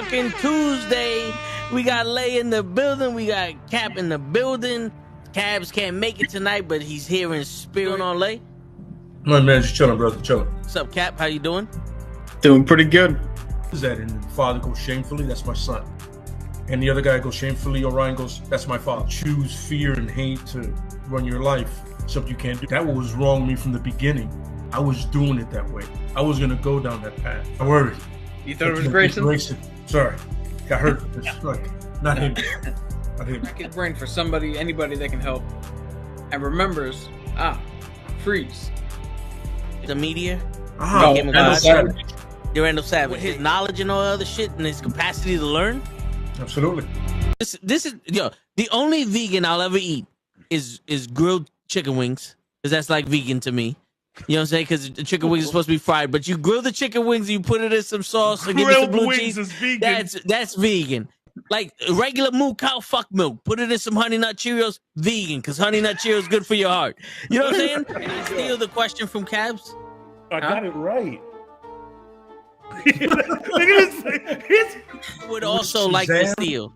fucking Tuesday. We got Lay in the building. We got Cap in the building. Cabs can't make it tonight, but he's here in spirit on Lay. My man, just chilling, brother, chilling. What's up, Cap? How you doing? Doing pretty good. Is that and the father goes shamefully? That's my son. And the other guy goes shamefully. Orion goes, that's my father. Choose fear and hate to run your life. Something you can't do. That was wrong with me from the beginning. I was doing it that way. I was gonna go down that path. I worried. You thought it was Grayson? Sorry, got hurt. It's like not him. Not him. Crack his brain for somebody, anybody that can help, and remembers. Freeze. The media. No, Randall Savage. With his knowledge and all other shit and his capacity to learn. Absolutely. This is the only vegan I'll ever eat is grilled chicken wings, because that's like vegan to me. You know what I'm saying? Because the chicken wings are supposed to be fried, but you grill the chicken wings, you put it in some sauce, and give it some blue cheese. Is vegan. That's vegan. Like regular moo cow fuck milk, put it in some Honey Nut Cheerios, vegan, because Honey Nut Cheerios is good for your heart. You know what I'm saying? And I steal the question from Cabs. I got it right. Look at this. I would also like to steal.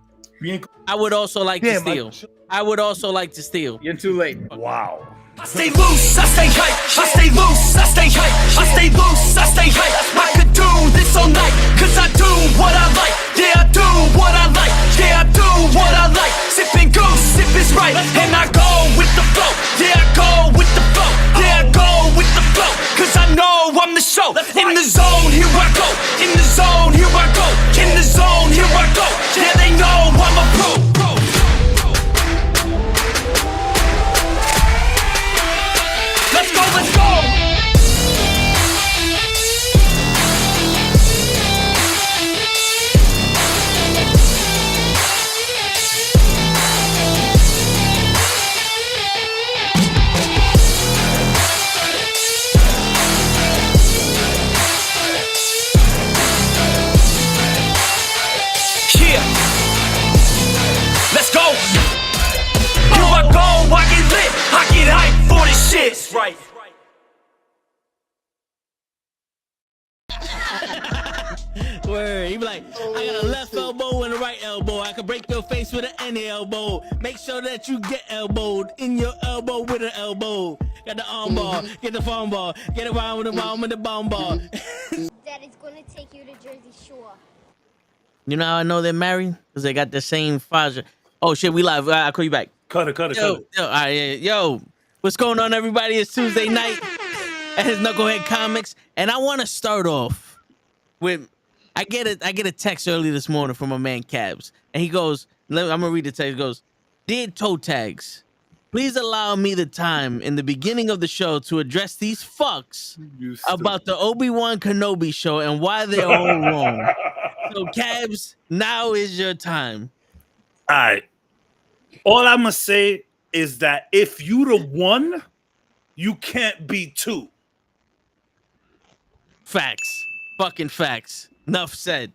I would also like to steal. I would also like to steal. You're too late. Wow. I stay loose, I stay hype. I stay loose, I stay hype. I stay loose, I stay hype. I could do this all night, cause I do what I like. Yeah, I do what I like. Yeah, I do what I like. Sipping goose, sip is right. And I go with the flow. Yeah, I go with the flow. Yeah, I go with the flow. Cause I know I'm the show. In the zone, here I go. In the zone, here I go. In the zone, here I go. Yeah, they know I'm a pro. Let's go, let's go! Yeah! Let's go! Here I go, I get lit, I get hyped for this shit! That's right. Word. He be like, I got a left elbow and a right elbow. I can break your face with an any elbow. Make sure that you get elbowed in your elbow with an elbow. Got the arm ball, get the phone ball, get around with the bomb with the bomb ball. Daddy's gonna take you to Jersey Shore. You know how I know they're married? Because they got the same father. Oh shit, we live. I'll call you back. Cut it. Yo, all right, yo, what's going on, everybody? It's Tuesday night at his Knucklehead Comics, and I want to start off with I get a text early this morning from my man Cabs, and he goes, I'm gonna read the text. He goes, "Dear toe tags, please allow me the time in the beginning of the show to address these fucks about the Obi-Wan Kenobi show and why they're all wrong." So Cabs, now is your time. All right. All I'm gonna say is that if you the one, you can't be two. Facts. Fucking facts. Enough said.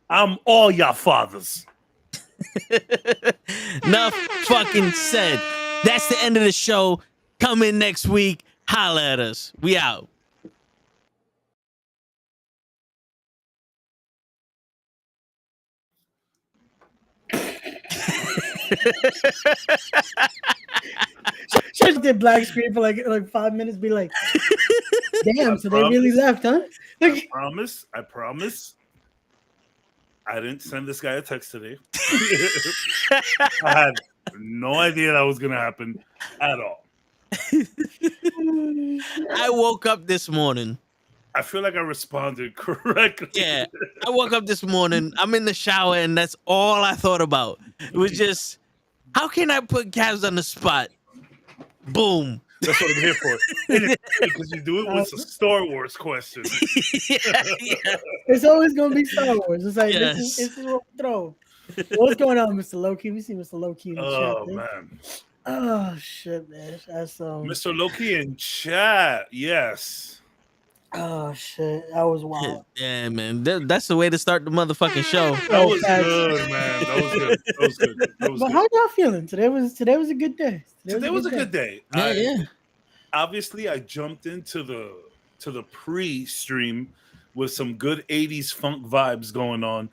I'm all your fathers. Enough fucking said. That's the end of the show. Come in next week. Holla at us. We out. Just did black screen for like 5 minutes. Be like, damn. So they really left, huh? I promise. I didn't send this guy a text today. I had no idea that was gonna happen at all. I woke up this morning. I feel like I responded correctly. Yeah, I woke up this morning. I'm in the shower, and that's all I thought about. It was just, how can I put Cavs on the spot? Boom. That's what I'm here for. Because you do it with a Star Wars question. yeah. It's always gonna be Star Wars. It's like Yes. this is what we throw. What's going on, Mr. Loki? We see Mr. Loki in the Oh chat. man. Oh shit, man. That's Mr. Loki in chat. Yes. Oh shit, that was wild. Yeah, man. That's the way to start the motherfucking show. That was good, man. That was good. But how y'all feeling? Today was a good day. Today was a good day. Yeah. Obviously, I jumped into the pre-stream with some good 80s funk vibes going on.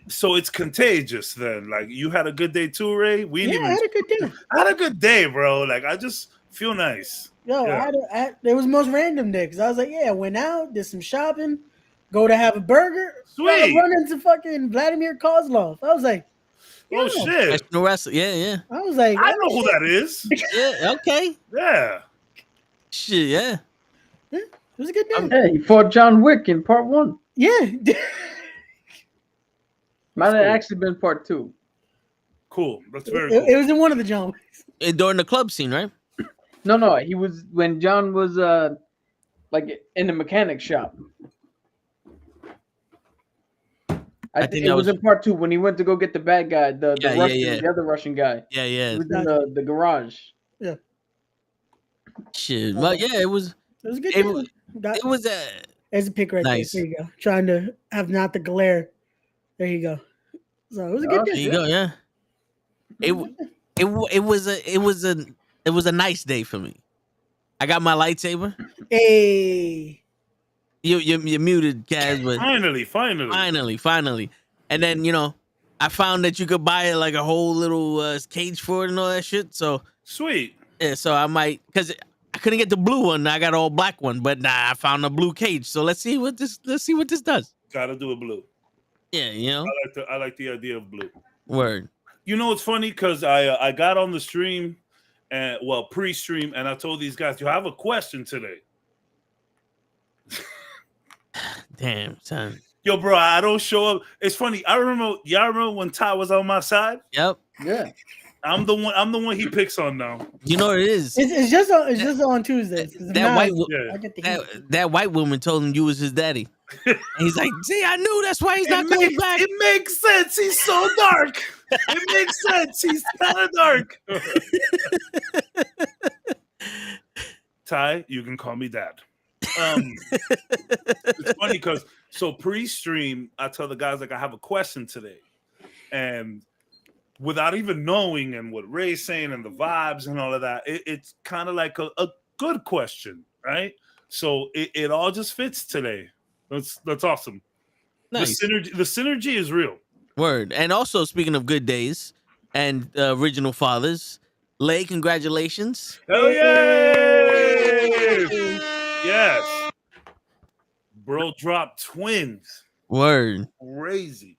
So it's contagious then. Like, you had a good day too, Ray? We didn't Yeah, I had a good day. I had a good day, bro. Like, I just feel nice. Yo, Yeah. it was the most random day because I was like, yeah, went out, did some shopping, go to have a burger. Sweet. Run into fucking Vladimir Kozlov. I was like, Oh, shit. Professional wrestler. Yeah. I was like, I oh, know who shit. that is. Yeah. Okay. Yeah. Shit. Yeah. It was a good day. Hey, he fought John Wick in part 1. Yeah. Might have actually been part 2. Cool. That's very cool. It was in one of the John Wicks. During the club scene, right? No, he was when John was like in the mechanic shop. I think it was in part 2 when he went to go get the bad guy, the other Russian guy. Yeah. He was in the garage. Yeah. Shit. But yeah, it was. It was a good It day. was. It was a. There's a pic right Nice. there. There you go. Trying to have not the glare. There you go. So it was a good There day. you go. Yeah. It was a nice day for me. I got my lightsaber. Hey. You muted, Kaz, but finally. And then, you know, I found that you could buy like a whole little cage for it and all that shit. So Sweet. yeah, so I might, because I couldn't get the blue one. I got all black one, but nah, I found a blue cage. So let's see what this does. Gotta do it blue. Yeah, you know. I like the idea of blue. Word. You know, it's funny because I got on the stream and pre-stream, and I told these guys, you have a question today. Damn, son. Yo, bro, I don't show up. It's funny. Y'all remember when Ty was on my side? Yep. Yeah. I'm the one he picks on now. You know what it is? It's just on Tuesdays. That white woman told him you was his daddy. And he's like, see, I knew that's why he's not coming back. It makes sense. He's so dark. It makes sense. He's kind of dark. Ty, you can call me dad. It's funny because pre-stream, I tell the guys like I have a question today, and without even knowing and what Ray's saying and the vibes and all of that, it's kind of like a good question, right? So it all just fits today. That's awesome. Nice. The synergy is real. Word. And also, speaking of good days and original fathers, Lay, congratulations. Hell yeah! Yes. Bro dropped twins. Word. Crazy.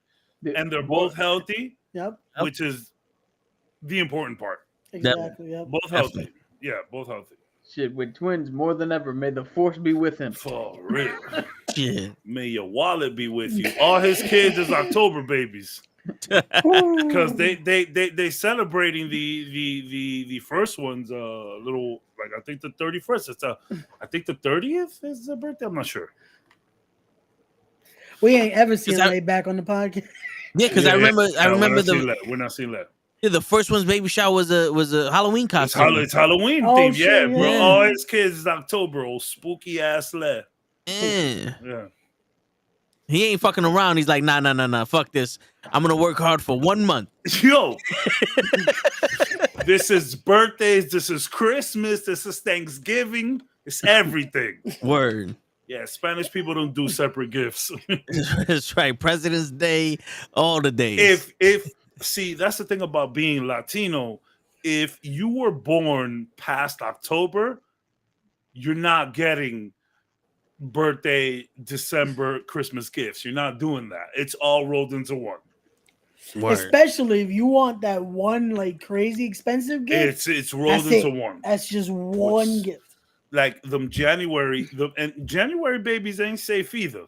And they're both healthy. Yep. Which is the important part. Exactly. Yep. Both healthy. Yeah, both healthy. Shit, with twins more than ever. May the force be with him. For real. Shit. May your wallet be with you. All his kids is October babies. Because they celebrating the first one's little, like, I think the 31st. I think the 30th is the birthday. I'm not sure. We ain't ever seen Lay back on the podcast. Yeah, because I remember we're not seeing that. Yeah, the first one's baby shower was a Halloween costume. It's Halloween theme, yeah, bro. Yeah. All his kids is October, old spooky ass lad. Yeah. He ain't fucking around. He's like, nah. Fuck this. I'm gonna work hard for 1 month. Yo, this is birthdays. This is Christmas. This is Thanksgiving. It's everything. Word. Yeah, Spanish people don't do separate gifts. That's right. President's Day, all the days. See, that's the thing about being Latino. If you were born past October, you're not getting birthday, December, Christmas gifts. You're not doing that. It's all rolled into one. Word. Especially if you want that one like crazy expensive gift. It's rolled into one. That's just one gift. Like January babies ain't safe either.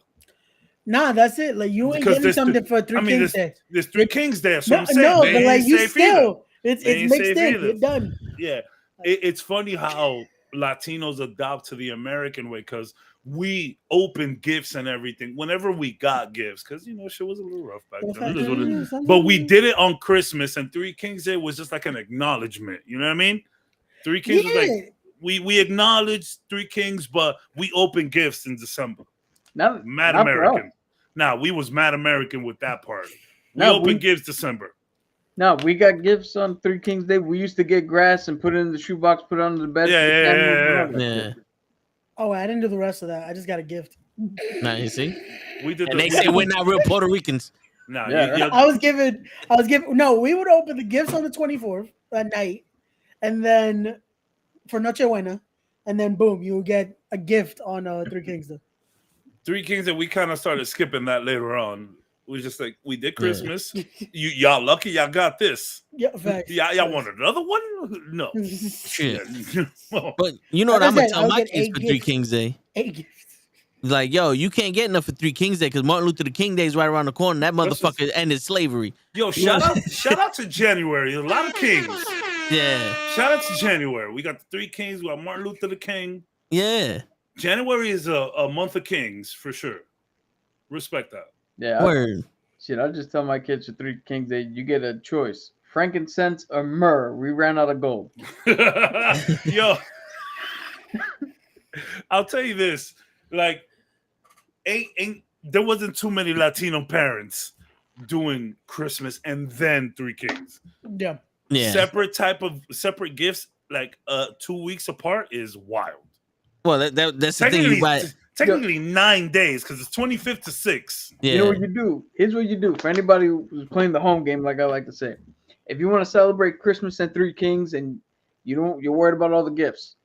Nah, that's it. Like you ain't getting something for Three Kings Day. There's Three Kings Day. So I'm saying, no, but like you still, it's mixed in. Either. You're done. Yeah, it's funny how Latinos adopt to the American way because we open gifts and everything whenever we got gifts because shit was a little rough back then. But we did it on Christmas, and Three Kings Day was just like an acknowledgement. You know what I mean? Three Kings was like we acknowledge Three Kings, but we open gifts in December. Mad American. Now we was mad American with that part. We open gifts December. No, we got gifts on Three Kings Day. We used to get grass and put it in the shoebox, put it under the bed. Yeah. Oh, I didn't do the rest of that. I just got a gift. Now you see, We did. and they say we're not real Puerto Ricans. Nah, Yeah, I was given. No, we would open the gifts on the 24th that night, and then for Noche Buena, and then boom, you would get a gift on Three Kings Day. Three Kings, and we kind of started skipping that later on. We was just like, we did Christmas. Y'all lucky y'all got this. Yeah, facts. Y'all want another one? No. Shit. But you know what I'm gonna tell my kids for Three Kings Day? 8 gifts. Like, yo, you can't get enough for Three Kings Day because Martin Luther King Day is right around the corner. That motherfucker ended slavery. Yo, shout out to January. A lot of kings. Yeah. Shout out to January. We got the Three Kings. We got Martin Luther the King. Yeah. January is a month of kings for sure. Respect that. Yeah. Word. I just tell my kids for Three Kings Day, you get a choice: frankincense or myrrh. We ran out of gold. Yo, I'll tell you this: like, ain't there wasn't too many Latino parents doing Christmas and then Three Kings. Yeah. Yeah. Separate gifts, like 2 weeks apart, is wild. Well, that's the thing. You buy. Technically 9 days because it's 25th to 6th. Yeah. You know what you do? Here's what you do. For anybody who's playing the home game, like I like to say, if you want to celebrate Christmas and Three Kings and you're worried about all the gifts,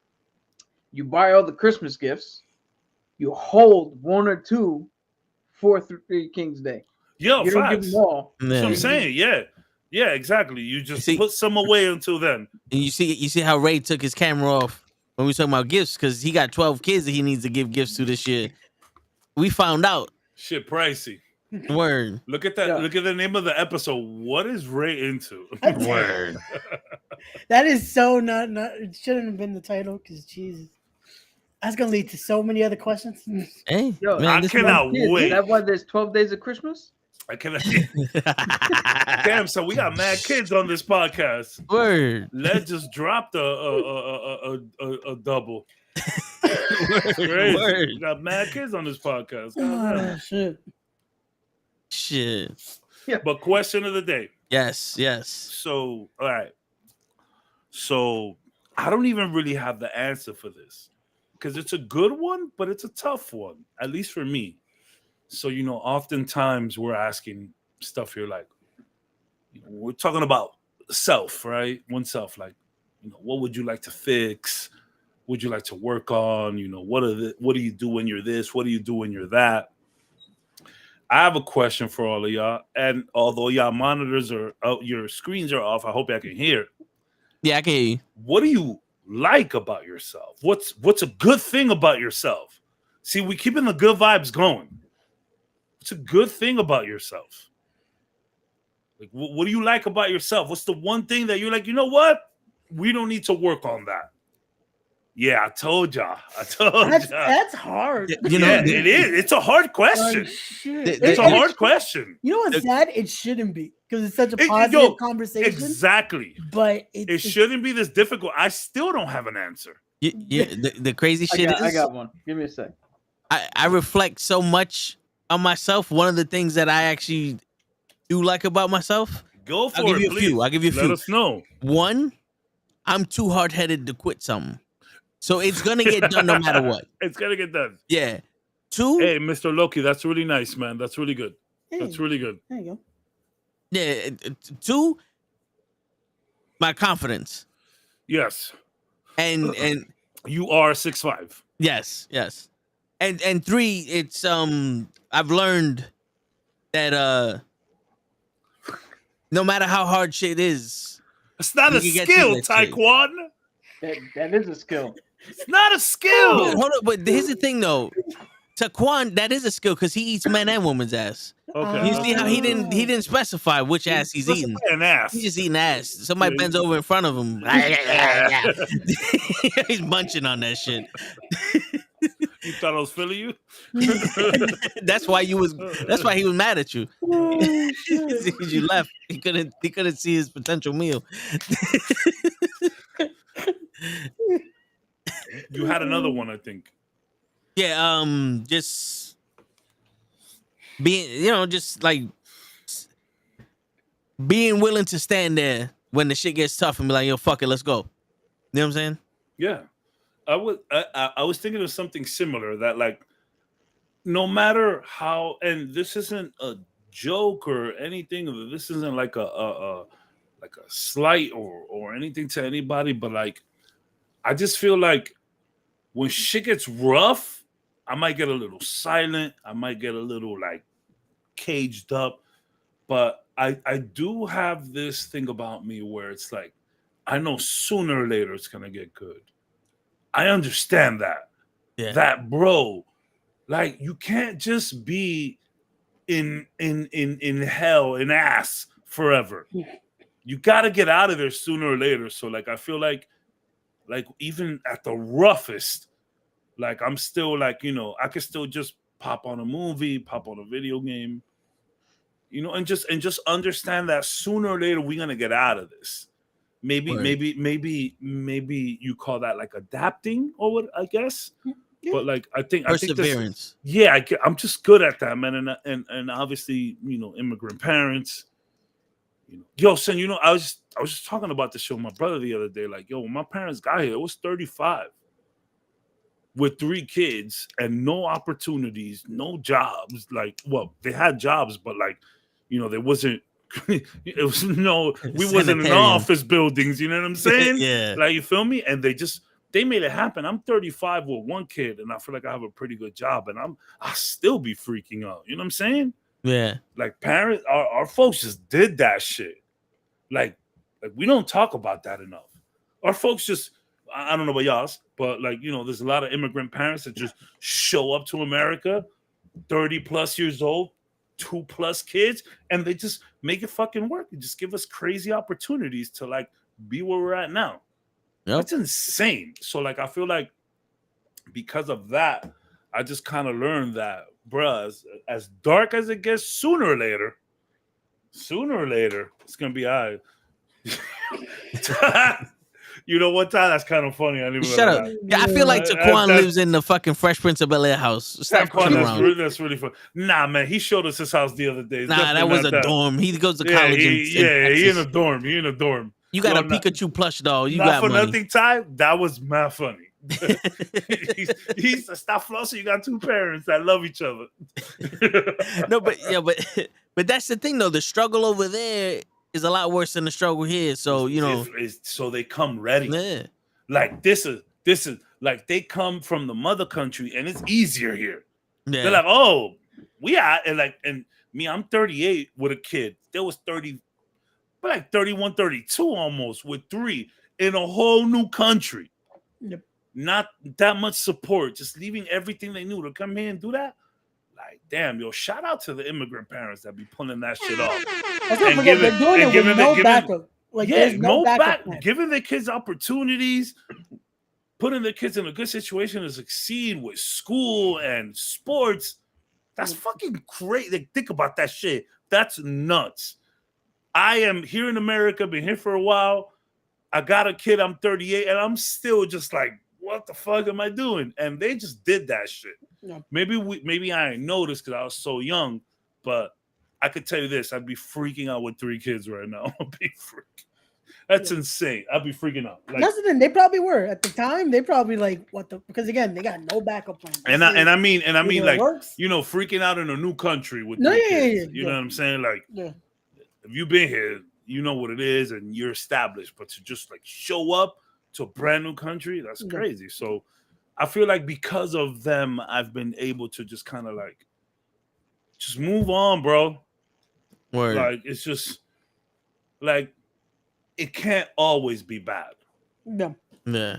you buy all the Christmas gifts, you hold 1 or 2 for Three Kings Day. Yo, you don't give them all. That's what I'm saying. Yeah, exactly. You just put some away until then. And you see how Ray took his camera off when we talking about gifts because he got 12 kids that he needs to give gifts to this year. We found out. Shit pricey. Word. Look at that. Yeah. Look at the name of the episode. What is Ray into? Word. That is so not. It shouldn't have been the title because Jesus, that's gonna lead to so many other questions. Hey, yo, man, I cannot wait. Is that why there's 12 days of Christmas? I cannot. Damn, so we got mad kids on this podcast. Word. Let's just drop a double. Word. We got mad kids on this podcast. Oh, shit. Yeah. But question of the day. Yes. So, all right. So, I don't even really have the answer for this because it's a good one, but it's a tough one, at least for me. So, oftentimes we're asking stuff here like, we're talking about self, right? Oneself, like, what would you like to fix? Would you like to work on? What do you do when you're this? What do you do when you're that? I have a question for all of y'all. And although y'all monitors your screens are off, I hope I can hear. Yeah, I can hear you. What do you like about yourself? What's a good thing about yourself? See, we keeping the good vibes going. What's a good thing about yourself? Like, what do you like about yourself? What's the one thing that you're like, you know what? We don't need to work on that. Yeah, I told y'all. That's hard. It is. It's a hard question. It's a hard question. You know what's sad? It shouldn't be because it's such a positive conversation. Exactly. But it shouldn't be this difficult. I still don't have an answer. Yeah. The crazy shit is. I got one. Give me a sec. I reflect so much on myself. One of the things that I actually do like about myself. Go for I'll give it, you please. a few. I'll give you a few. Let us know. One, I'm too hard-headed to quit something. So it's going to get done no matter what. It's going to get done. Yeah. Two. Hey, Mr. Loki, that's really nice, man. That's really good. Hey, that's really good. There you go. Yeah. Two, my confidence. Yes. And you are 6'5". Yes. And three, it's I've learned that no matter how hard shit is, it's not a skill, Taekwon. That is a skill. It's not a skill. Hold on, but here's the thing though. Taekwon, that is a skill because he eats men and women's ass. Okay. You see how he didn't specify which ass he's eating. An ass. He's just eating ass. Somebody bends over in front of him. He's munching on that shit. You thought I was feeling you? That's why he was mad at you. You left. He couldn't see his potential meal. You had another one, I think. Yeah, just being, just like being willing to stand there when the shit gets tough and be like, yo, fuck it, let's go. You know what I'm saying? Yeah. I was thinking of something similar that, like, no matter how, and this isn't a joke or anything. This isn't like a slight or anything to anybody, but like I just feel like when shit gets rough, I might get a little silent. I might get a little like caged up. But I do have this thing about me where it's like I know sooner or later it's gonna get good. I understand that. Yeah. That bro, like you can't just be in hell, in ass forever. You gotta get out of there sooner or later. So like I feel like even at the roughest, like I'm still like, you know, I could still just pop on a movie, pop on a video game, you know, and just understand that sooner or later we're gonna get out of this. Maybe you call that like adapting or what, I guess. Yeah. But like I think Perseverance. I'm just good at that, man. And obviously, you know, immigrant parents. You know, yo, son, you know, I was just talking about this show with my brother the other day. Like, yo, when my parents got here, it was 35 with 3 kids and no opportunities, no jobs. Like, well, they had jobs, but like, you know, there wasn't. It was we wasn't in office buildings. You know what I'm saying? Yeah. Like, you feel me? And they made it happen. I'm 35 with 1 kid, and I feel like I have a pretty good job, and I still be freaking out. You know what I'm saying? Yeah. Like parents, our folks just did that shit. Like we don't talk about that enough. Our folks just, I don't know about y'all's, but like, you know, there's a lot of immigrant parents that just show up to America, 30 plus years old, 2+ kids, and they just make it fucking work. They just give us crazy opportunities to like be where we're at now. Yep. That's insane. So like, I feel like because of that, I just kind of learned that, bruh, as dark as it gets, sooner or later, it's gonna be all right. You know what, Ty? That's kind of funny. I didn't even Shut up. that. I feel like Taquan lives in the fucking Fresh Prince of Bel-Air house. Stop fucking around. That's really fun. Nah, man, he showed us his house the other day. It's nah, that was a dorm. He goes to college. He in a dorm. He in a dorm. You got a Pikachu plush doll. You not got for money. nothing, Ty. That was mad funny. he's stop flossing. You got 2 parents that love each other. No, but that's the thing though. The struggle over there is a lot worse than the struggle here. So you know, so they come ready. Yeah. Like this is like they come from the mother country and it's easier here. Yeah. They're like, oh, we are, and me, I'm 38 with a kid. There was 30, but like 31, 32 almost with 3 in a whole new country. Yep. Not that much support, just leaving everything they knew to come here and do that. Like, damn, yo, shout out to the immigrant parents that be pulling that shit off. They're doing it with no backup. Like, there's no backup. Giving their kids opportunities, putting their kids in a good situation to succeed with school and sports. That's fucking great. Like, think about that shit. That's nuts. I am here in America, been here for a while. I got a kid, I'm 38, and I'm still just like, what the fuck am I doing? And they just did that shit. Yeah. Maybe I didn't notice because I was so young, but I could tell you this, I'd be freaking out with 3 kids right now. I'd be freaking. That's insane. I'd be freaking out. Like, that's the thing. They probably were at the time. They probably like what the, because again they got no backup plan. And I mean like works. you know, freaking out in a new country with No, 3 yeah, kids. yeah, You know what I'm saying? Like, yeah. if you've been here, you know what it is, and you're established. But to just like show up to a brand new country, that's crazy. So I feel like because of them, I've been able to just kind of like just move on, bro. Word. Like, it's just like it can't always be bad. No. Yeah.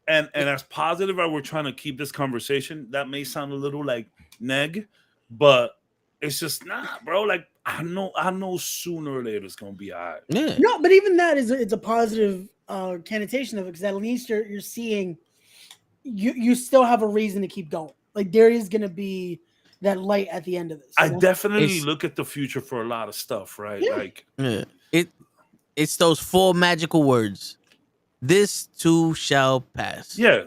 And as positive as we're trying to keep this conversation, that may sound a little like neg, but it's just nah, bro. Like I know sooner or later it's gonna be all right. Yeah. No, but even that is it's a positive connotation of it, because at least you're seeing you still have a reason to keep going. Like there is gonna be that light at the end of this. I definitely look at the future for a lot of stuff, right? Yeah. Like it's those 4 magical words. This too shall pass. Yeah.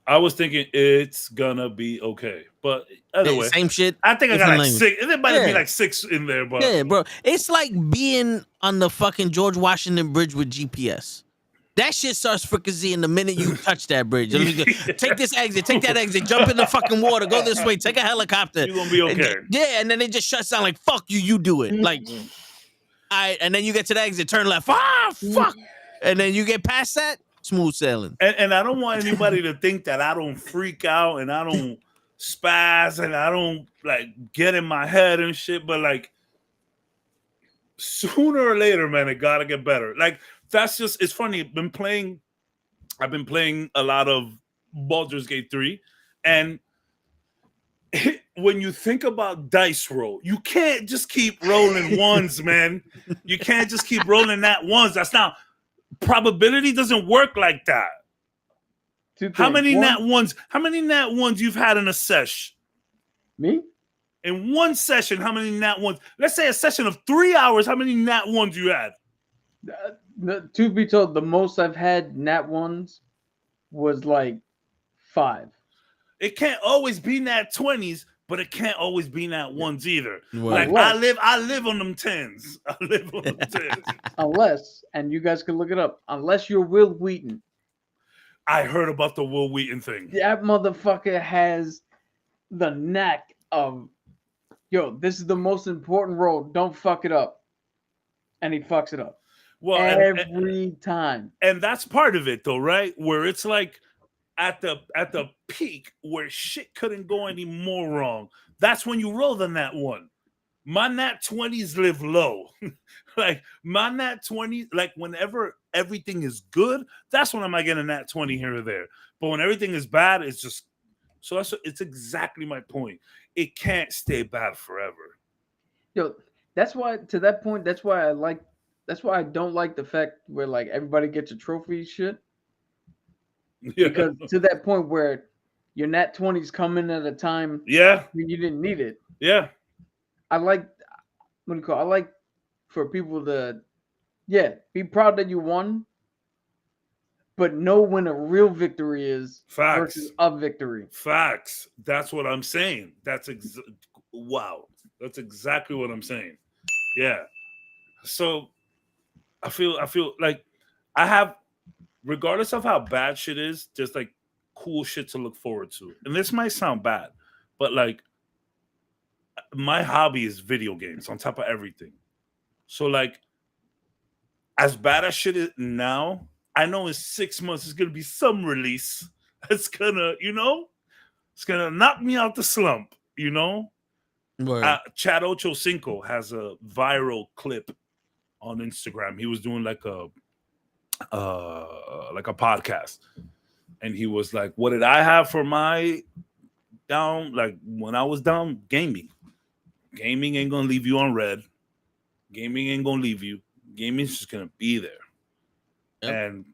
I was thinking it's gonna be okay, but either way, same shit. I think I got like language. 6. There might be like 6 in there, but yeah, bro, it's like being on the fucking George Washington Bridge with GPS. That shit starts fricasseeing the minute you touch that bridge. Let me go, take this exit, take that exit, jump in the fucking water, go this way, take a helicopter. You're gonna be okay. Yeah, and then it just shuts down like, fuck you, you do it. Like, all right, and then you get to the exit, turn left, fuck. And then you get past that, smooth sailing. And I don't want anybody to think that I don't freak out and I don't spaz and I don't like get in my head and shit, but like sooner or later, man, it gotta get better. Like that's just it's funny. I've been playing a lot of Baldur's Gate 3, and when you think about dice roll, you can't just keep rolling ones, man. You can't just keep rolling that ones. That's not probability doesn't work like that. How many nat ones you've had in a sesh? Me? In one session, how many nat ones? Let's say a session of 3 hours, how many nat ones you had? To be told, the most I've had nat ones was like 5. It can't always be nat 20s, but it can't always be nat ones either. Right. Like I live on them 10s. I live on them 10s. Unless, and you guys can look it up, unless you're Will Wheaton. I heard about the Will Wheaton thing. That motherfucker has the knack of, yo, this is the most important role. Don't fuck it up. And he fucks it up. Well, every time. And that's part of it though, right? Where it's like at the peak where shit couldn't go any more wrong. That's when you roll the nat one. My nat 20s live low. Like my nat 20s, like whenever everything is good, that's when I might get a nat 20 here or there. But when everything is bad, it's just so it's exactly my point. It can't stay bad forever. Yo, that's why to that point, that's why I don't like the fact where like everybody gets a trophy shit. Yeah. Because to that point where your nat 20s come in at a time Yeah. when you didn't need it. Yeah. I like for people to be proud that you won, but know when a real victory is Facts. versus a victory. Facts. That's what I'm saying. Wow. That's exactly what I'm saying. Yeah. So I feel like I have, regardless of how bad shit is, just like cool shit to look forward to. And this might sound bad, but like my hobby is video games on top of everything. So like as bad as shit is now, I know in 6 months there's gonna be some release that's gonna, it's gonna knock me out the slump, Chad Ocho Cinco has a viral clip on Instagram. He was doing like a podcast, and he was like, "What did I have for my down? Like when I was down, gaming. Gaming ain't gonna leave you on red. Gaming ain't gonna leave you. Gaming's just gonna be there." Yep. And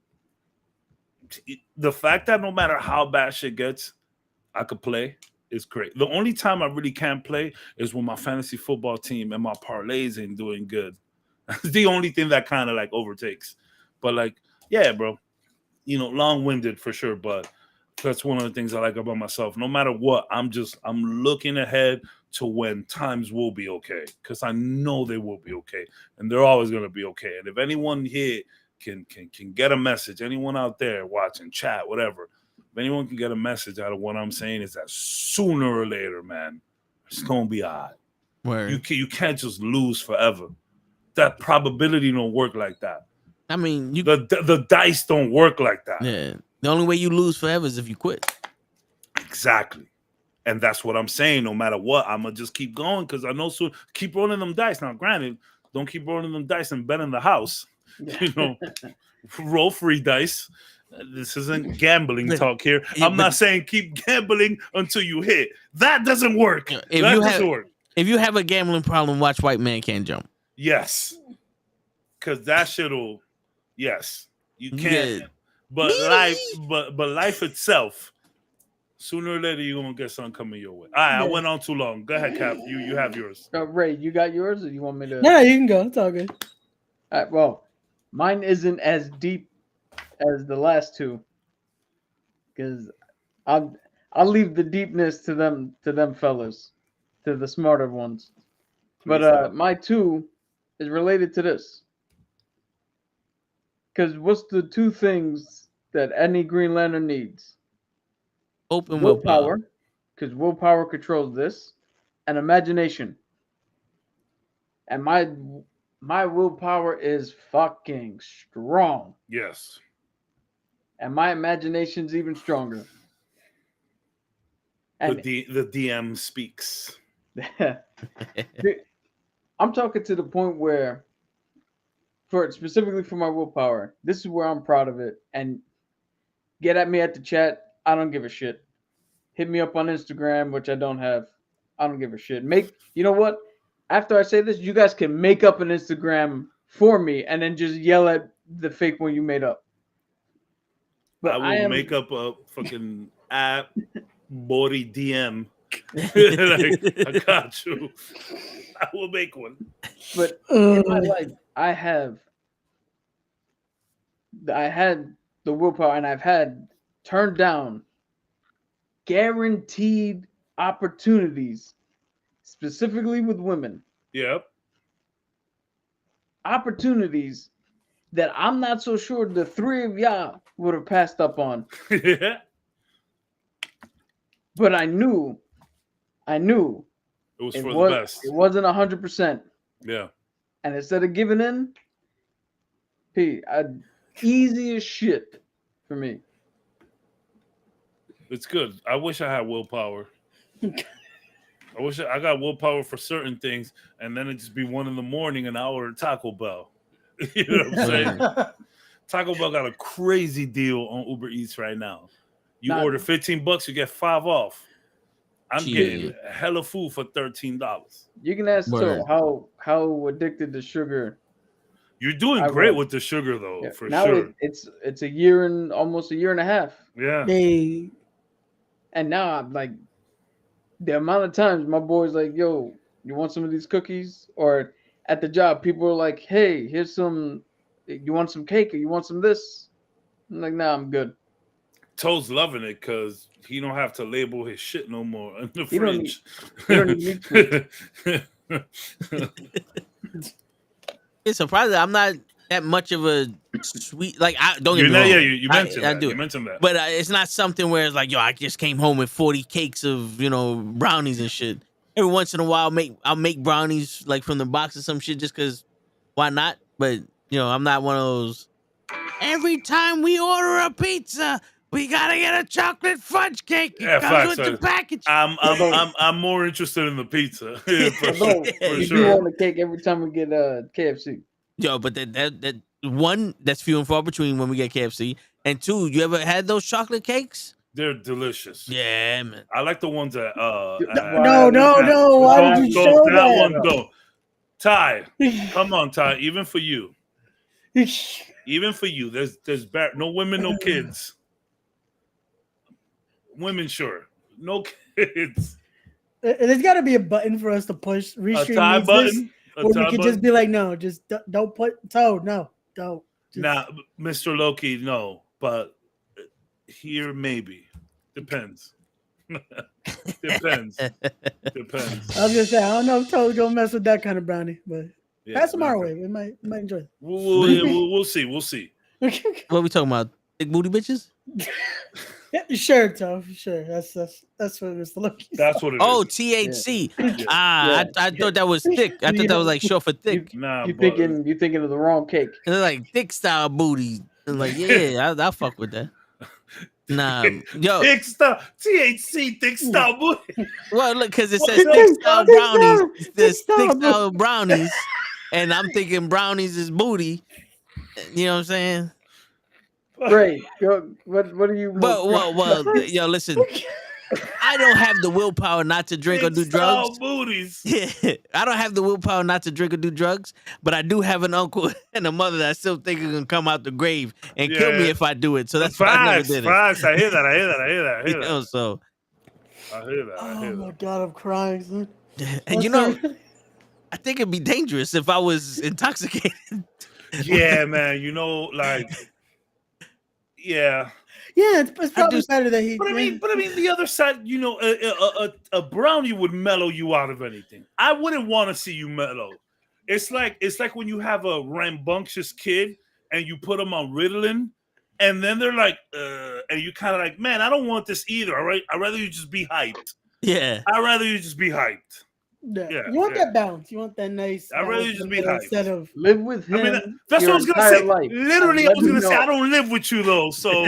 the fact that no matter how bad shit gets, I could play is great. The only time I really can't play is when my fantasy football team and my parlays ain't doing good. That's the only thing that kind of like overtakes. But like, yeah, bro, long-winded for sure. But that's one of the things I like about myself. No matter what, I'm looking ahead to when times will be okay, because I know they will be okay, and they're always gonna be okay. And if anyone here can get a message, anyone out there watching, chat, whatever, if anyone can get a message out of what I'm saying, is that sooner or later, man, it's gonna be all right. You can't just lose forever. That probability don't work like that. I mean, the dice don't work like that. Yeah, the only way you lose forever is if you quit. Exactly, and that's what I'm saying. No matter what, I'm gonna just keep going because I know soon. Keep rolling them dice. Now, granted, don't keep rolling them dice and bet in the house. Roll free dice. This isn't gambling talk here. I'm not saying keep gambling until you hit. That doesn't work. If you have a gambling problem, watch White Man Can't Jump. Yes, because that shit'll. Yes, you can't. Yeah. But life itself, sooner or later you're gonna get something coming your way. All right, I went on too long. Go ahead, Cap. You have yours. Ray, you got yours, or you want me to? No, you can go. It's all good. All right, well, mine isn't as deep as the last two, because I'll leave the deepness to them fellas, to the smarter ones. But my two is related to this. Because what's the two things that any Green Lantern needs? Open willpower. Because willpower controls this, and imagination. And my willpower is fucking strong, Yes. and my imagination's even stronger. And The DM speaks. I'm talking to the point where, specifically for my willpower, this is where I'm proud of it. And get at me at the chat. I don't give a shit. Hit me up on Instagram, which I don't have. I don't give a shit. You know what? After I say this, you guys can make up an Instagram for me and then just yell at the fake one you made up. But I will make up a fucking app, body DM. Like, I got you. I will make one. But in my life, I had the willpower, and I've had turned down guaranteed opportunities, specifically with women. Yep. Opportunities that I'm not so sure the three of y'all would have passed up on. Yeah. But I knew It was for the best. It wasn't 100%. Yeah. And instead of giving in, easy as shit for me. It's good. I wish I had willpower. I wish I got willpower for certain things, and then it'd just be 1 a.m. and I order Taco Bell. You know what I'm saying? Taco Bell got a crazy deal on Uber Eats right now. You order $15, you get 5 off. I'm getting hella food for $13. You can ask Toe how addicted to sugar. You're doing great with the sugar though, for now sure. It's a year and almost a year and a half. Yeah. And now I'm like, the amount of times my boy's like, yo, you want some of these cookies? Or at the job, people are like, hey, here's some, you want some cake or you want some this? I'm like, nah, I'm good. Toad's loving it because he don't have to label his shit no more in the fridge. He don't need It's surprising. I'm not that much of a sweet, like, I don't get me wrong. Yeah, you mentioned that. I do. You mentioned that. But it's not something where it's like, yo, I just came home with 40 cakes of, brownies and shit. Every once in a while, I'll make brownies like from the box or some shit just because why not? But, I'm not one of those. Every time we order a pizza, we gotta get a chocolate fudge cake. It comes with the package. I'm more interested in the pizza. You do want a cake every time we get KFC. Yo, but that one, that's few and far between when we get KFC. And two, you ever had those chocolate cakes? They're delicious. Yeah, man. I like the ones that no. Why did you show that? One don't. Ty, come on, Ty. Even for you. There's no women, no kids. Women, sure. No kids. There's got to be a button for us to push. Restream a tie button. Or we could just be like, no, just don't put Toad. No, don't. Nah, Mr. Loki, no. But here, maybe. Depends. Depends. I was gonna say, I don't know if Toad's gonna mess with that kind of brownie, but pass them our way. We might enjoy it. We'll see. We'll see. What are we talking about? Big booty bitches? Yeah, sure, Toad. Sure. That's what Mr. Loki. That's what it is. Oh, THC. I thought that was thick. I thought that was like short for thick. You're thinking of the wrong cake. They're like thick style booty. And like, yeah, I'll fuck with that. Nah, yo, thick style THC, thick style booty. Well, look, because it says thick style brownies. There's thick style brownies, and I'm thinking brownies is booty. You know what I'm saying? Great. What are you? Well, yo, listen. I don't have the willpower not to drink or do drugs. Booties. Yeah, I don't have the willpower not to drink or do drugs, but I do have an uncle and a mother that I still think is gonna come out the grave and kill me if I do it. So that's why I never did it. Facts. I hear that. So I hear that. Oh my god, I'm crying. Son. And I think it'd be dangerous if I was intoxicated. Yeah, man. Yeah. Yeah, it's probably better that he. But I mean, the other side, a brownie would mellow you out of anything. I wouldn't want to see you mellow. It's like when you have a rambunctious kid and you put them on Ritalin, and then they're like, and you kind of like, man, I don't want this either. All right, I'd rather you just be hyped. Yeah. I'd rather you just be hyped. Yeah. Yeah, You want yeah. that balance. You want that nice. I'd rather you balance just in be the middle hyped. instead of Live with him. I mean, that's your what I was gonna entire say. life. Literally, I Let was me gonna say know. I don't live with you though, so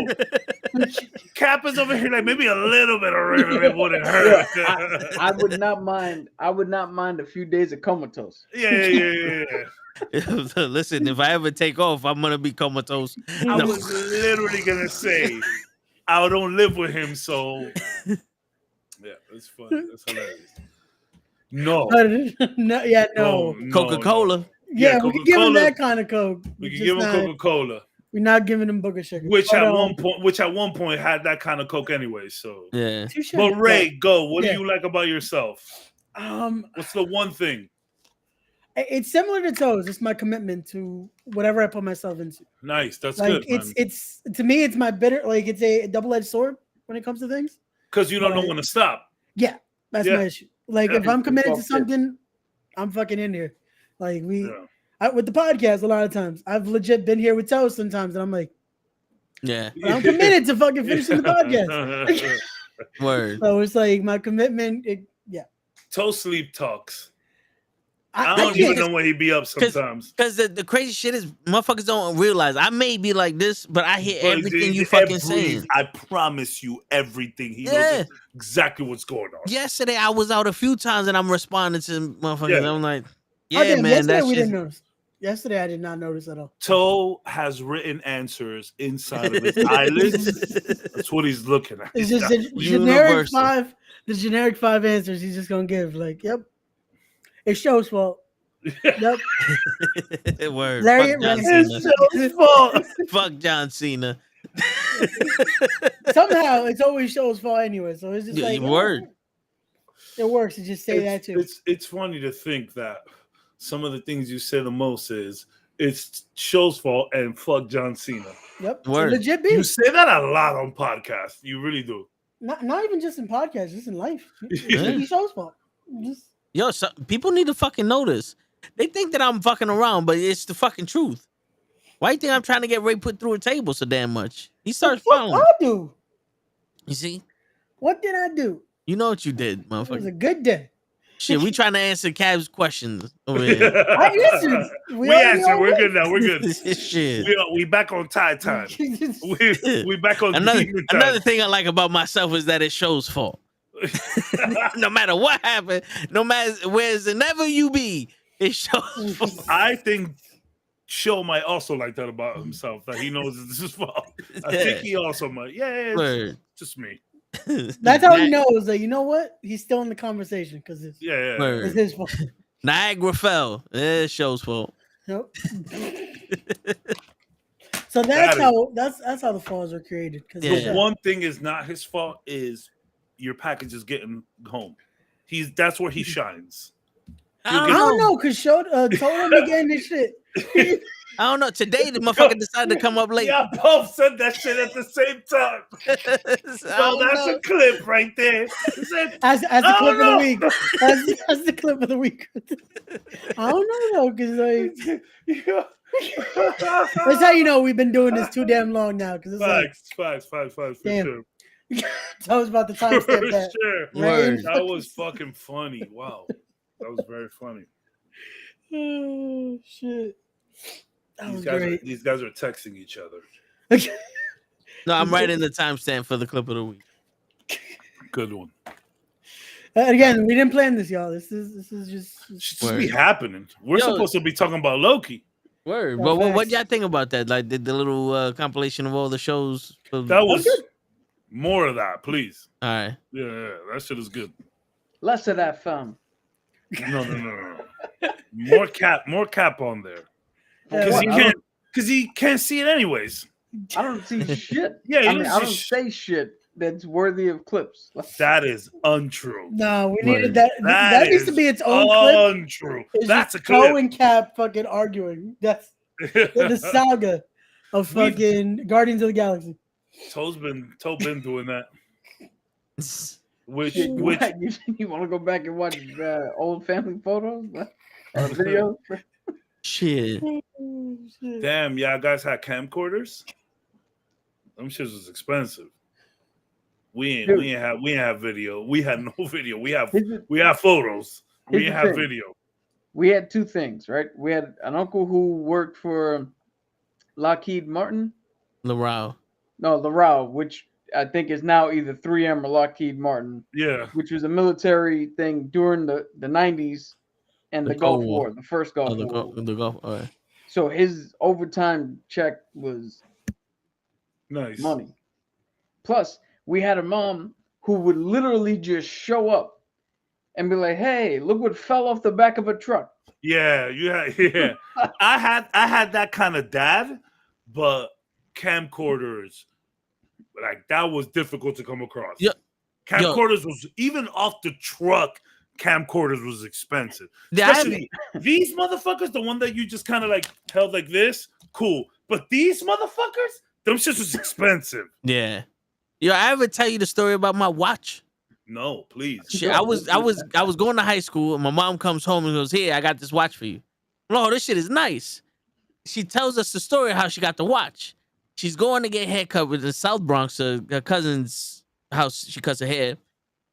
Cap is over here like maybe a little bit of Ritalin wouldn't hurt. I would not mind. I would not mind a few days of comatose. Yeah. Listen, if I ever take off, I'm gonna be comatose. I No. was literally gonna say I don't live with him, so yeah, it's funny. That's hilarious. No, no, yeah, no. Coca-Cola. Yeah, we can give him Coca-Cola. that kind of Coke. We can just give him not- Coca-Cola, We're not giving him booger sugar. which But, at one point had that kind of Coke anyway. So, Yeah. touche. but Ray, go. What Yeah. do you like about yourself? What's the one thing? It's similar to Toes. It's my commitment to whatever I put myself into. Nice, that's Like good. it's to me, it's my bitter. Like it's a double-edged sword when it comes to things. Because you don't know when to stop. Yeah, that's Yeah. my issue. Like Yeah. if I'm committed to Fuck it. something, I'm fucking in here. Like Yeah. with the podcast, a lot of times I've legit been here with Toes sometimes, and I'm like, Yeah. but I'm committed to fucking finishing the podcast. Word. So it's like my commitment. Toe sleep talks. I I don't can't- even know when he be up sometimes. Because the crazy shit is motherfuckers don't realize I may be like this, but I hear But everything you every- fucking saying. I promise you everything. He Yeah. knows exactly what's going on. Yesterday I was out a few times and I'm responding to motherfuckers. Yeah. I'm like, Oh, yeah, damn, man, yesterday that's we just didn't notice. Yesterday I did not notice at all. Toe has written answers inside of his eyelids. That's what he's looking at. It's just the generic Universal. five. The generic 5 answers he's just gonna give. Like, yep, it's Show's fault. Yep, Word. Larry, Fuck John it's Cena. Show's fault. Fuck John Cena. Somehow it's always Show's fault anyway. So it's just Yeah, like word. It works to just say that too. It's funny to think that some of the things you say the most is it's Show's fault and fuck John Cena. Yep, Word. it's legit You beef. say that a lot on podcasts. You really do. Not even just in podcasts, just in life. Yeah. It's Show's fault. Just Yo, so, people need to fucking know this. They think that I'm fucking around, but it's the fucking truth. Why you think I'm trying to get Ray put through a table so damn much? He starts what following. I do? You see? What did I do? You know what you did, It was a motherfucker. good day. Shit, we trying to answer Cav's questions over here. I answered. We answered. We're good now. We're good. Shit. We back on Thai time. We back on Another demon time. another thing I like about myself is that it's Show's fault. No matter what happened, no matter wherever you be, it's Show's fault. I think Show might also like that about himself, that he knows it's his fault. I think he also might. Yeah, it's Word. just me. That's how he knows that. You know what? He's still in the conversation because it's, Yeah. Word. it's his fault. Niagara fell. It's Show's fault. Nope. So that's how the falls are created. Because Yeah. The one thing is not his fault is your package is getting home. That's where he shines. I I don't know because told him again this shit. I don't know. Today the motherfucker decided to come up late. Yeah, both said that shit at the same time. I So don't that's know. a clip right there. He said, As the I clip don't of the week. As the clip of the week. I don't know though, because like that's how you know we've been doing this too damn long now. Because it's like facts, for Damn. sure. I was about to For timestamp that. sure. Word. That was fucking funny. Wow. That was very funny. Oh shit. That was These great. these guys are texting each other. No, I'm writing the timestamp for the clip of the week. Good one. Again, we didn't plan this, y'all. This is just Should just be Word. happening. We're Yo. supposed to be talking about Loki. Word. Oh, But what facts. y'all think about that? Like the little compilation of all the shows. All That was good. more of that, please. right. Yeah, that shit is good. Less of that, fam. No. More cap on there. Because Yeah, he can't see it anyways. I don't see shit. Yeah, I don't say shit that's worthy of clips. That is untrue. no, we Word. needed that. That needs to be its own clip. Untrue. It's That's a just Toe clip. and Cap fucking arguing. That's the saga of fucking Guardians of the Galaxy. Toe been doing that. Which Shit, you want to go back and watch old family photos or videos? Shit. Damn, y'all guys had camcorders? Them shits was expensive. We ain't have video. We had no video. We have photos. We ain't have video. We had two things, right? We had an uncle who worked for Lockheed Martin. Laurel. No, Laurel, which I think is now either 3M or Lockheed Martin. Yeah. Which was a military thing during the 90s and the Gulf War, the first Gulf War. The Gulf. All right. So his overtime check was nice money. Plus, we had a mom who would literally just show up and be like, "Hey, look what fell off the back of a truck." Yeah. I had that kind of dad, but camcorders, like that was difficult to come across. Yeah. Camcorders was even off the truck. Camcorders was expensive, especially these motherfuckers. The one that you just kind of like held like this, cool. But these motherfuckers, them shits was expensive. Yeah. Yo, I ever tell you the story about my watch? No, please. Shit, I was going to high school, and my mom comes home and goes, "Here, I got this watch for you." No, this shit is nice. She tells us the story of how she got the watch. She's going to get a haircut with the South Bronx, her cousin's house. She cuts her hair.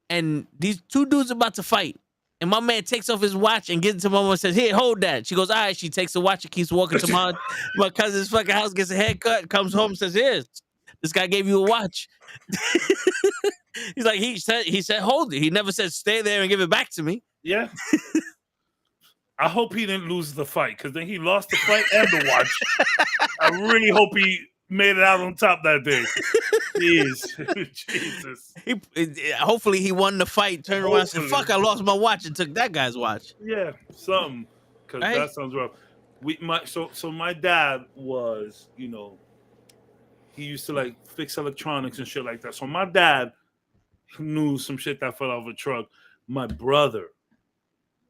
And these two dudes about to fight. And my man takes off his watch and gives it to my mom and says, "Here, hold that." She goes, "All right." She takes the watch and keeps walking to my cousin's fucking house, gets a haircut, comes home and says, "Here, this guy gave you a watch." He's like, he said, "Hold it." He never said, "Stay there and give it back to me." Yeah. I hope he didn't lose the fight, because then he lost the fight and the watch. I really hope he made it out on top that day. Jeez. Jesus. Hopefully he won the fight, turned around and said, "Fuck, I lost my watch," and took that guy's watch. Yeah, something. Because that sounds rough. So my dad was, he used to like fix electronics and shit like that. So my dad knew some shit that fell off a truck. My brother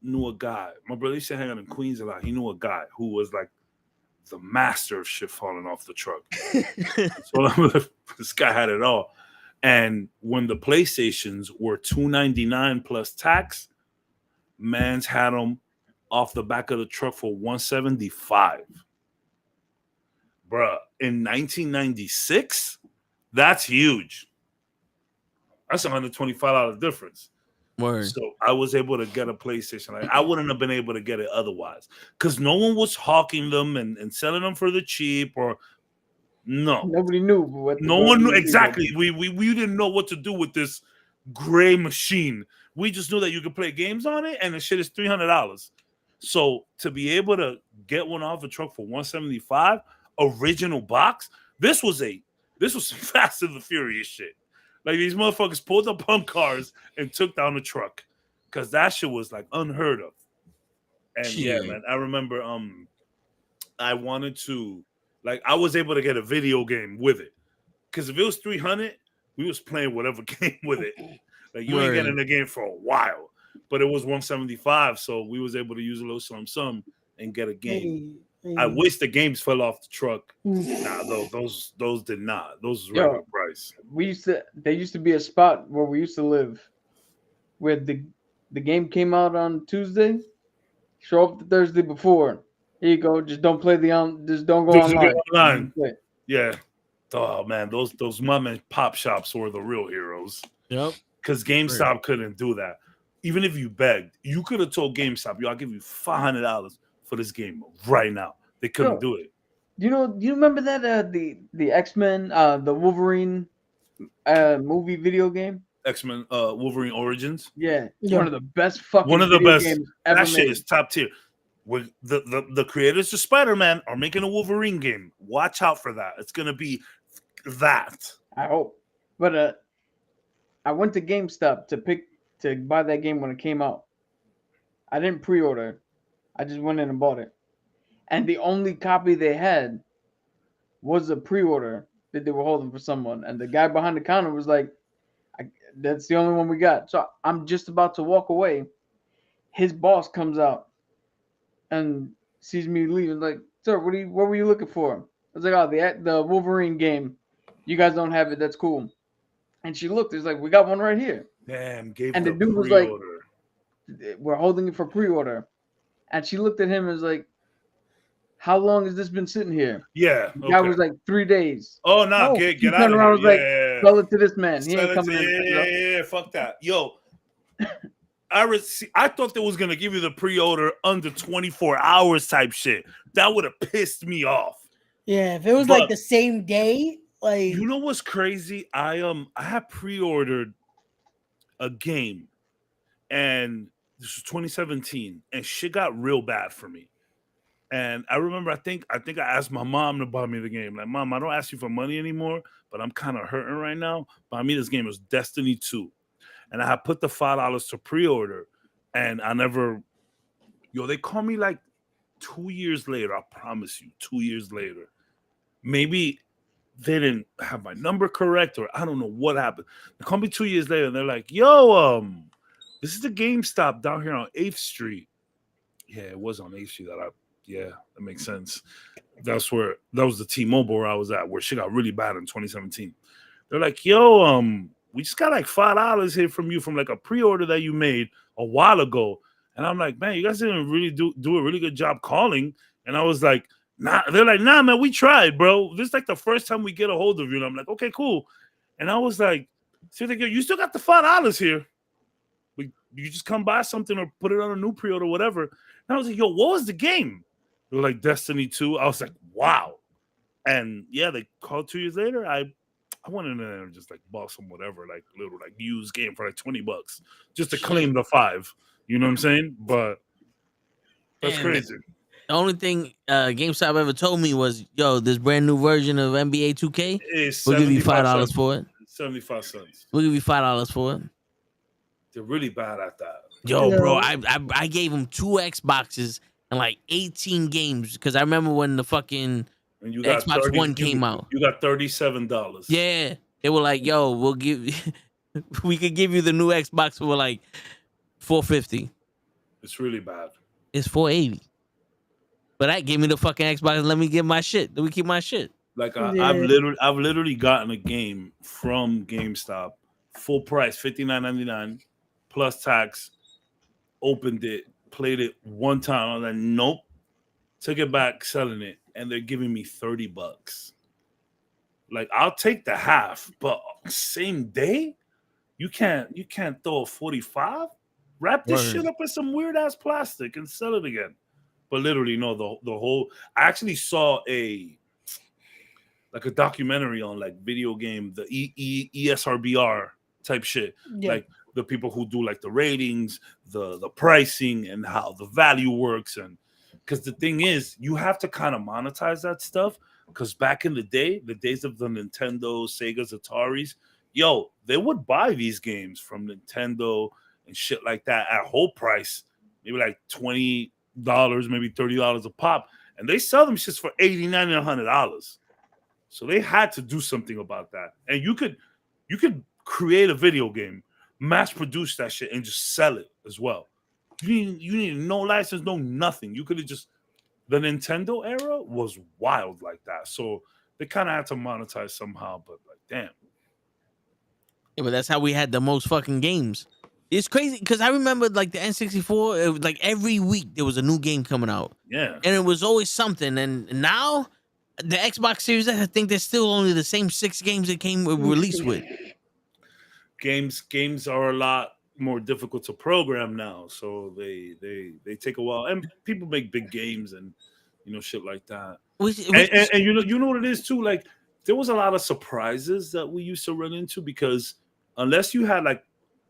knew a guy. My brother used to hang out in Queens a lot. He knew a guy who was like the master of shit falling off the truck. So this guy had it all. And when the PlayStations were $299 plus tax, man's had them off the back of the truck for $175. Bruh, in 1996, that's huge. That's $125 difference. Word. So I was able to get a PlayStation. Like, I wouldn't have been able to get it otherwise, because no one was hawking them and selling them for the cheap, or nobody knew what. No one knew exactly. We didn't know what to do with this gray machine. We just knew that you could play games on it, and the shit is $300. So to be able to get one off a truck for $175, original box, this was some Fast and the Furious shit. Like, these motherfuckers pulled up on cars and took down the truck, because that shit was like unheard of. And yeah, man, I remember I wanted to, like, I was able to get a video game with it, because if it was $300, we was playing whatever game with it. Like, you ain't getting the game for a while, but it was $175, so we was able to use a little sum and get a game. I wish the games fell off the truck. Nah, those did not. Those was regular price. There used to be a spot where we used to live, where the game came out on Tuesday. Show up the Thursday before. Here you go. Just don't play just don't go online. Yeah. Oh man, those mom and pop shops were the real heroes. Yep. Because GameStop couldn't do that. Even if you begged, you could have told GameStop, "Yo, I'll give you $500 for this game right now." They couldn't do it. Do you remember that the X-Men, the Wolverine movie video game? X-Men Wolverine Origins. Yeah. One of the best fucking games ever that shit is top tier. With the creators of Spider-Man are making a Wolverine game. Watch out for that. It's gonna be that. I hope. But I went to GameStop to buy that game when it came out. I didn't pre-order. I just went in and bought it. And the only copy they had was a pre-order that they were holding for someone. And the guy behind the counter was like, "That's the only one we got." So I'm just about to walk away. His boss comes out and sees me leaving, like, "Sir, what were you looking for?" I was like, "Oh, the Wolverine game. You guys don't have it. That's cool." And she looked. It's like, "We got one right here." Damn, and the dude was like, "We're holding it for pre-order." And she looked at him and was like, how long has this been sitting here? Yeah. The guy Okay. was like 3 days. Oh no, Oh, get He out turned of around here. and was like, Yeah. sell it to this man. He Sell ain't it coming to- in. yeah, fuck that. Yo, I thought they was gonna give you the pre-order under 24 hours type shit. That would have pissed me off. Yeah, if it was But- like the same day, like You know what's crazy? I had pre-ordered a game, and this was 2017, and shit got real bad for me. And I remember, I think I asked my mom to buy me the game. Like, Mom, I don't ask you for money anymore, but I'm kind of hurting right now. Buy me this game. It was Destiny 2. And I had put the $5 to pre-order, and I never, they called me like 2 years later. I promise you, 2 years later. Maybe they didn't have my number correct, or I don't know what happened. They called me 2 years later, and they're like, yo, this is the GameStop down here on 8th Street. Yeah, it was on 8th Street that makes sense. That was the T-Mobile where I was at, where shit got really bad in 2017. They're like, yo, we just got like $5 here from you from like a pre-order that you made a while ago. And I'm like, man, you guys didn't really do a really good job calling. And I was like, nah. They're like, nah, man, we tried, bro. This is like the first time we get a hold of you. And I'm like, okay, cool. And I was like, so they go, you still got the $5 here. You just come buy something or put it on a new pre-order, whatever. And I was like, yo, what was the game? They were like, Destiny 2. I was like, wow. And yeah, they called 2 years later. I went in there and just like bought some whatever, like little like used game for like $20 just to claim the 5. You know what I'm saying? But that's crazy. The only thing GameStop ever told me was, yo, this brand new version of NBA 2K, we'll give you $5 for it. 75 cents. We'll give you $5 for it. They're really bad at that. Yo, bro, I gave him 2 Xboxes and like 18 games because I remember when the fucking And you got Xbox One came out. You got $37. Yeah, they were like, yo, we'll give we could give you the new Xbox for like $450. It's really bad. It's $480. But that gave me the fucking Xbox and let me get my shit. Let me keep my shit. Like I've literally gotten a game from GameStop, full price, $59.99 plus tax. Opened it, played it one time. I was like, nope. Took it back, selling it, and they're giving me $30. Like, I'll take the half, but same day, you can't throw a 45. Wrap this shit up in some weird ass plastic and sell it again. But literally, no, the whole. I actually saw a documentary on like video game, the ESRBR type shit, like the people who do like the ratings, the pricing, and how the value works. And because the thing is, you have to kind of monetize that stuff. Because back in the day, the days of the Nintendo, Sega's, Ataris, yo, they would buy these games from Nintendo and shit like that at whole price, maybe like $20, maybe $30 a pop, and they sell them shits for $89 and $100. So they had to do something about that. And you could create a video game, mass produce that shit, and just sell it as well. You need no license, no nothing. You could have just. The Nintendo era was wild like that. So they kind of had to monetize somehow, but like, damn. Yeah, but that's how we had the most fucking games. It's crazy because I remember like the N64, it was like every week there was a new game coming out. Yeah. And it was always something. And now the Xbox Series X, I think there's still only the same 6 games it came released with. Games are a lot more difficult to program now, so they take a while, and people make big games and shit like that. And you know what it is too. Like there was a lot of surprises that we used to run into because unless you had like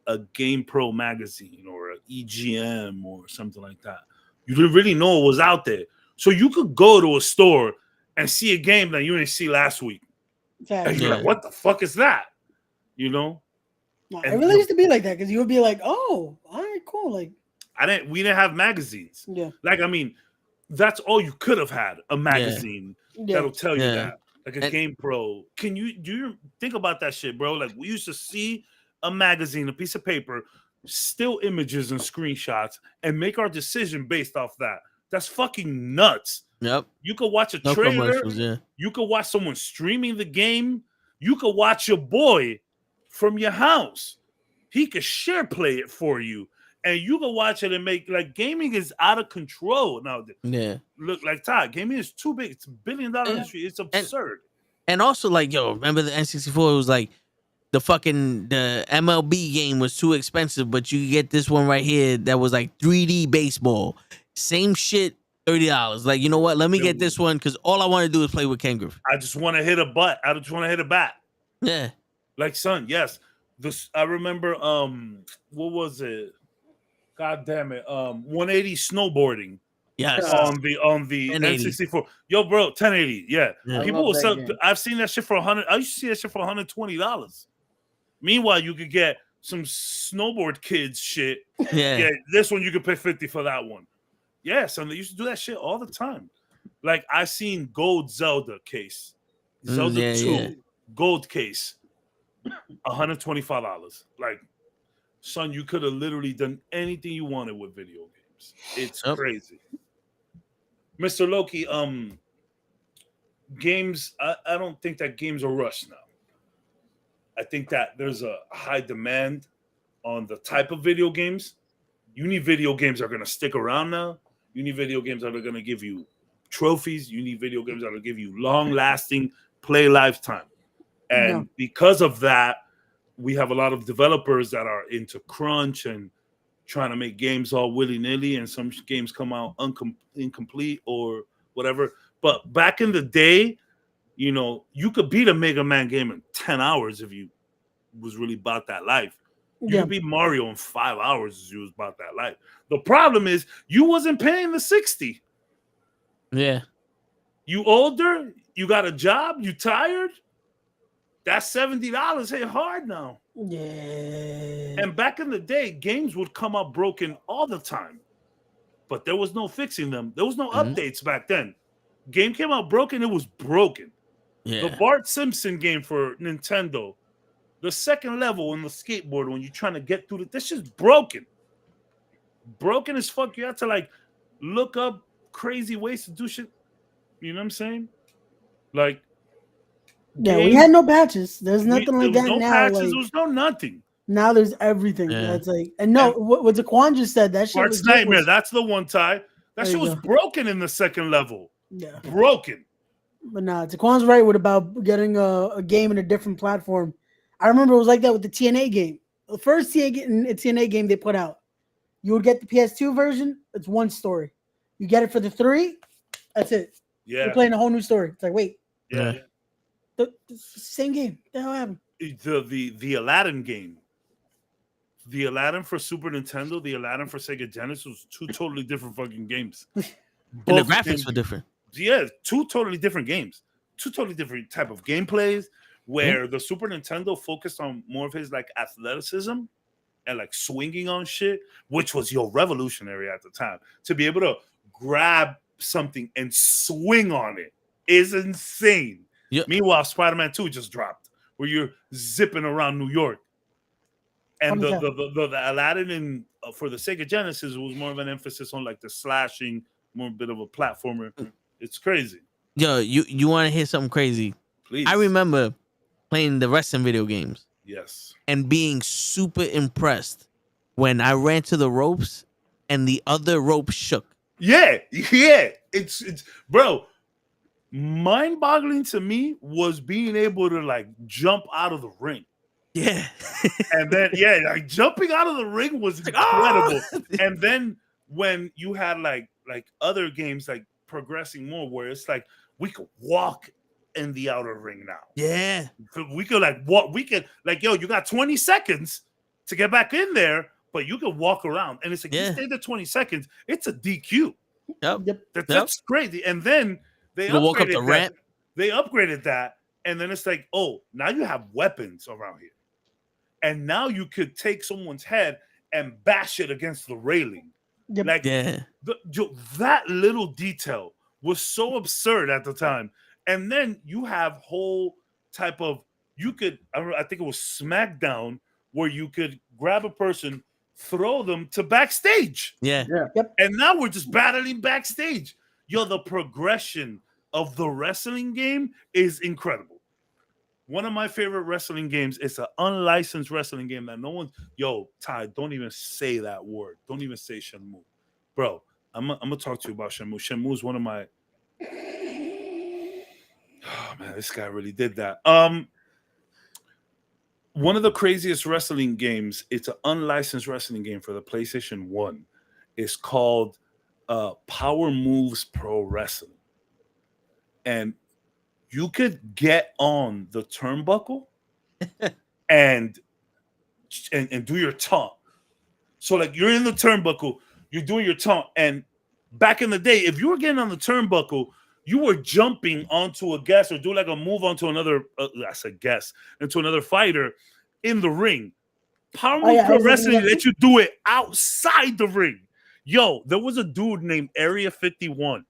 a Game Pro magazine or an EGM or something like that, you didn't really know what was out there. So you could go to a store and see a game that you didn't see last week, and you're like, "What the fuck is that?" No, it really used to be like that because you would be like, "Oh, all right, cool." Like, we didn't have magazines. Yeah. Like, I mean, that's all you could have had, a magazine that'll tell you that. Like a Game Pro. Do you think about that shit, bro? Like, we used to see a magazine, a piece of paper, still images and screenshots, and make our decision based off that. That's fucking nuts. Yep. You could watch a trailer. You could watch someone streaming the game. You could watch your boy from your house. He could share play it for you, and you can watch it and make like gaming is out of control now. Yeah. Look, like Todd, gaming is too big. It's $1 billion industry. It's absurd. And also, like, yo, remember the N64? It was like the MLB game was too expensive, but you get this one right here that was like 3D baseball. Same shit, $30. Like, you know what? Let me get this one because all I want to do is play with Ken Griffey. I just want to hit a butt. I just want to hit a bat. Yeah. Like, son, yes. I remember what was it? God damn it. 180 snowboarding. Yes. On the N64. Yo, bro, 1080. Yeah. People will sell. I've seen that shit for $100. I used to see that shit for $120. Meanwhile, you could get some snowboard kids shit. Yeah. This one you could pay $50 for that one. Yes, and they used to do that shit all the time. Like I seen gold Zelda case. Zelda 2 gold case. $125. Like, son, you could have literally done anything you wanted with video games. It's crazy. Mr. Loki, games, I don't think that games are rushed now. I think that there's a high demand on the type of video games. You need video games that are going to stick around now. You need video games that are going to give you trophies. You need video games that will give you long-lasting play lifetime. And because of that, we have a lot of developers that are into crunch and trying to make games all willy-nilly, and some games come out incomplete or whatever. But back in the day, you know, you could beat a Mega Man game in 10 hours if you was really about that life. You could beat Mario in 5 hours if you was about that life. The problem is you wasn't paying the 60. Yeah. You older, you got a job, you tired. That $70 hit hard now. Yeah. And back in the day, games would come out broken all the time, but there was no fixing them. There was no updates back then. Game came out broken, it was broken. Yeah. The Bart Simpson game for Nintendo, the second level in the skateboard when you're trying to get through this shit's broken. Broken as fuck. You have to like look up crazy ways to do shit. You know what I'm saying? Like, yeah, we had no patches. There's nothing like that no now. Patches, like, there was no nothing. Now there's everything. Yeah. That's like, and no, what Daquan just said, that shit Bart's Nightmare, that's the one tie. That shit was broken in the second level. Yeah. Broken. But nah, Daquan's right with about getting a game in a different platform. I remember it was like that with the TNA game. The first TNA game they put out, you would get the PS2 version, it's one story. You get it for the 3, that's it. Yeah. You're playing a whole new story. It's like, wait. Yeah. The same game. What the hell happened? The Aladdin game. The Aladdin for Super Nintendo, the Aladdin for Sega Genesis was two totally different fucking games. And the graphics were different. Yeah, two totally different games. Two totally different type of gameplays where the Super Nintendo focused on more of his like athleticism and like swinging on shit, which was revolutionary at the time. To be able to grab something and swing on it is insane. Yep. Meanwhile, Spider-Man 2 just dropped where you're zipping around New York. And the Aladdin for the Sega Genesis was more of an emphasis on like the slashing, more a bit of a platformer. It's crazy. Yo, you want to hear something crazy? Please. I remember playing the wrestling video games. Yes. And being super impressed when I ran to the ropes and the other rope shook. Yeah. It's bro. Mind-boggling to me was being able to like jump out of the ring. Yeah. And then like jumping out of the ring was incredible. And then when you had like other games like progressing more where it's like we could walk in the outer ring now. Yeah. We could like walk, we could like, yo, you got 20 seconds to get back in there, but you could walk around. And it's like you stay there 20 seconds, it's a DQ. Yep. That's crazy. And then they walk up the ramp. They upgraded that, and then it's like, oh, now you have weapons around here. And now you could take someone's head and bash it against the railing. Yep. Like that little detail was so absurd at the time. And then you have whole type of I think it was SmackDown where you could grab a person, throw them to backstage. Yeah. Yep. And now we're just battling backstage. Yo, the progression of the wrestling game is incredible. One of my favorite wrestling games. It's an unlicensed wrestling game that no one. Yo, Ty, don't even say that word. Don't even say Shenmue, bro. I'm gonna talk to you about Shenmue. Shenmue is one of my. Oh man, this guy really did that. One of the craziest wrestling games. It's an unlicensed wrestling game for the PlayStation 1. It's called Power Moves Pro Wrestling, and you could get on the turnbuckle and do your taunt. So like you're in the turnbuckle, you're doing your taunt, and back in the day, if you were getting on the turnbuckle, you were jumping onto a guest or do like a move onto another. That's a guest into another fighter in the ring. Power Move Pro Wrestling let you do it outside the ring. Yo, there was a dude named Area 51.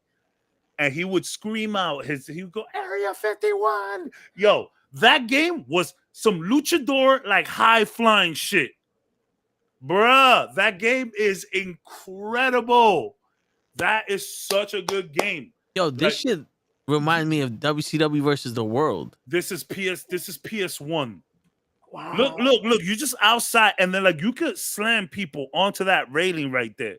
And he would scream out he would go, Area 51. Yo, that game was some luchador, like high flying shit. Bruh, that game is incredible. That is such a good game. Yo, this shit reminds me of WCW versus the World. This is PS1. Wow. Look, you just outside, and then like you could slam people onto that railing right there.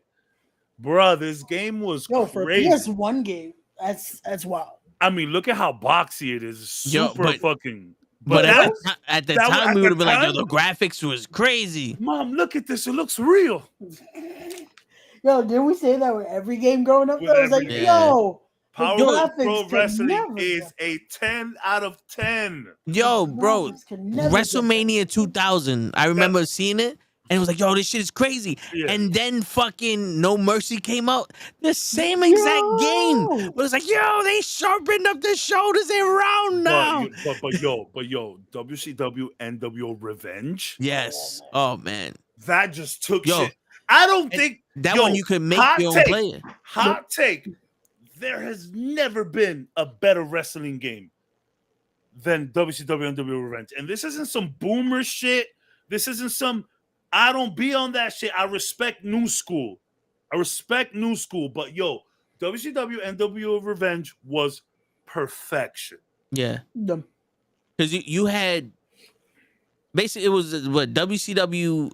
Bruh, this game was crazy. For a PS1 game. That's wild. I mean, look at how boxy it is. It's super fucking. But at the time, we would have been like, yo, the graphics was crazy. Mom, look at this. It looks real. Yo, didn't we say that with every game growing up? I was like, yo, Power Move Pro Wrestling is a 10 out of 10. Yo, bro, WrestleMania 2000. I remember seeing it. And it was like, yo, this shit is crazy. Yeah. And then fucking No Mercy came out. The same exact game. But it's like, yo, they sharpened up the shoulders. They're round now. But yo, WCW NWO Revenge. Yes. Oh, man. That just took shit. I don't think. That one you could make your own player. Hot take. There has never been a better wrestling game than WCW NWO Revenge. And this isn't some boomer shit. This isn't some... I don't be on that shit. I respect new school. But yo, WCW NWO Revenge was perfection. Yeah. Because you had basically it was what WCW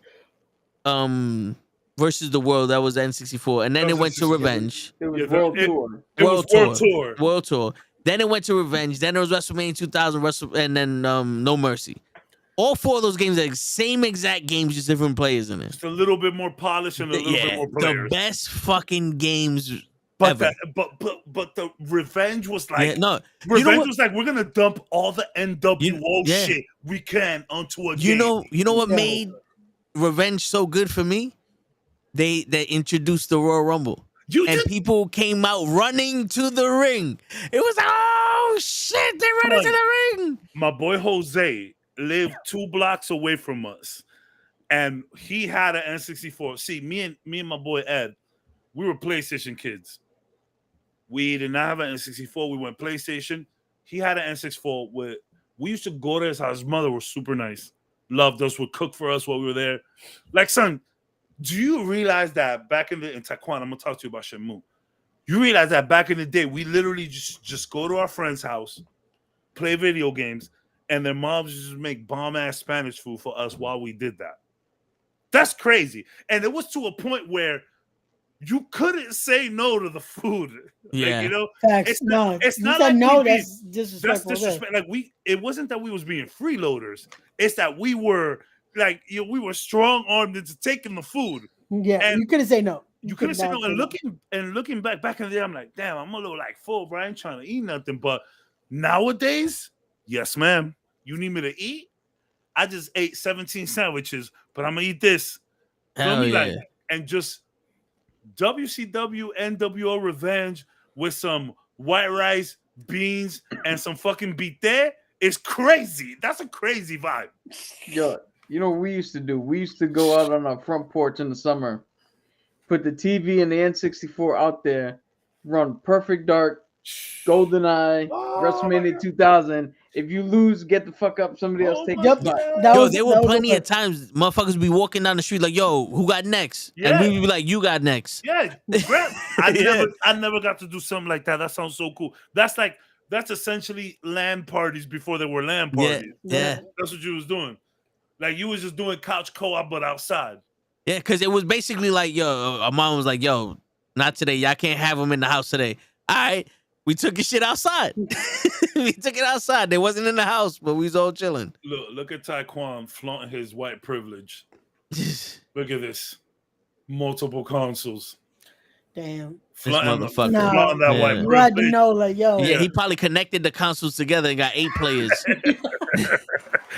versus the World. That was the N64. And then it went to Revenge. It was World Tour. World Tour. Then it went to Revenge. Then it was WrestleMania 2000, and then No Mercy. All four of those games are the same exact games, just different players in it. Just a little bit more polished and a little bit more players. The best fucking games but ever. But the Revenge was like... Revenge was like, we're going to dump all the NWO shit we can onto a game. You know what Yeah. made Revenge so good for me? They introduced the Royal Rumble. People came out running to the ring. It was like, oh, shit, they're running to the ring. My boy Jose... lived 2 blocks away from us, and he had an N64. See, me and my boy Ed, we were PlayStation kids. We did not have an N64. We went PlayStation. He had an N64. We used to go to his house. His mother was super nice, loved us, would cook for us while we were there. Like, son, do you realize that back in Taekwondo, I'm gonna talk to you about Shenmue. You realize that back in the day, we literally just go to our friend's house, play video games, and their moms just make bomb-ass Spanish food for us while we did that. That's crazy. And it was to a point where you couldn't say no to the food. Yeah. Like, you know? Facts. It's not like no, that's disrespectful. That's disrespect. Like it wasn't that we was being freeloaders. It's that we were like, we were strong-armed into taking the food. Yeah, and you couldn't say no. You couldn't say no. And looking back in the day, I'm like, damn, I'm a little like full, bro. I ain't trying to eat nothing. But nowadays, yes, ma'am. You need me to eat? I just ate 17 sandwiches, but I'm gonna eat this. Yeah. And just WCW NWO Revenge with some white rice, beans, and some fucking bite is crazy. That's a crazy vibe. Yo, you know what we used to do? We used to go out on our front porch in the summer, put the TV and the N64 out there, run Perfect Dark, GoldenEye, WrestleMania 2000. If you lose, get the fuck up. Somebody else take the spot. There were plenty of times motherfuckers be walking down the street like, yo, who got next? Yeah. And we be like, you got next. Yeah. I never got to do something like that. That sounds so cool. That's That's essentially LAN parties before there were LAN Yeah, parties. yeah, That's what you was doing. Like you was just doing couch co-op, but outside. yeah. Because it was basically like, yo, our mom was like, yo, not today. Y'all can't have them in the house today. All right, we took your shit outside. We took it outside. They wasn't in the house, but we was all chilling. Look at Taekwon flaunting his white privilege. Look at this. Multiple consoles. Damn. motherfucker. Flaunting that No, white you had to privilege. know, like, yo. Yeah, he probably connected the consoles together and got 8 players.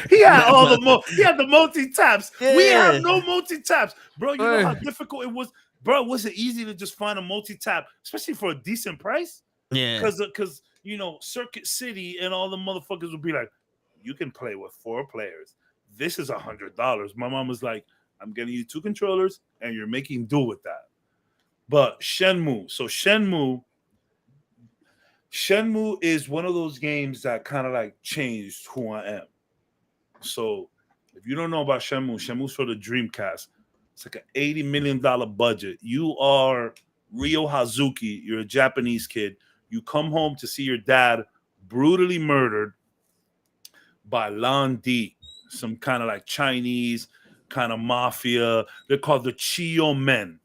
He had all he had the multi-taps. We Yeah. have no multi-taps. Bro, you know how difficult it was? Bro, was it easy to just find a multi-tap, especially for a decent price? Yeah. Because you know, Circuit City and all the motherfuckers would be like, you can play with 4 players. This is $100. My mom was like, I'm getting you 2 controllers and you're making do with that. But Shenmue. So Shenmue is one of those games that kind of like changed who I am. So if you don't know about Shenmue's for the Dreamcast. It's like an $80 million budget. You are Ryo Hazuki. You're a Japanese kid. You come home to see your dad brutally murdered by Lan Di, some kind of like Chinese kind of mafia. They're called the Chiyo Men.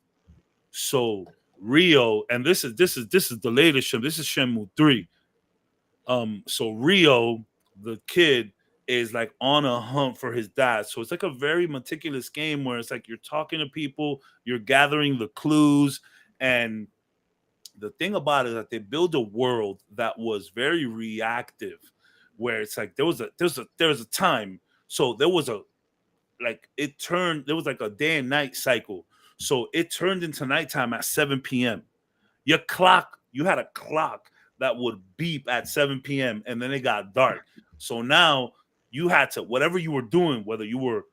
So Ryo, and this is the latest Shenmue. This is Shenmue 3. So Ryo, the kid, is like on a hunt for his dad. So it's like a very meticulous game where it's like you're talking to people, you're gathering the clues, and the thing about it is that they build a world that was very reactive, where it's like there was a time. So there was a there was like a day and night cycle. So it turned into nighttime at 7 p.m. You had a clock that would beep at 7 p.m. and then it got dark. So now you had to, whatever you were doing, whether you were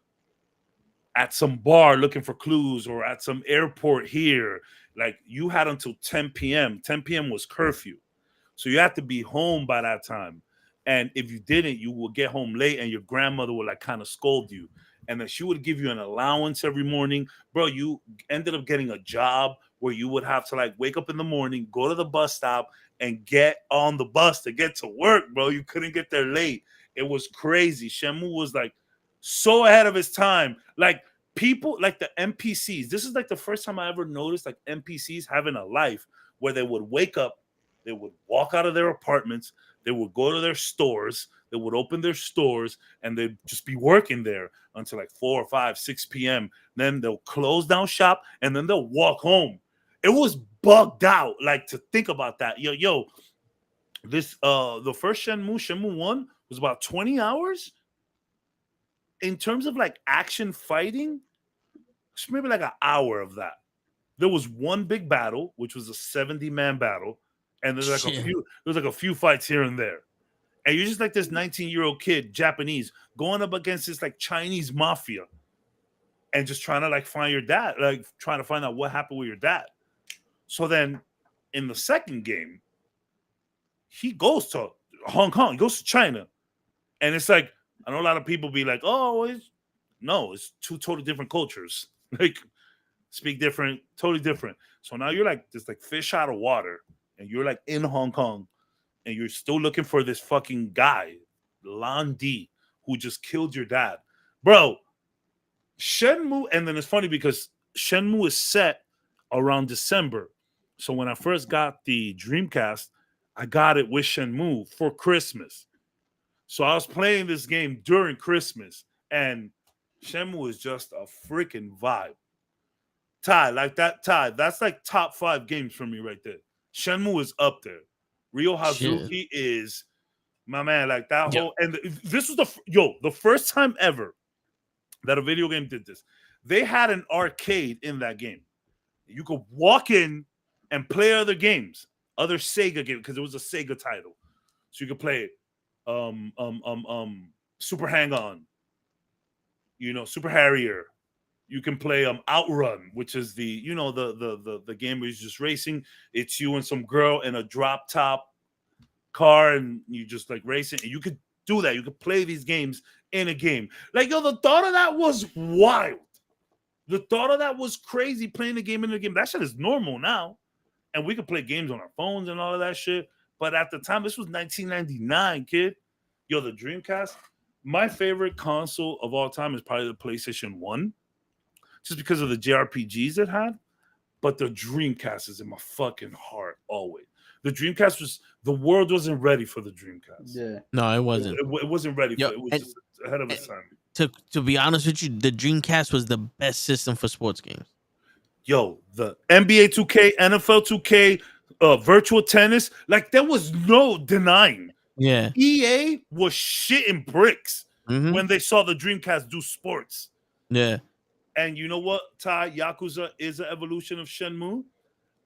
at some bar looking for clues or at some airport here, like you had until 10 p.m. 10 p.m. was curfew. So you had to be home by that time. And if you didn't, you would get home late and your grandmother would like kind of scold you. And then she would give you an allowance every morning. Bro, you ended up getting a job where you would have to like wake up in the morning, go to the bus stop and get on the bus to get to work, bro. You couldn't get there late. It was crazy. Shenmue was like so ahead of his time. Like people, like the NPCs. This is like the first time I ever noticed like NPCs having a life where they would wake up, they would walk out of their apartments, they would go to their stores, they would open their stores, and they'd just be working there until like 4 or 5, 6 p.m. Then they'll close down shop and then they'll walk home. It was bugged out, like to think about that. Yo, this the first Shenmue 1 was about 20 hours. In terms of like action fighting, it's maybe like an hour of that. There was one big battle, which was a 70-man battle, and there's like a few fights here and there. And you're just like this 19-year-old kid, Japanese, going up against this like Chinese mafia and just trying to like find your dad, like trying to find out what happened with your dad. So then in the second game, he goes to Hong Kong, he goes to China. And it's like, I know a lot of people be like, oh, it's 2 totally different cultures. Like, speak different, totally different. So now you're like this like fish out of water, and you're like in Hong Kong, and you're still looking for this fucking guy, Lan Di, who just killed your dad. Bro, Shenmue, and then it's funny because Shenmue is set around December. So when I first got the Dreamcast, I got it with Shenmue for Christmas. So I was playing this game during Christmas, and Shenmue is just a freaking vibe. Ty, that's like top 5 games for me right there. Shenmue is up there. Ryo Hazuki is my man. Like that whole, and this was the first time ever that a video game did this. They had an arcade in that game. You could walk in and play other games, other Sega games, because it was a Sega title. So you could play Super Hang-On, Super Harrier. You can play Outrun, which is the the game where you're just racing. It's you and some girl in a drop top car, and you just like racing. And you could do that. You could play these games in a game. Like, yo, the thought of that was wild. The thought of that was crazy. Playing a game in a game. That shit is normal now, and we could play games on our phones and all of that shit. But at the time, this was 1999, kid. Yo, the Dreamcast. My favorite console of all time is probably the PlayStation 1, just because of the JRPGs it had. But the Dreamcast is in my fucking heart always. The Dreamcast the world wasn't ready for the Dreamcast. Yeah. No, it wasn't. It wasn't ready for Yo, it. It was and- just ahead of its time. To be honest with you, the Dreamcast was the best system for sports games. Yo, the NBA 2K, NFL 2K, virtual tennis, like there was no denying. Yeah. EA was shitting bricks Mhm. when they saw the Dreamcast do sports. Yeah. And you know what, Ty? Yakuza is an evolution of Shenmue.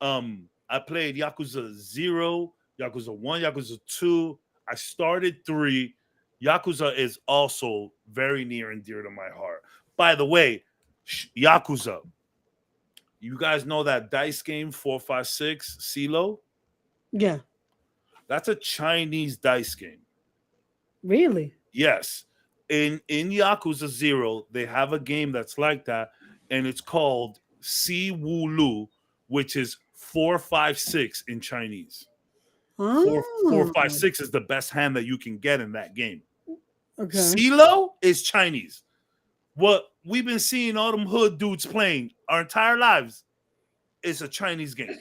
I played Yakuza 0, Yakuza 1, Yakuza 2. I started 3. Yakuza is also very near and dear to my heart. By the way, Yakuza. You guys know that dice game 456 CeeLo? Yeah. That's a Chinese dice game. Really? Yes. In Yakuza 0, they have a game that's like that, and it's called Si Wu Lu, which is 456 in Chinese. Oh. 456 is the best hand that you can get in that game. Okay. CeeLo is Chinese. What we've been seeing all them hood dudes playing our entire lives is a Chinese game.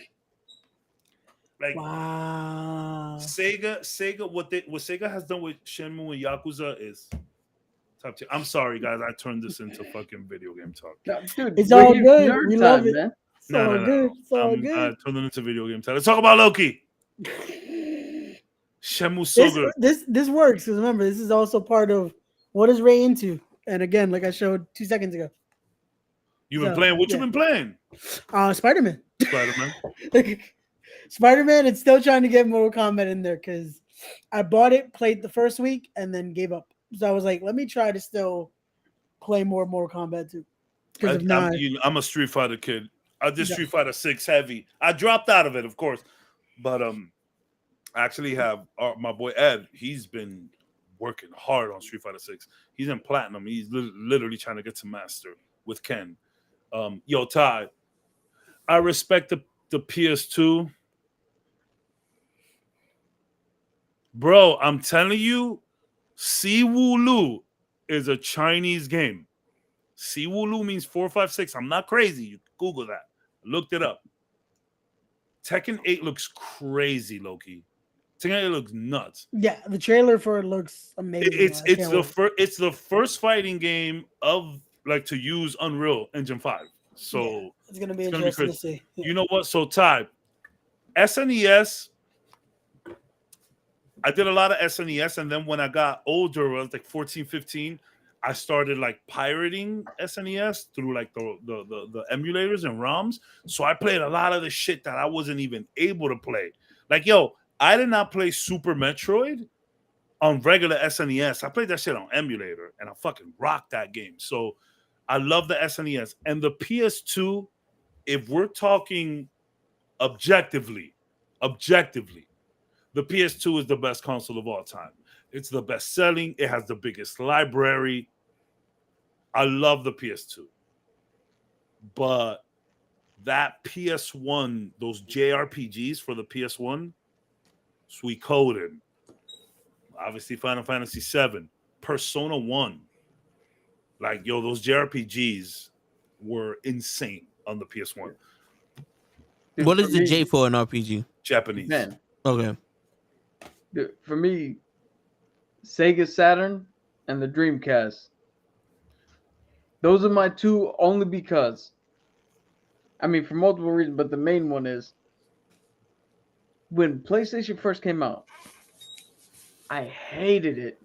Like Wow. Sega, what Sega has done with Shenmue and Yakuza is top tier. I'm sorry, guys, I turned this into fucking video game talk. Dude, It's we're all here good. nerd We love it. man. It's all good. It's all I good. turned it into video game talk. Let's talk about Loki. Shenmue so good. This works because remember, this is also part of what is Ray into. And again, like I showed 2 seconds ago, You've been So, playing. What yeah. you been playing? Spider-Man. Spider-Man. Spider-Man, it's still trying to get Mortal Kombat in there because I bought it, played the first week, and then gave up. So I was like, let me try to still play more Mortal Kombat 2. Because of 9. I'm a Street Fighter kid. I did Yeah. Street Fighter 6 heavy. I dropped out of it, of course, but I actually have my boy Ed. He's been working hard on Street Fighter 6. He's in platinum. He's literally trying to get to master with Ken. Yo, Ty, I respect the PS2. Bro, I'm telling you, Si Wu Lu is a Chinese game. Si Wu Lu means 456. I'm not crazy. You Google that. I looked it up. Tekken 8 looks crazy, Loki. Tekken 8 looks nuts. Yeah, the trailer for it looks amazing. It's the first fighting game of like to use Unreal Engine 5. So it's gonna be it's gonna interesting be to see. Yeah. You know what? So Ty, SNES. I did a lot of SNES, and then when I got older, I was like 14, 15, I started like pirating SNES through like the emulators and ROMs. So I played a lot of the shit that I wasn't even able to play. Like, yo, I did not play Super Metroid on regular SNES. I played that shit on emulator, and I fucking rocked that game. So I love the SNES. And the PS2, if we're talking objectively, the PS2 is the best console of all time. It's the best selling. It has the biggest library. I love the PS2. But that PS1, those JRPGs for the PS1, Suikoden, obviously Final Fantasy VII, Persona 1. Like, yo, those JRPGs were insane on the PS1. Dude, What is for the me- J for an RPG? Japanese. Man, Okay. dude, for me, Sega Saturn and the Dreamcast. Those are my two only because, I mean, for multiple reasons, but the main one is when PlayStation first came out, I hated it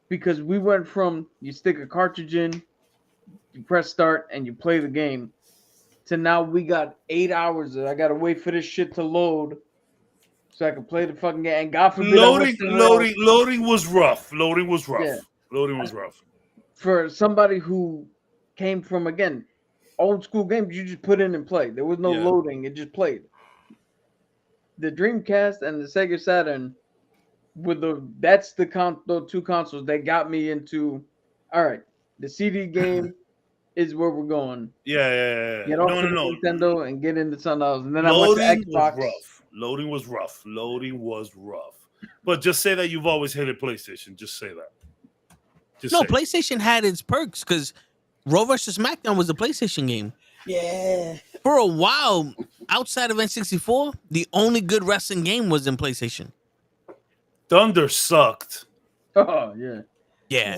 because we went from you stick a cartridge in, you press start, and you play the game, to now we got 8 hours that I gotta wait for this shit to load so I can play the fucking game. And God forbid, Loading was rough. Yeah. Loading was rough. For somebody who came from, again, old school games, you just put in and play. There was no Yeah. loading, it just played. The Dreamcast and the Sega Saturn with that's the two consoles that got me into, all right, the CD game is where we're going. Yeah. Get off No. Nintendo and get into something else. And then Loading I went to Xbox. was rough. Loading was rough. But just say that you've always hated PlayStation. Just say that. Just No, say it. PlayStation had its perks because Raw vs. SmackDown was a PlayStation game. Yeah. For a while, outside of N64, the only good wrestling game was in PlayStation. Thunder sucked. Oh yeah. Yeah.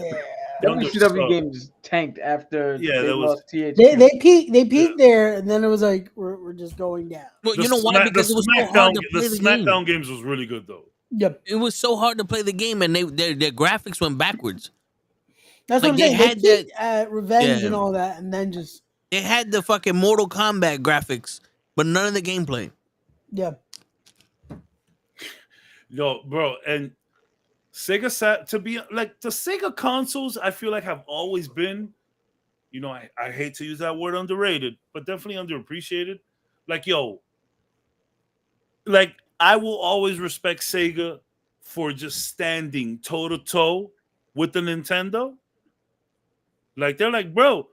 Thunder WCW sucked. games tanked after Yeah, they that was- lost THQ. They peaked there, and then it was like we're just going down. Well, you know why? Because it was so hard to play the game. SmackDown games was really good though. Yep. It was so hard to play the game, and their graphics went backwards. That's Like, what I'm they saying. had They peaked at Revenge Yeah. and all that, and then just They had the fucking Mortal Kombat graphics, but none of the gameplay. yeah. Yo, bro, and Sega sat to be like the Sega consoles, I feel like have always been, you know, I hate to use that word underrated, but definitely underappreciated. Like, yo, like I will always respect Sega for just standing toe to toe with the Nintendo. Like, they're like, bro,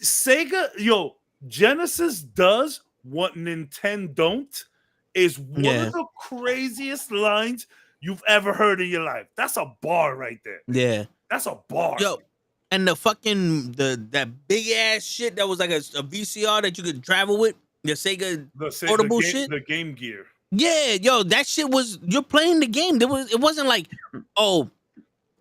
Sega, yo, Genesis does what Nintendo don't is one of the craziest lines you've ever heard in your life. That's a bar right there. Yeah. That's a bar. Yo, and the fucking that big ass shit that was like a VCR that you could travel with, the Sega portable shit. The Game Gear. Yeah, yo, that shit was you're playing the game. It wasn't like, oh,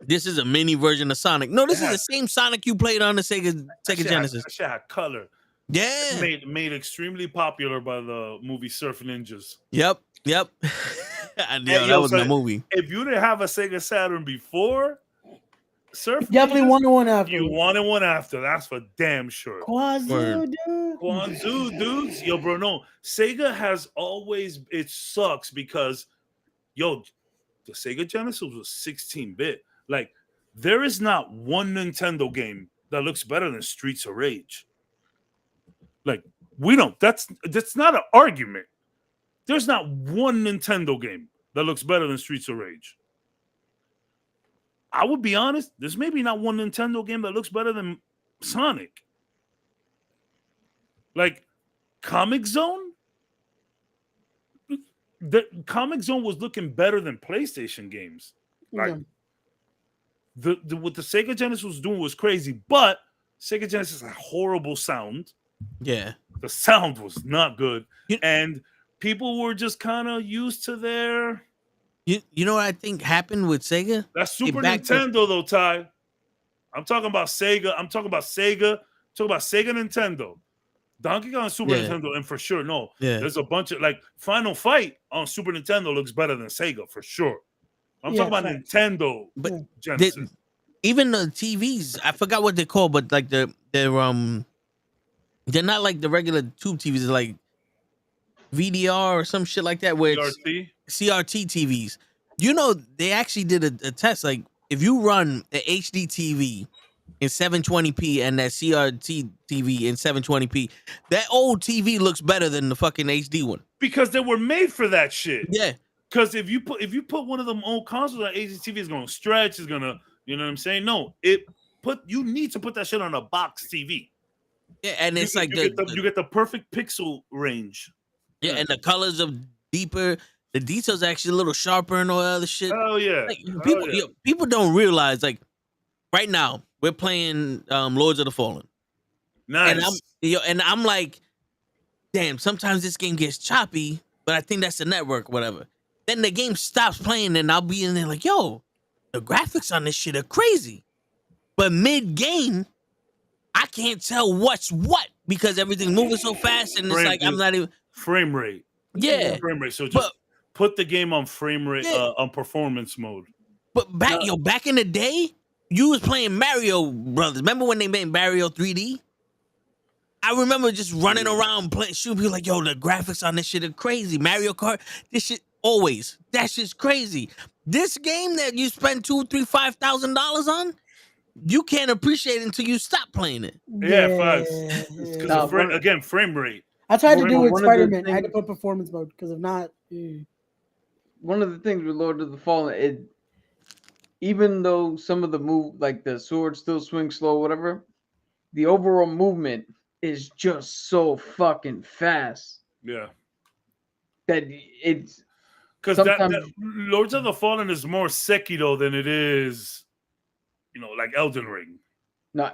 this is a mini version of Sonic. No, this is the same Sonic you played on the Sega Genesis. That shit had color. Yeah. Made extremely popular by the movie Surf Ninjas. Yep. Yo, that was in the movie. If you didn't have a Sega Saturn before, Surf Definitely Ninjas, wanted one after. You wanted one after. That's for damn sure. Quazoo, dude. Quanzu, dudes. Yo, bro, no. Sega has always, it sucks because, yo, the Sega Genesis was 16-bit. Like, there is not one Nintendo game that looks better than Streets of Rage. Like, we don't. That's not an argument. There's not one Nintendo game that looks better than Streets of Rage. I would be honest, there's maybe not one Nintendo game that looks better than Sonic. Like, Comic Zone? The Comic Zone was looking better than PlayStation games. Like, what the Sega Genesis was doing was crazy, but Sega Genesis had horrible sound. Yeah. The sound was not good. And people were just kind of used to their... You know what I think happened with Sega? That's Super Nintendo, though, Ty. I'm talking about Sega. I'm talking about Sega Nintendo. Donkey Kong on Super Nintendo, and for sure, no. Yeah. There's a bunch of, like, Final Fight on Super Nintendo looks better than Sega, for sure. I'm talking about Nintendo. But Genesis. Even the TVs, I forgot what they're called, but like they're not like the regular tube TVs, they're like VDR or some shit like that, where CRT? It's CRT TVs. You know, they actually did a test. Like, if you run the HD TV in 720p and that CRT TV in 720p, that old TV looks better than the fucking HD one. Because they were made for that shit. Yeah. Because if you put one of them old consoles on HD TV, it's gonna stretch, it's gonna, you know what I'm saying? No, you need to put that shit on a box TV. Yeah, and it's like you get the perfect pixel range. Yeah, and the colors are deeper. The details are actually a little sharper and all that other shit. Oh yeah. Like, people don't realize, like, right now we're playing Lords of the Fallen. Nice. And I'm like, damn, sometimes this game gets choppy, but I think that's the network, whatever. Then the game stops playing and I'll be in there like, yo, the graphics on this shit are crazy. But mid-game, I can't tell what's what because everything's moving so fast and it's like I'm not even... Frame rate. Yeah. Frame rate. So just put the game on frame rate, on performance mode. But back in the day, you was playing Mario Brothers. Remember when they made Mario 3D? I remember just running around playing, shooting people like, yo, the graphics on this shit are crazy. Mario Kart, this shit always. That shit's crazy. This game that you spend $2,000, $3,000, $5,000 on, you can't appreciate it until you stop playing it. Yeah, facts. Because frame rate. I tried to do with Spider-Man. I had to put performance mode because if not, one of the things with Lord of the Fallen, even though some of the move, like the sword still swings slow, whatever, the overall movement is just so fucking fast. Yeah. that it's Because sometimes that Lords of the Fallen is more Sekiro than it is, like Elden Ring. no,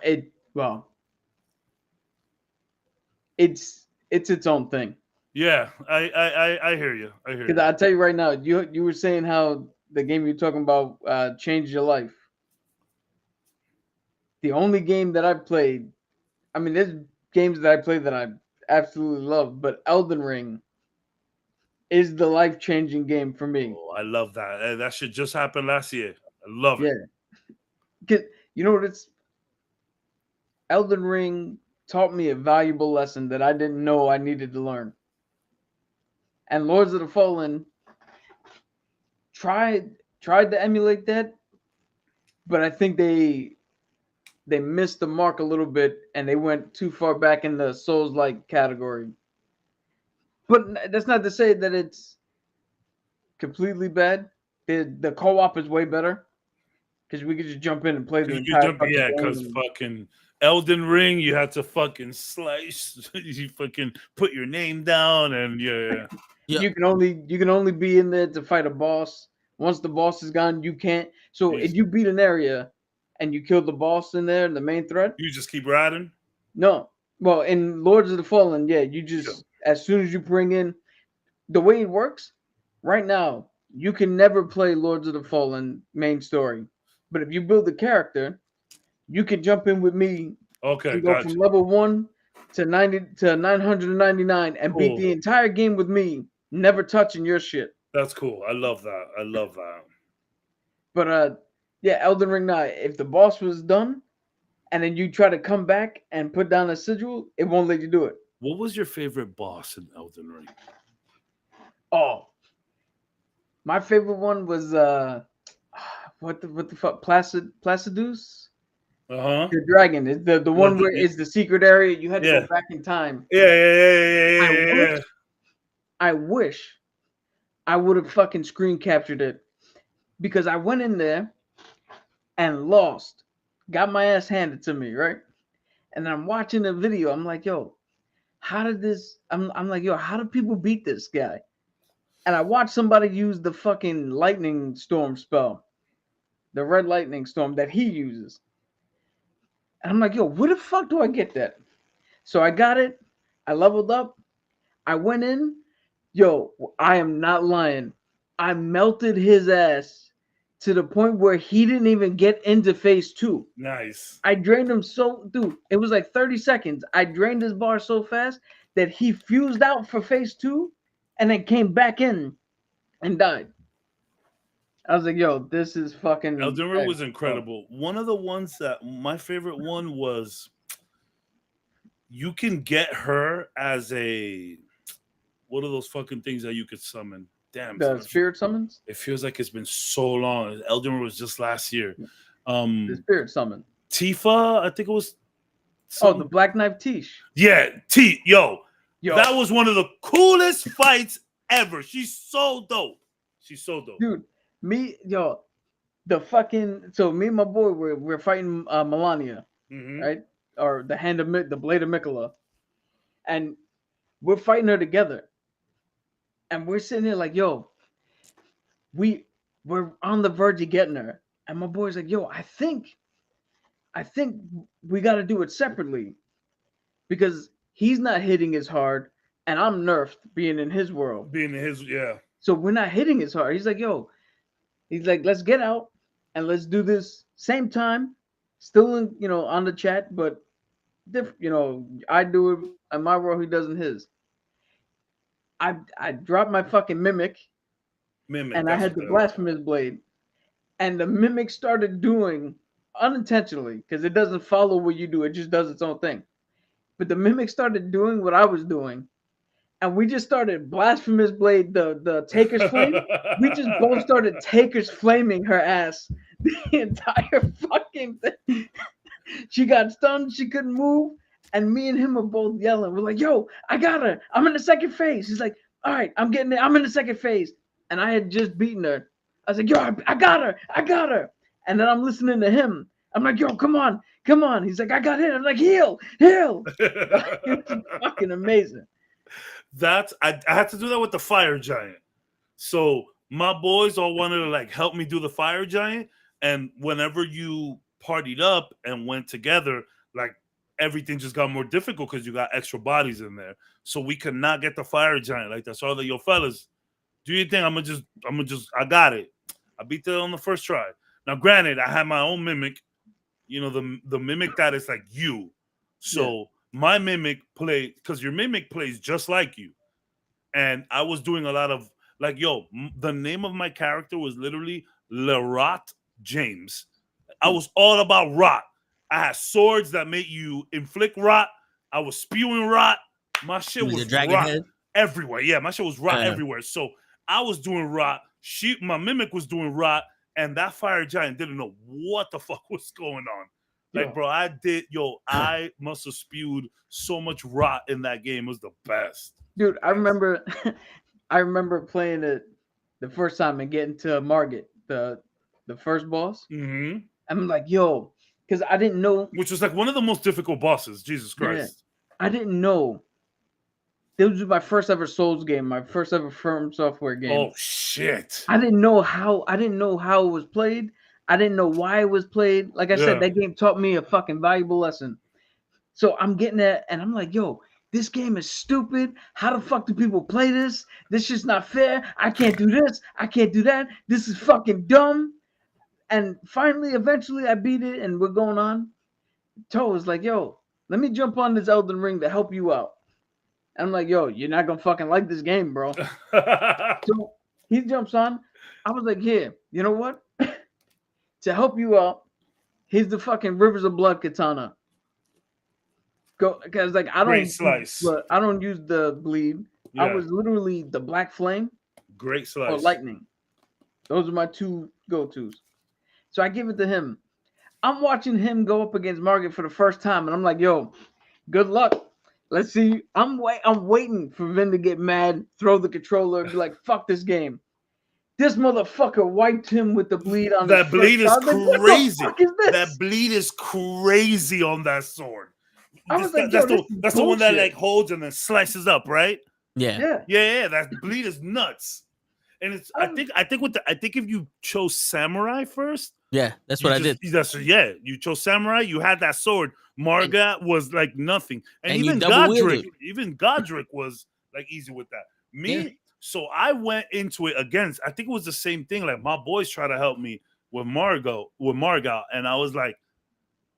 it's its own thing. Yeah, I hear you. I hear Because you. I'll tell you right now, you were saying how the game you're talking about changed your life. The only game that I played, I mean, there's games that I played that I absolutely love, but Elden Ring is the life-changing game for me. Oh, I love that. That shit just happened last year. I love it. Yeah. Because you know what it's Elden Ring taught me a valuable lesson that I didn't know I needed to learn. And Lords of the Fallen tried to emulate that, but I think they missed the mark a little bit and they went too far back in the Souls-like category. But that's not to say that it's completely bad. The co-op is way better because we could just jump in and play the entire fucking game. Because fucking Elden Ring, you had to fucking slice, you fucking put your name down, and yeah. You can only be in there to fight a boss. Once the boss is gone, you can't. So if you beat an area and you kill the boss in there, the main threat, you just keep riding. No, well, in Lords of the Fallen, yeah, you just as soon as you bring in the way it works right now, you can never play Lords of the Fallen main story, but if you build the character, you can jump in with me. Okay, and go from level 1 to 999 and beat the entire game with me, never touching your shit. That's cool. I love that. I love that. But yeah, Elden Ring now, if the boss was done and then you try to come back and put down a sigil, it won't let you do it. What was your favorite boss in Elden Ring? Oh, my favorite one was what the fuck, Placidus? The dragon is the one where it's the secret area. You had to go back in time. Yeah. I wish I would have fucking screen captured it because I went in there and lost, got my ass handed to me, right? And then I'm watching the video. I'm like, yo, how did this? I'm like, yo, how do people beat this guy? And I watched somebody use the fucking lightning storm spell, the red lightning storm that he uses. And I'm like, yo, where the fuck do I get that? So I got it. I leveled up. I went in. Yo, I am not lying. I melted his ass to the point where he didn't even get into phase 2. Nice. I drained him dude, it was like 30 seconds. I drained his bar so fast that he fused out for phase 2 and then came back in and died. I was like, yo, this is fucking... Elden Ring was incredible. One of the ones that... My favorite one was... You can get her as a... What are those fucking things that you could summon? Damn. The spirit summons? It feels like it's been so long. Elden Ring was just last year. The spirit summon. Tifa, I think it was... the Black Knife Tish. Yeah, Yo. That was one of the coolest fights ever. She's so dope. Dude. Me and my boy, we're fighting Melania, right? Or the Blade of Miquella, and we're fighting her together. And we're sitting there like, yo, we're on the verge of getting her. And my boy's like, yo, I think we got to do it separately because he's not hitting as hard, and I'm nerfed being in his world. So we're not hitting as hard. He's like, yo. He's like, let's get out and let's do this same time, still in, on the chat, but I do it in my world, he does in his. I dropped my fucking mimic and I had the blasphemous blade, and the mimic started doing unintentionally because it doesn't follow what you do, it just does its own thing. But the mimic started doing what I was doing. And we just started blasphemous blade, the Taker's flame. We just both started Taker's flaming her ass the entire fucking thing. She got stunned. She couldn't move. And me and him are both yelling. We're like, yo, I got her. I'm in the second phase. He's like, all right, I'm getting it. I'm in the second phase. And I had just beaten her. I was like, yo, I got her. I got her. And then I'm listening to him. I'm like, yo, come on. He's like, I got hit. I'm like, heal. It's fucking amazing. I had to do that with the fire giant. So my boys all wanted to like help me do the fire giant, and whenever you partied up and went together, like everything just got more difficult because you got extra bodies in there. So we could not get the fire giant like that. So I was like, yo, fellas, do you think I'm gonna just I got it. I beat it on the first try. Now, granted, I had my own mimic, you know, the mimic that is like you. So my mimic played, because your mimic plays just like you. And I was doing a lot of like, the name of my character was literally Lerot James. I was all about rot. I had swords that made you inflict rot. I was spewing rot. My shit was dragon rot head? everywhere. Yeah, my shit was rot everywhere. So I was doing rot. My mimic was doing rot, and that fire giant didn't know what the fuck was going on. Like, bro, I must have spewed so much rot in that game. It was the best. Dude, I remember playing it the first time and getting to Margit, the first boss. Mm-hmm. I'm like, yo, because I didn't know. Which was like one of the most difficult bosses. Jesus Christ. Yeah, I didn't know. This was my first ever Souls game, my first ever From Software game. Oh shit! I didn't know how it was played. I didn't know why it was played. Like I said, that game taught me a fucking valuable lesson. So I'm getting that, and I'm like, yo, this game is stupid. How the fuck do people play this? This shit's not fair. I can't do this. I can't do that. This is fucking dumb. And finally, eventually, I beat it, and we're going on. Toe was like, yo, let me jump on this Elden Ring to help you out. And I'm like, yo, you're not gonna fucking like this game, bro. So he jumps on. I was like, here, you know what? To help you out, here's the fucking Rivers of Blood katana. Go, because like I don't use the bleed. Yeah. I was literally the Black Flame. Great slice. Or lightning. Those are my two go-tos. So I give it to him. I'm watching him go up against Margit for the first time, and I'm like, yo, good luck. Let's see. I'm waiting for Vin to get mad, throw the controller, and be like, fuck this game. This motherfucker wiped him with the bleed on that bleed is crazy. Like, that bleed is crazy on that sword. That's the one that like holds and then slices up, right? Yeah. That bleed is nuts. And it's I think if you chose samurai first. Yeah, that's what I did. You chose samurai. You had that sword. Margit was like nothing, and even Godric was like easy with that. So I went into it against. I think it was the same thing. Like my boys try to help me with Margit, and I was like,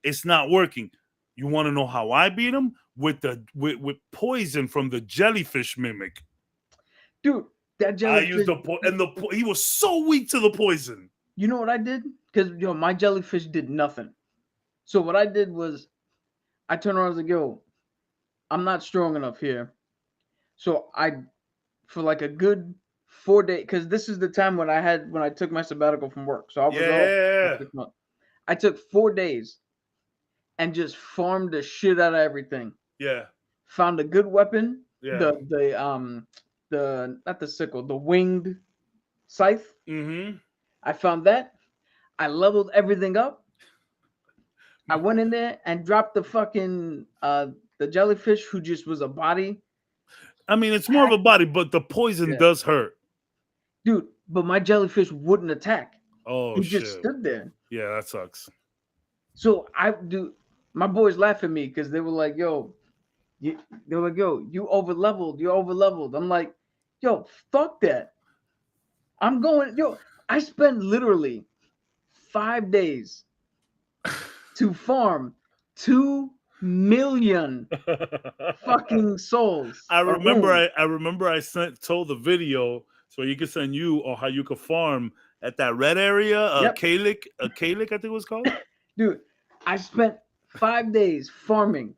it's not working. You want to know how I beat him? With poison from the jellyfish mimic. Dude, that jellyfish. I used he was so weak to the poison. You know what I did? Because my jellyfish did nothing. So what I did was I turned around and was like, yo, I'm not strong enough here. So for like a good 4 days, because this is the time when I took my sabbatical from work. So I was 6 months. I took 4 days and just farmed the shit out of everything. Yeah. Found a good weapon. Yeah. The not the sickle, the winged scythe. Mm-hmm. I found that. I leveled everything up. I went in there and dropped the fucking the jellyfish, who just was a body. I mean, it's more of a body, but the poison does hurt. Dude, but my jellyfish wouldn't attack. Oh, he just stood there. Yeah, that sucks. So my boys laugh at me because they were like, yo, you over leveled. You're over leveled. I'm like, yo, fuck that. I spent literally 5 days to farm 2 million fucking souls. I remember I told the video so you could send you on how you could farm at that red area, Kalik, I think it was called. Dude, I spent 5 days farming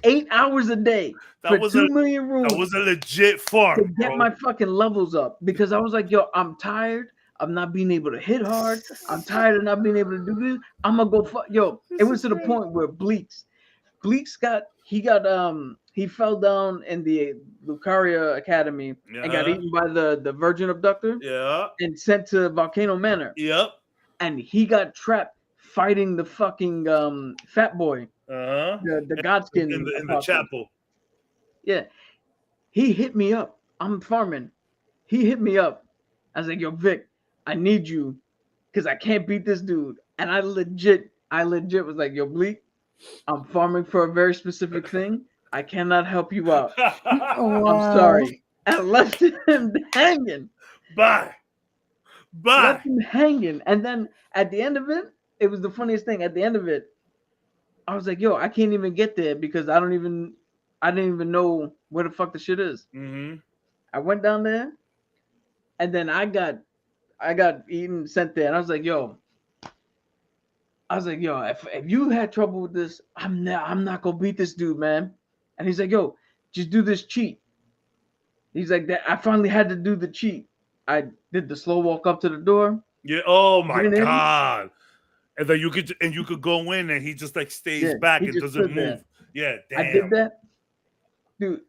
8 hours a day for 2 million rooms. That was a legit farm to get my fucking levels up, because I was like, yo, I'm tired of not being able to hit hard. I'm tired of not being able to do this. I'm gonna go it was to the point where Bleaks he fell down in the Lucaria Academy and got eaten by the Virgin Abductor. Yeah. And sent to Volcano Manor. Yep. And he got trapped fighting the fucking fat boy. Uh-huh. The Godskin in the chapel. Yeah. He hit me up. I'm farming. He hit me up. I was like, yo, Vic, I need you because I can't beat this dude. And I legit was like, yo, Bleak, I'm farming for a very specific thing. I cannot help you out. Oh, I'm wow. sorry. And I left him hanging. Bye. Left him hanging. And then at the end of it, it was the funniest thing. At the end of it, I was like, yo, I can't even get there because I didn't even know where the fuck the shit is. Mm-hmm. I went down there, and then I got eaten, sent there, and I was like, yo, if you had trouble with this, I'm not gonna beat this dude, man. And he's like, yo, just do this cheat. He's like, that I finally had to do the cheat. I did the slow walk up to the door. Yeah. Oh my Went in. God. And then you could go in and he just like stays back and doesn't move. Yeah, damn. I did that. Dude,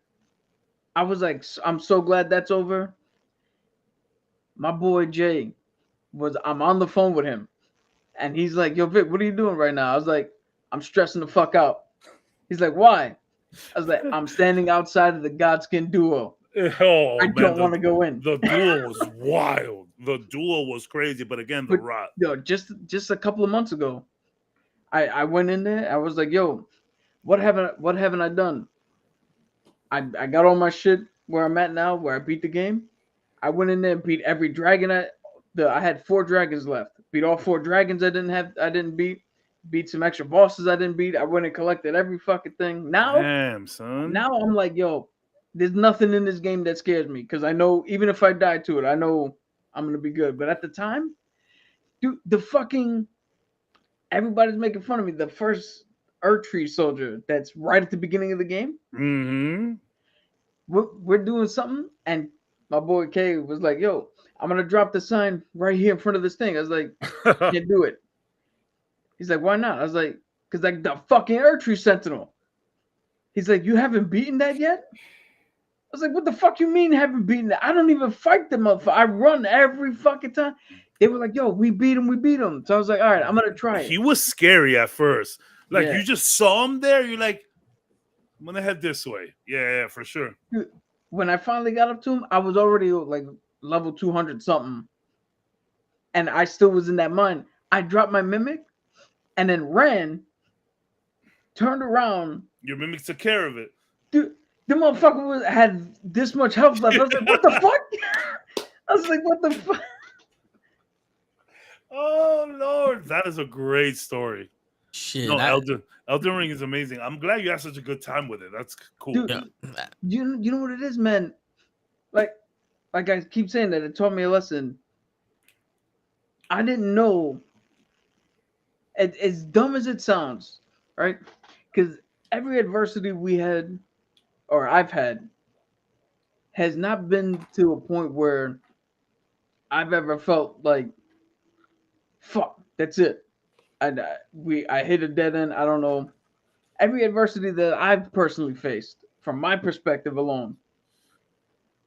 I was like, I'm so glad that's over. My boy Jay I'm on the phone with him. And he's like, yo, Vic, what are you doing right now? I was like, I'm stressing the fuck out. He's like, why? I was like, I'm standing outside of the Godskin duo. Oh, I don't want to go in. The duel was wild. The duel was crazy, but again, the rot. Yo, just a couple of months ago, I went in there. I was like, yo, what haven't I done? I got all my shit where I'm at now, where I beat the game. I went in there and beat every dragon. I had 4 dragons left. Beat all 4 dragons I didn't beat. Beat some extra bosses I didn't beat. I went and collected every fucking thing. Now, damn, son. Now I'm like, yo, there's nothing in this game that scares me because I know even if I die to it, I know I'm gonna be good. But at the time, dude, everybody's making fun of me. The first Erdtree soldier that's right at the beginning of the game. Mm-hmm. We're doing something, and my boy Kay was like, yo, I'm gonna drop the sign right here in front of this thing. I was like, can't do it. He's like, why not? I was like, because like the fucking Erdtree Sentinel. He's like, you haven't beaten that yet? I was like, what the fuck you mean haven't beaten that? I don't even fight them up. I run every fucking time. They were like, yo, we beat him. So I was like, all right, I'm gonna try it. He was scary at first. Like Yeah. you just saw him there, you're like, I'm gonna head this way. Yeah, for sure. Dude, when I finally got up to him, I was already like level 200 something. And I still was in that mind. I dropped my mimic and then ran, turned around. Your mimic took care of it. Dude, the motherfucker had this much health left. I was like, what the fuck? I was like, what the fuck? Oh Lord, that is a great story. Shit. No, Elden Ring is amazing. I'm glad you had such a good time with it. That's cool. Dude, you know what it is, man? Like I keep saying that it taught me a lesson. I didn't know. As dumb as it sounds, right? Because every adversity we had, or I've had, has not been to a point where I've ever felt like, fuck, that's it. I hit a dead end. I don't know. Every adversity that I've personally faced, from my perspective alone,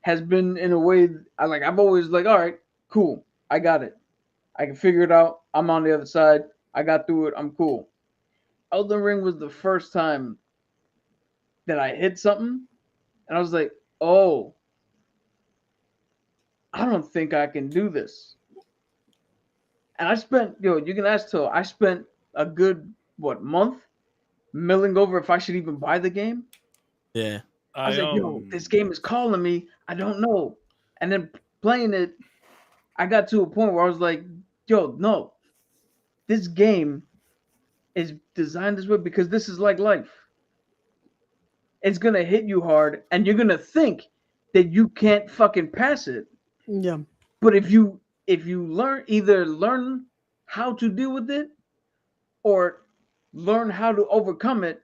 has been in a way I've always like, all right, cool, I got it. I can figure it out. I'm on the other side. I got through it. I'm cool. Elden Ring was the first time that I hit something, and I was like, oh, I don't think I can do this. And I spent, you can ask Till, I spent a good, month milling over if I should even buy the game. Yeah. I was like, this game is calling me. I don't know. And then playing it, I got to a point where I was like, no. This game is designed this way because this is like life. It's going to hit you hard, and you're going to think that you can't fucking pass it. Yeah. But if you learn how to deal with it or learn how to overcome it,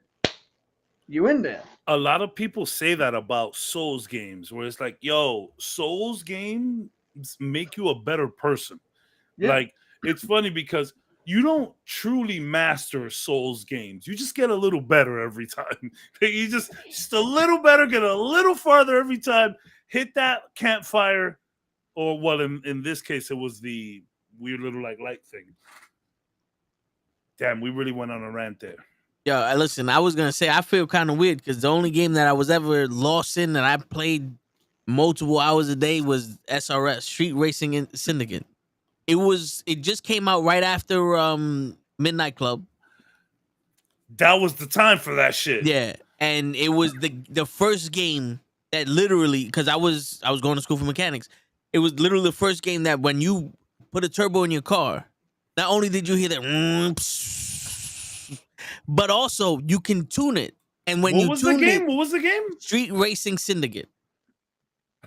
you in there. A lot of people say that about Souls games, where it's like, Souls games make you a better person. Yeah. Like, it's funny because you don't truly master Souls games. You just get a little better every time. You just a little better, get a little farther every time, hit that campfire, or what in this case, it was the weird little light thing. Damn, we really went on a rant there. Yo, listen, I was gonna say I feel kind of weird because the only game that I was ever lost in that I played multiple hours a day was SRS, Street Racing Syndicate. It just came out right after Midnight Club. That was the time for that shit. Yeah, and it was the first game that literally, because I was going to school for mechanics. It was literally the first game that when you put a turbo in your car, not only did you hear that, but also you can tune it. And when What was the game? Street Racing Syndicate,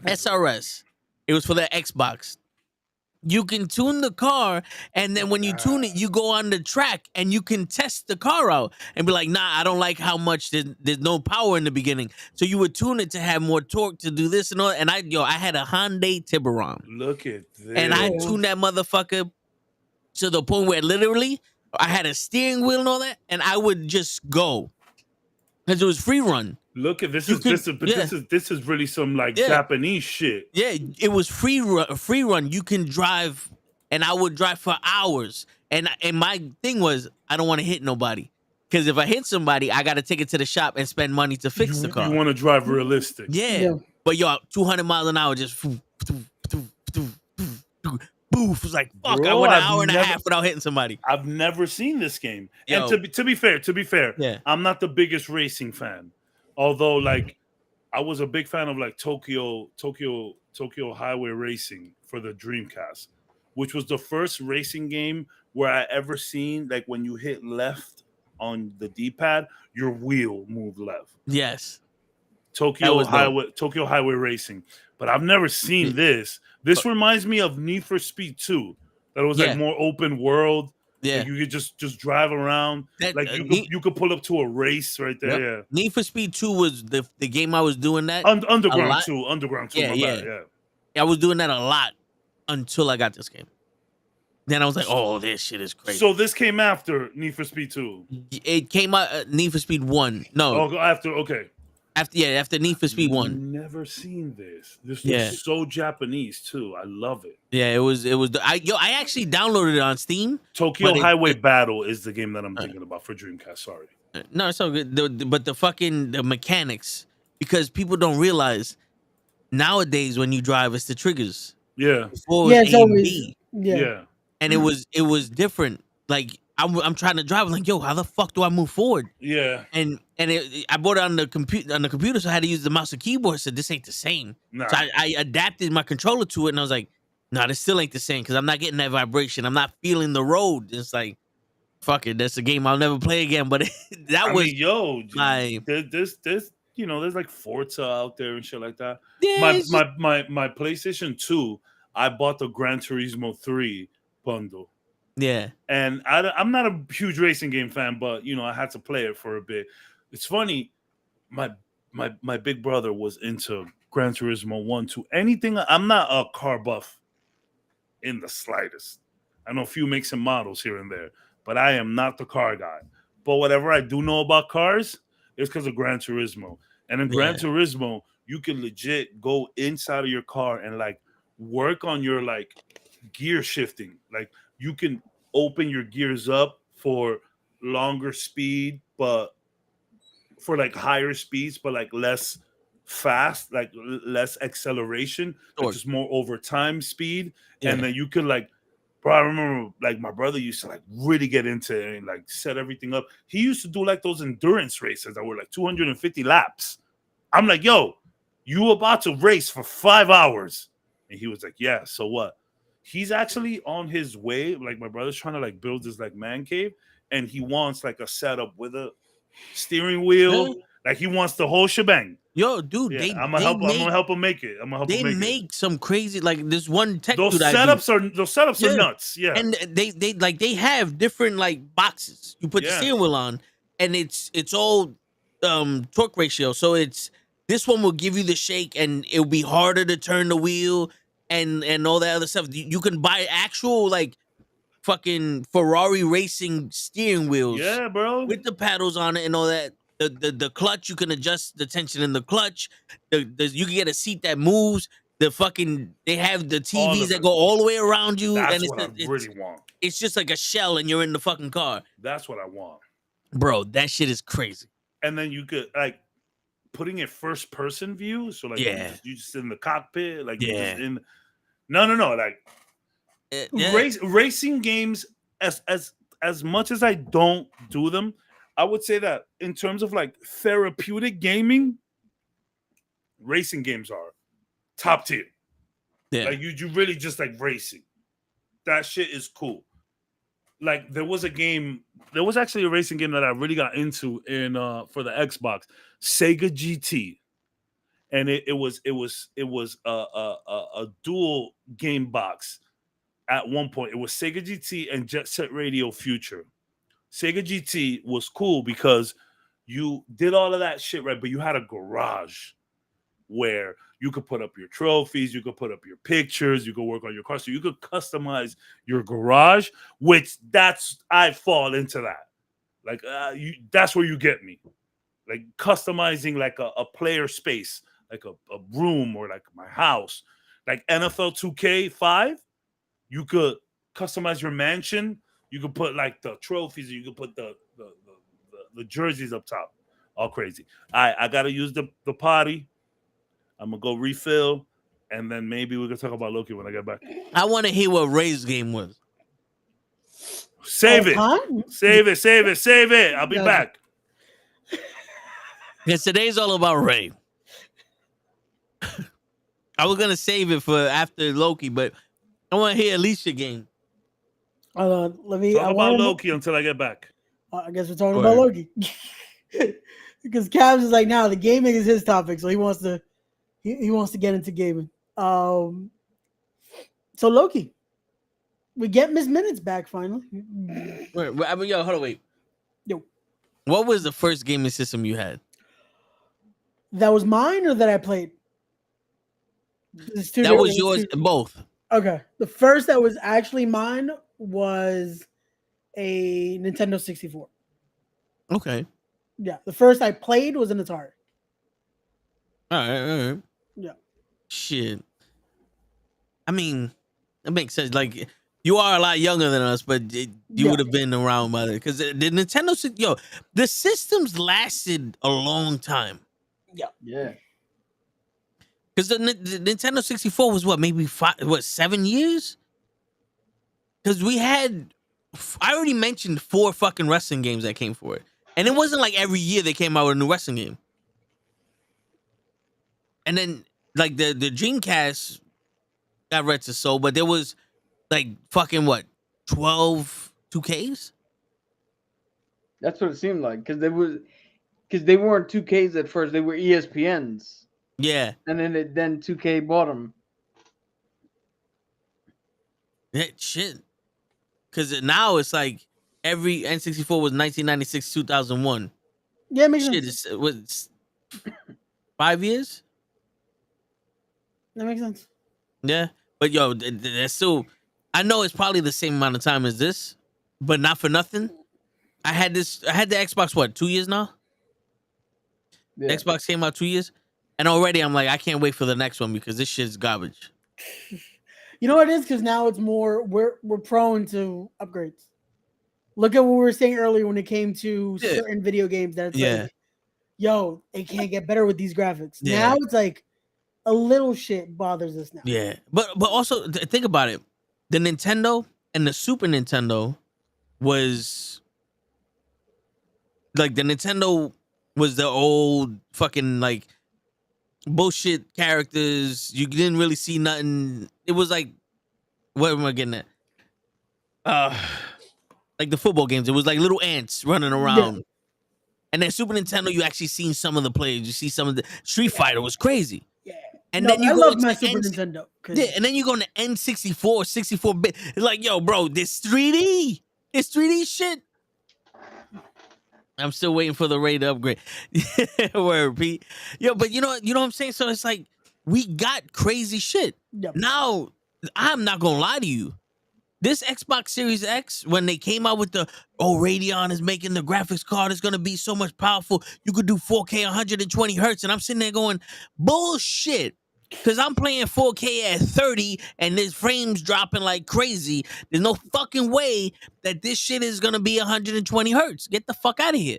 SRS. It was for the Xbox. You can tune the car, and then when you tune it, you go on the track and you can test the car out and be like, nah, I don't like how much there's no power in the beginning. So you would tune it to have more torque to do this and all. And I had a Hyundai Tiburon. Look at this. And I tuned that motherfucker to the point where literally I had a steering wheel and all that, and I would just go. Because it was free run. Look at this. You This could- this is really some like Japanese shit. Yeah, it was free run. You can drive, and I would drive for hours. And my thing was, I don't want to hit nobody, because if I hit somebody, I got to take it to the shop and spend money to fix the car. You want to drive realistic. Yeah. But yo, 200 miles an hour, just boof. It's like fuck. I Bro, went an I've hour and a never- half without hitting somebody. I've never seen this game. Yo. And to be fair, Yeah. I'm not the biggest racing fan. Although, like, I was a big fan of like Tokyo Highway Racing for the Dreamcast, which was the first racing game where I ever seen like when you hit left on the D-pad, your wheel moved left. Yes. Tokyo Highway Racing. But I've never seen this. This reminds me of Need for Speed 2. That was like more open world. Yeah. Like you could just drive around. Like you could pull up to a race right there. Yeah. Need for Speed 2 was the game I was doing that. Underground 2. Underground 2. Yeah. I was doing that a lot until I got this game. Then I was like, oh, this shit is crazy. So this came after Need for Speed 2. It came out Need for Speed 1. No. Oh, after After Need for Speed 1. Never seen this. This was so Japanese too. I love it. Yeah, it was I actually downloaded it on Steam. Tokyo Highway Battle is the game that I'm thinking about for Dreamcast. Sorry. No, it's so good. But the mechanics, because people don't realize nowadays when you drive, it's the triggers. Yeah. Before it was A and B. Yeah. And it was different. Like I'm trying to drive. I'm like, yo, how the fuck do I move forward? Yeah. And I bought it on the computer, so I had to use the mouse and keyboard. I said, this ain't the same. Nah. So I adapted my controller to it, and I was like, no, this still ain't the same because I'm not getting that vibration. I'm not feeling the road. It's like, fuck it, that's a game I'll never play again. But there's like Forza out there and shit like that. Yeah, my PlayStation 2, I bought the Gran Turismo 3 bundle. Yeah. And I'm not a huge racing game fan, but I had to play it for a bit. It's funny, my big brother was into Gran Turismo 1, 2. Anything. I'm not a car buff in the slightest. I know a few makes and models here and there, but I am not the car guy. But whatever I do know about cars is because of Gran Turismo. And in Gran Turismo, you can legit go inside of your car and like work on your like gear shifting. Like you can open your gears up for longer speed, but for like higher speeds, but like less fast, like less acceleration, like just more over time speed. Yeah. And then you could like, bro, I remember like my brother used to like really get into it and like set everything up. He used to do like those endurance races that were like 250 laps. I'm like, yo, you about to race for 5 hours? And he was like, yeah, so what? He's actually on his way. Like my brother's trying to like build this like man cave, and he wants like a setup with a steering wheel. Yeah. Like he wants the whole shebang. Yo, dude, I'm gonna help him make it. They make some crazy, like this one tech. Those setups are nuts. Yeah, and they have different like boxes. You put the steering wheel on, and it's all torque ratio. So this one will give you the shake, and it'll be harder to turn the wheel and all that other stuff. You can buy actual like fucking Ferrari racing steering wheels. Yeah, bro, with the paddles on it and all that. The clutch, you can adjust the tension in the clutch. You can get a seat that moves. They have the TVs that go all the way around you. That's and what I really want. It's just like a shell, and you're in the fucking car. That's what I want. Bro, that shit is crazy. And then you could like putting it first person view. So like Yeah. you just in the cockpit, like you Yeah. just in. No. Like racing games. As much as I don't do them, I would say that in terms of like therapeutic gaming, racing games are top tier. Yeah. Like you really just like racing. That shit is cool. Like there was actually a racing game that I really got into in for the Xbox, Sega GT, and it was a dual game box. At one point, it was Sega GT and Jet Set Radio Future. Sega GT was cool because you did all of that shit right, but you had a garage where you could put up your trophies, you could put up your pictures, you could work on your car, so you could customize your garage. Which I fall into that. Like that's where you get me, like customizing like a player space, like a room or like my house, like NFL 2K5. You could customize your mansion. You could put like the trophies. You could put the jerseys up top. All crazy. I gotta use the potty. I'm gonna go refill, and then maybe we can talk about Loki when I get back. I want to hear what Ray's game was. Save it. I'll be back. Because today's all about Ray. I was gonna save it for after Loki, but I want to hear Alicia game. Let me talk about Loki until I get back. I guess we're talking about Loki. Because Cavs is like, now the gaming is his topic, so he wants to get into gaming. So Loki, we get Miss Minutes back finally. Wait, I mean, hold on, wait. Yo, what was the first gaming system you had? That was mine, or that I played? That was yours, both. Okay, the first that was actually mine was a Nintendo 64. Okay. Yeah, the first I played was an Atari. All right. Yeah. Shit. I mean, it makes sense. Like, you are a lot younger than us, but you would have been around by then. Because the Nintendo, the systems lasted a long time. Yeah. Because the Nintendo 64 was maybe 7 years? Because we had, I already mentioned 4 fucking wrestling games that came for it. And it wasn't like every year they came out with a new wrestling game. And then, like, the Dreamcast got red to soul, but there was, like, fucking, 12 2Ks? That's what it seemed like. Because they weren't 2Ks at first. They were ESPNs. Yeah. And then 2K bought them. Yeah, shit. Because now it's like every N64 was 1996, 2001. Yeah, it makes shit, sense. it was 5 years? That makes sense. Yeah. But, that's still... I know it's probably the same amount of time as this, but not for nothing. I had the Xbox, 2 years now? Yeah. Xbox came out 2 years? And already I'm like, I can't wait for the next one because this shit's garbage. You know what it is? Because now it's more, we're prone to upgrades. Look at what we were saying earlier when it came to certain video games that it's like, yo, it can't get better with these graphics. Yeah. Now it's like a little shit bothers us now. Yeah. But also think about it. The Nintendo and the Super Nintendo was like, the Nintendo was the old fucking like bullshit characters. You didn't really see nothing. It was like, what am I getting at? Like the football games. It was like little ants running around. Yeah. And then Super Nintendo, you actually seen some of the players. You see some of the Street Fighter was crazy. Yeah. And then you love my Super Nintendo. Yeah, and then you go into N64, 64-bit. It's like, yo, bro, this 3D. It's 3D shit. I'm still waiting for the Ray to upgrade. Word, Pete. Yo, but you know what I'm saying? So it's like, we got crazy shit. Yep. Now, I'm not gonna lie to you. This Xbox Series X, when they came out with Radeon is making the graphics card, is gonna be so much powerful. You could do 4K 120 hertz, and I'm sitting there going, bullshit. Because I'm playing 4K at 30 and this frames dropping like crazy. There's no fucking way that this shit is gonna be 120 hertz. Get the fuck out of here.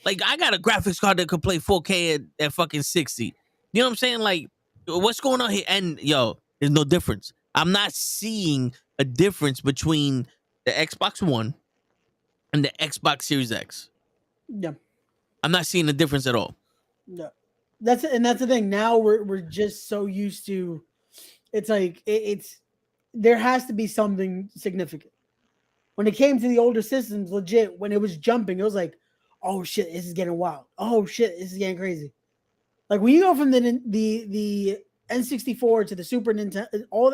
Like, I got a graphics card that could play 4K at fucking 60. You know what I'm saying? Like, what's going on here? And yo, there's no difference. I'm not seeing a difference between the Xbox One and the Xbox Series X. Yeah. I'm not seeing a difference at all. No. That's the thing. Now we're just so used to it's like it's there has to be something significant. When it came to the older systems, legit, when it was jumping, it was like, oh shit, this is getting wild. Oh shit, this is getting crazy. Like when you go from the N64 to the Super Nintendo,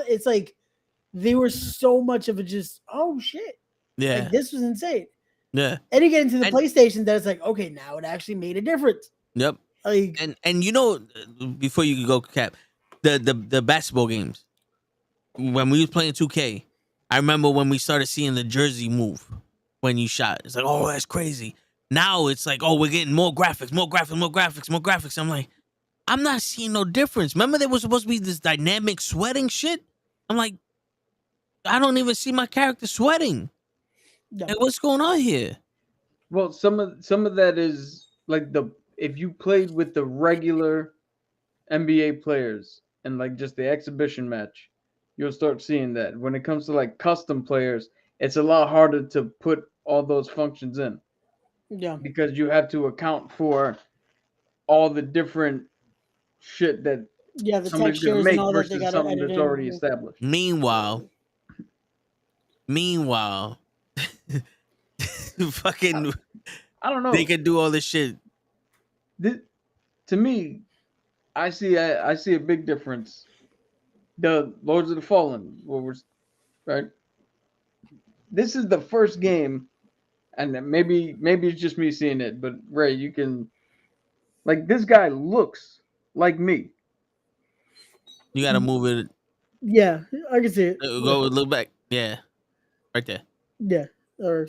it's like they were so much of a just oh shit. Yeah. Like this was insane. Yeah. And you get into the PlayStation that it's like, okay, now it actually made a difference. Yep. Like And you know, before you go, Cap, the basketball games, when we was playing 2K, I remember when we started seeing the jersey move when you shot. It's like, oh, that's crazy. Now it's like, oh, we're getting more graphics, more graphics, more graphics, more graphics. I'm like, I'm not seeing no difference. Remember there was supposed to be this dynamic sweating shit? I'm like, I don't even see my character sweating. no. Like, what's going on here? Well, some of that is like if you played with the regular NBA players and like just the exhibition match, you'll start seeing that. When it comes to like custom players, it's a lot harder to put all those functions in Yeah. because you have to account for all the different shit that Yeah, the somebody's gonna textures make and all that they versus gotta something edit that's in. already Yeah. established. Meanwhile, fucking, I don't know. they could do all this shit. To me, I see a big difference. The Lords of the Fallen, right? This is the first game, and maybe it's just me seeing it, but Ray, you can like this guy looks like me. You gotta move it. Yeah, I can see it. Go look back. Yeah, right there. Yeah. Or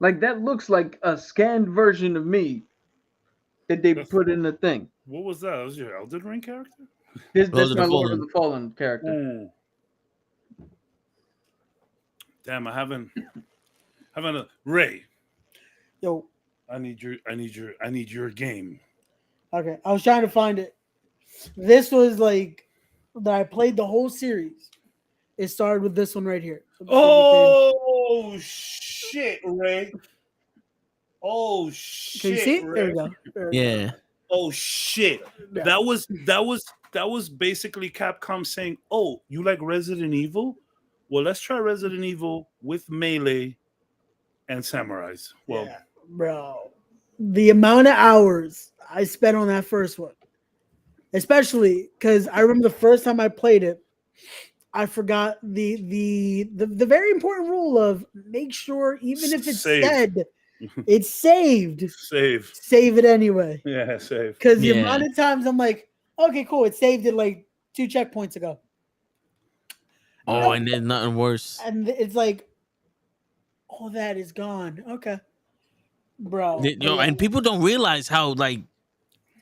Like that looks like a scanned version of me that they put in the thing. What was that? That was your Elden Ring character? That's Lords of my the Lord Fallen. of the Fallen character. Ooh. Damn, I haven't Ray. yo, I need your game. okay. I was trying to find it. This was like that I played the whole series. It started with this one right here. Oh shit, Ray. Oh shit. Can you see it? Ray. There we go. There we go. Yeah. Oh shit. Yeah. That was basically Capcom saying, "Oh, you like Resident Evil? Well, let's try Resident Evil with melee and samurais." Well, Yeah, bro, the amount of hours I spent on that first one, especially because I remember the first time I played it, I forgot the very important rule of make sure even if it's Save. dead, it's saved. save Save it anyway. Yeah, save. Because the Yeah. amount of times I'm like, okay, cool, it saved it like 2 checkpoints ago, Oh, and there's nothing worse. and it's like, all that is gone. Okay, bro. And people don't realize how like,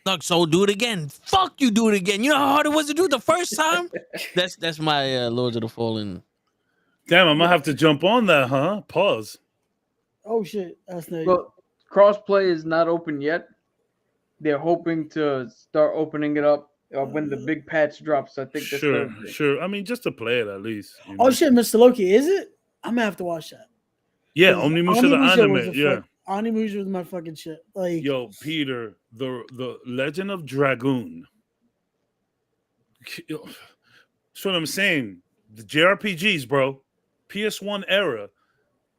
look, so do it again. Fuck you, do it again. You know how hard it was to do it the first time. That's my Lords of the Fallen. Damn, I'm gonna have to jump on that, huh? Pause. Oh shit, that's not. Well, crossplay is not open yet. They're hoping to start opening it up when the big patch drops. I think this Thursday. Sure. I mean, just to play it at least. You Oh know? shit, Mr. Loki, is it? I'm gonna have to watch that. Yeah, Onimusha the anime. Yeah. Onimusha was my fucking shit. Like, Yo, Peter, the Legend of Dragoon. That's what I'm saying. The JRPGs, bro. PS1 era.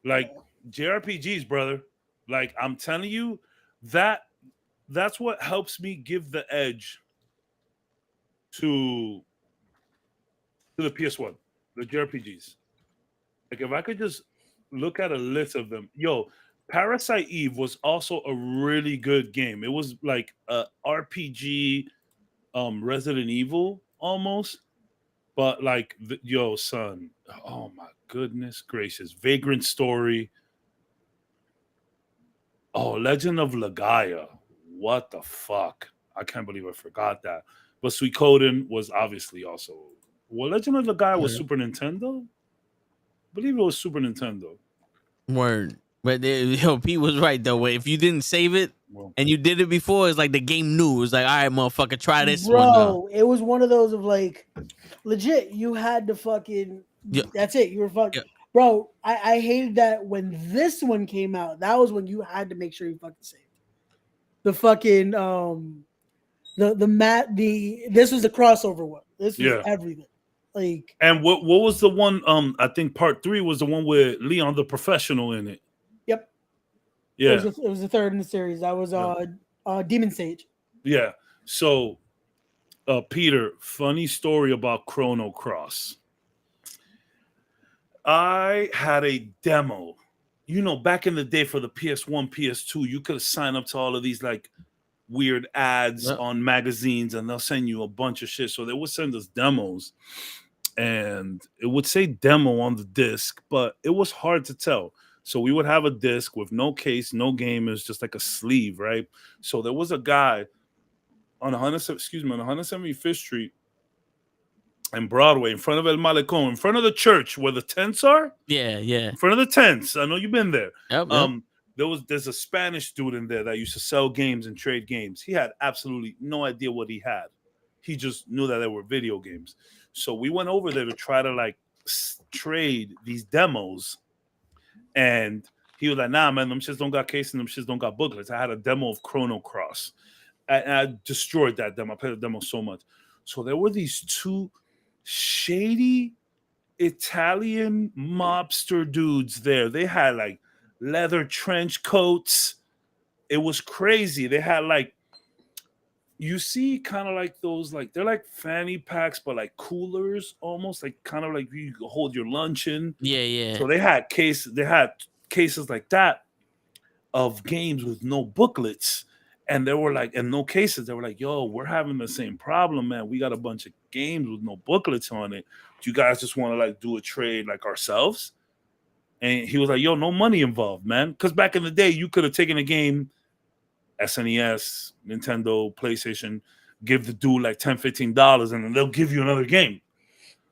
Like JRPGs, brother. Like I'm telling you, that's what helps me give the edge to the PS1, the JRPGs. Like if I could just look at a list of them. Yo, Parasite Eve was also a really good game. It was like a RPG Resident Evil almost. But like yo, son, oh my goodness gracious. Vagrant Story. Oh, Legend of Legaia. What the fuck? I can't believe I forgot that. But Suikoden was obviously also. Well, Legend of the Guy was Super Nintendo. I believe it was Super Nintendo. Word. But yo, Pete was right though. If you didn't save it and you did it before, it's like the game knew. It was like, all right, motherfucker, try this one. Bro, it was one of those of like, legit. You had to fucking. Yeah. That's it. You were fucking. Yeah. Bro, I hated that when this one came out. That was when you had to make sure you fucking saved the fucking this was the crossover one. This was everything. Like, and what was the one? I think part 3 was the one with Leon the Professional in it. Yep. Yeah. It was the third in the series. That was Demon Sage. Yeah. So, Peter, funny story about Chrono Cross. I had a demo. You know, back in the day for the PS1, PS2, you could sign up to all of these like weird ads on magazines, and they'll send you a bunch of shit. So they would send us demos, and it would say demo on the disc, but it was hard to tell. So we would have a disc with no case, no game. It was just like a sleeve, right? So there was a guy on 175th Street and Broadway, in front of El Malecón, in front of the church where the tents are. Yeah. In front of the tents. I know you've been there. Yep. There's a Spanish dude in there that used to sell games and trade games. He had absolutely no idea what he had. He just knew that there were video games. So we went over there to try to like trade these demos. And he was like, nah, man, them shits don't got case and them shits don't got booklets. I had a demo of Chrono Cross. And I destroyed that demo. I played the demo so much. So there were these two shady Italian mobster dudes there. They had like leather trench coats. It was crazy. They had like, you see kind of like those, like they're like fanny packs, but like coolers almost, like kind of like you hold your lunch in. Yeah. So they had cases like that of games with no booklets. And they were like, and no cases. They were like, yo, we're having the same problem, man. We got a bunch of games with no booklets on it. Do you guys just want to like do a trade like ourselves? And he was like, yo, no money involved, man. Because back in the day, you could have taken a game, SNES, Nintendo, PlayStation, give the dude like $10, $15, and then they'll give you another game.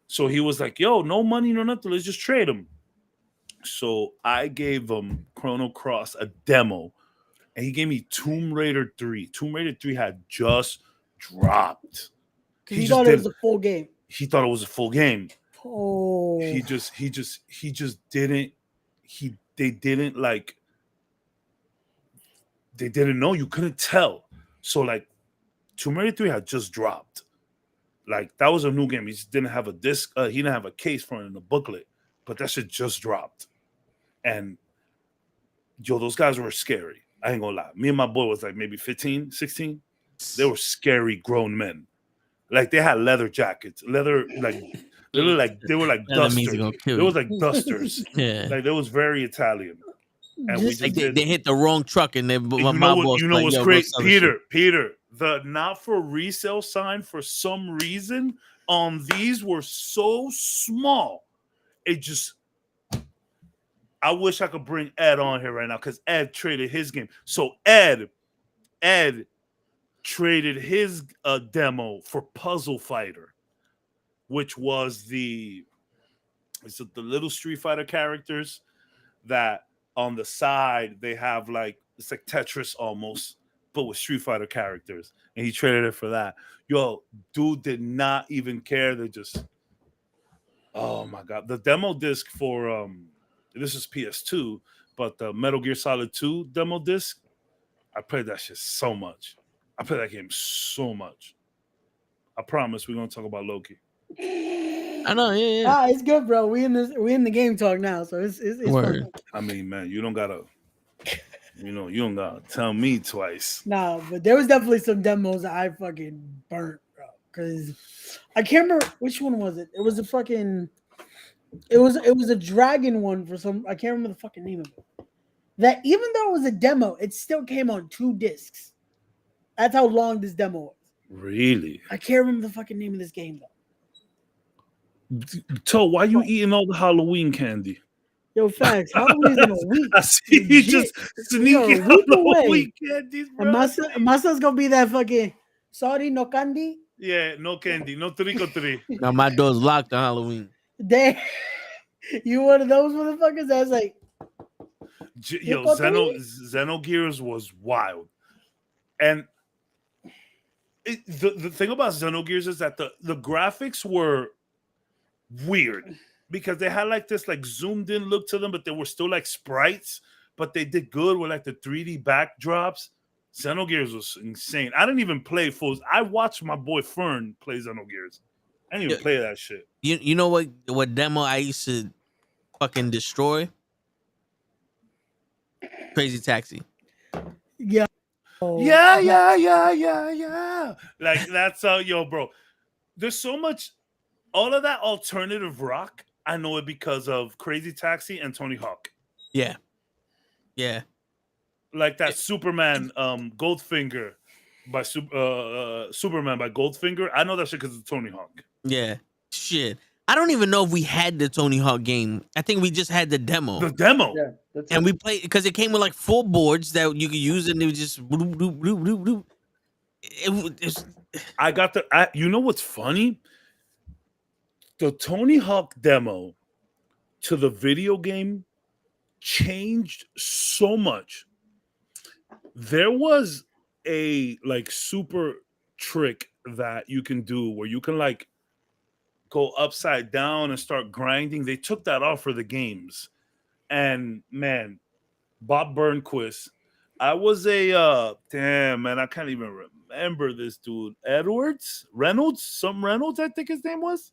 So he was like, yo, no money, no nothing. Let's just trade them. So I gave him Chrono Cross, a demo. And he gave me Tomb Raider 3. Tomb Raider 3 had just dropped. He thought it was a full game. He thought it was a full game. Oh. They didn't know. You couldn't tell. So like Tomb Raider 3 had just dropped. Like that was a new game. He just didn't have a disc. He didn't have a case for it in the booklet. But that shit just dropped. And yo, those guys were scary. I ain't gonna lie. Me and my boy was like maybe 15, 16. They were scary grown men. Like they had leather jackets, leather like they were like dusters. They was like dusters. Yeah. Like they was very Italian. And Just we just they hit the wrong truck and then you know what's great? Peter, the not for resale sign for some reason on these were so small. It just I wish I could bring Ed on here right now because Ed traded his game. So Ed traded his demo for Puzzle Fighter, which was the little Street Fighter characters that on the side they have like it's like Tetris almost, but with Street Fighter characters. And he traded it for that. Yo, dude did not even care. They just, oh my god, the demo disc for this is PS2, but the Metal Gear Solid 2 demo disc, I played that shit so much. I played that game so much. I promise we're gonna talk about Loki. I know, yeah. Ah, it's good, bro. We in the game talk now, so it's fun. I mean, man, you don't gotta tell me twice. Nah, but there was definitely some demos that I fucking burnt, bro. Because I can't remember which one was it. It was a fucking. It was a dragon one for some. I can't remember the fucking name of it. That even though it was a demo, it still came on 2 discs. That's how long this demo was. Really? I can't remember the fucking name of this game though. So why you eating all the Halloween candy? Yo, facts. Halloween's in a week. I see you just sneaking Halloween candies, bro. And my son's gonna be that fucking sorry, no candy. Yeah, no candy, no trick or treat. Now my door's locked on Halloween. Damn, you one of those motherfuckers that's like, Yo, Trick or treat? Xenogears was wild, and the thing about Xenogears is that the graphics were weird because they had like this like zoomed in look to them, but they were still like sprites. But they did good with like the 3D backdrops. Xenogears was insane. I didn't even play fools. I watched my boy Fern play Xenogears. I didn't even play that shit. You know what demo I used to fucking destroy? Crazy Taxi. yeah. Yeah. Like that's yo, bro. There's so much. All of that alternative rock, I know it because of Crazy Taxi and Tony Hawk. Yeah. Like that Superman, Goldfinger by Superman by Goldfinger. I know that shit because of Tony Hawk. Yeah. Shit. I don't even know if we had the Tony Hawk game. I think we just had the demo. The demo. Yeah, that's And it. we played because it came with like 4 boards that you could use, and it was just bloop, bloop, bloop, bloop, bloop. It's I got the. You know what's funny? The Tony Hawk demo to the video game changed so much. There was a like super trick that you can do where you can like go upside down and start grinding. They took that off for the games. And man, Bob Burnquist, I was a damn man, I can't even remember this dude. Reynolds, I think his name was.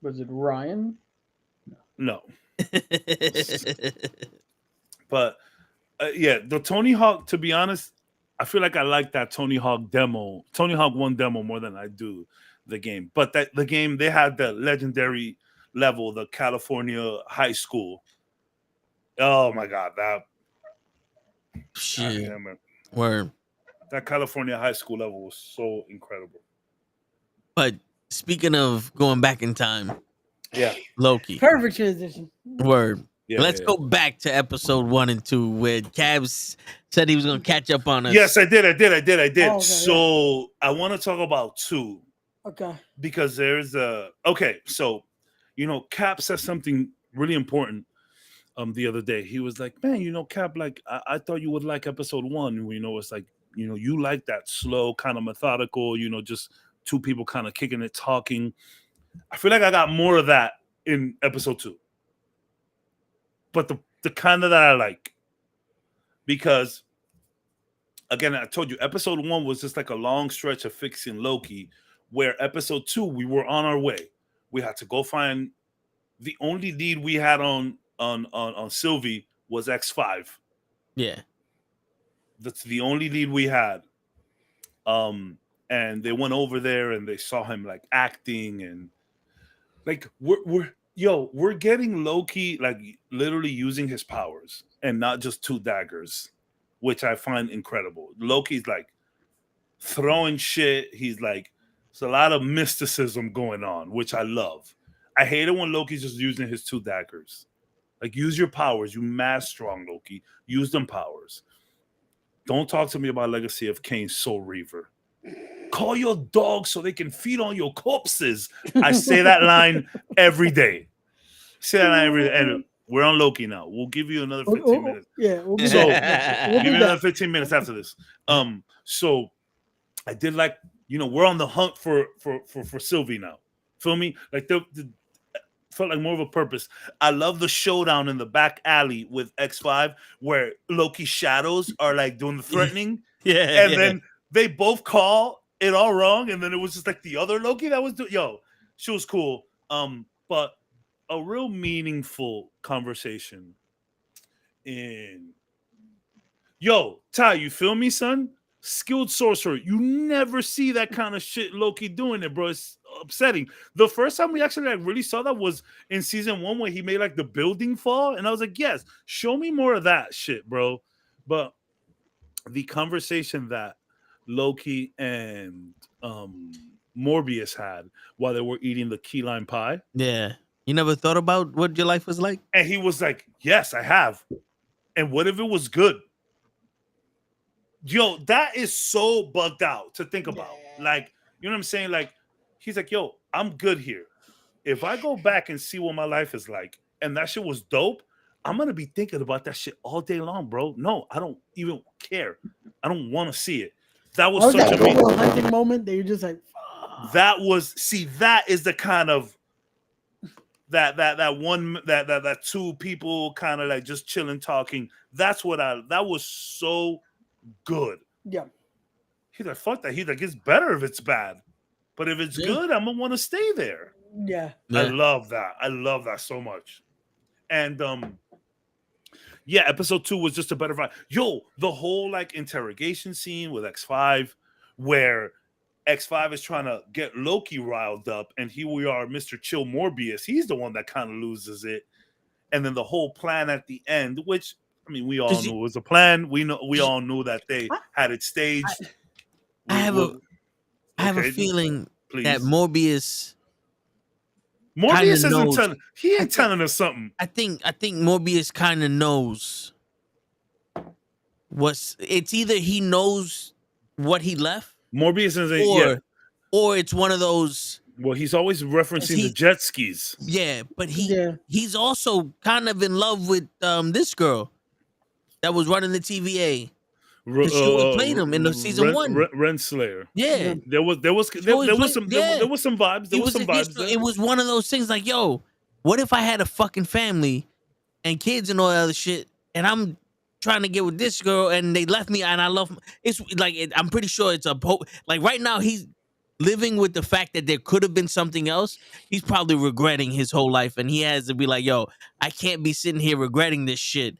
Was it Ryan? No. But yeah, the Tony Hawk, to be honest, I feel like I like that Tony Hawk 1 demo more than I do the game. But that the game, they had the legendary level, the California high school. Oh my god, that shit. damn it. Word. That California high school level was so incredible. But speaking of going back in time, Yeah. Loki. Perfect transition. Word. Yeah, Let's go back to episode 1 and 2 where Cabs said he was gonna catch up on us. Yes, I did. Oh, okay, So I want to talk about 2 Okay. because there's so Cap says something really important the other day. He was like, man, Cap, like I thought you would like episode 1. It's like, you like that slow, kind of methodical, just 2 people kind of kicking it, talking. I feel like I got more of that in episode 2. But the kind of that I like. Because again, I told you, episode 1 was just like a long stretch of fixing Loki, where episode 2, we were on our way. We had to go find the only lead we had on Sylvie was X5. Yeah. That's the only lead we had. And they went over there and they saw him like acting, and like we're getting Loki like literally using his powers and not just 2 daggers, which I find incredible. Loki's like throwing shit. He's like, there's a lot of mysticism going on, which I love. I hate it when Loki's just using his 2 daggers. Like, use your powers. You mad strong, Loki. Use them powers. Don't talk to me about Legacy of Kain, Soul Reaver. Call your dogs so they can feed on your corpses. I say that line every day. Say that line every day. And we're on Loki now. We'll give you another 15 minutes. Yeah, we'll be So back. We'll give be you another back. 15 minutes after this. So I did like, we're on the hunt for Sylvie now. Feel me? Like the felt like more of a purpose. I love the showdown in the back alley with X5 where Loki's shadows are like doing the threatening. Yeah. And then they both call it all wrong, and then it was just like the other Loki that was doing. She was cool. But a real meaningful conversation. Ty, you feel me, son? Skilled sorcerer. You never see that kind of shit Loki doing it, bro. It's upsetting. The first time we actually like really saw that was in season 1 where he made like the building fall, and I was like, yes, show me more of that shit, bro. But the conversation that Loki and Morbius had while they were eating the key lime pie. Yeah. You never thought about what your life was like? And he was like, yes, I have. And what if it was good? That is so bugged out to think about. Like, You know what I'm saying? Like, he's like, yo, I'm good here. If I go back and see what my life is like, and that shit was dope, I'm gonna be thinking about that shit all day long, bro. No, I don't even care. I don't want to see it. That was such that a Goodwill Hunting moment that you're just like, that is the kind of that two people kind of like just chilling talking. That was so good. yeah. He's like, fuck that. He's like, it's better if it's bad. But if it's good, I'm gonna want to stay there. Yeah. I love that. I love that so much. And yeah, episode 2 was just a better vibe. Yo, the whole like interrogation scene with X5, where X5 is trying to get Loki riled up, and here we are, Mr. Chill Morbius. He's the one that kind of loses it. And then the whole plan at the end, which I mean, we all knew it was a plan. We all knew that they had it staged. I have a feeling that Morbius isn't telling. He ain't telling us something. I think Morbius kind of knows it's either he knows what he left. Morbius isn't, or it's one of those. Well, he's always referencing the jet skis. Yeah, but he's also kind of in love with this girl that was running the TVA. She played him in the season 1. Renslayer. Yeah, there was some vibes. It was one of those things like, yo, what if I had a fucking family and kids and all that other shit, and I'm trying to get with this girl and they left me and I love. It's like I'm pretty sure it's like right now he's living with the fact that there could have been something else. He's probably regretting his whole life, and he has to be like, yo, I can't be sitting here regretting this shit.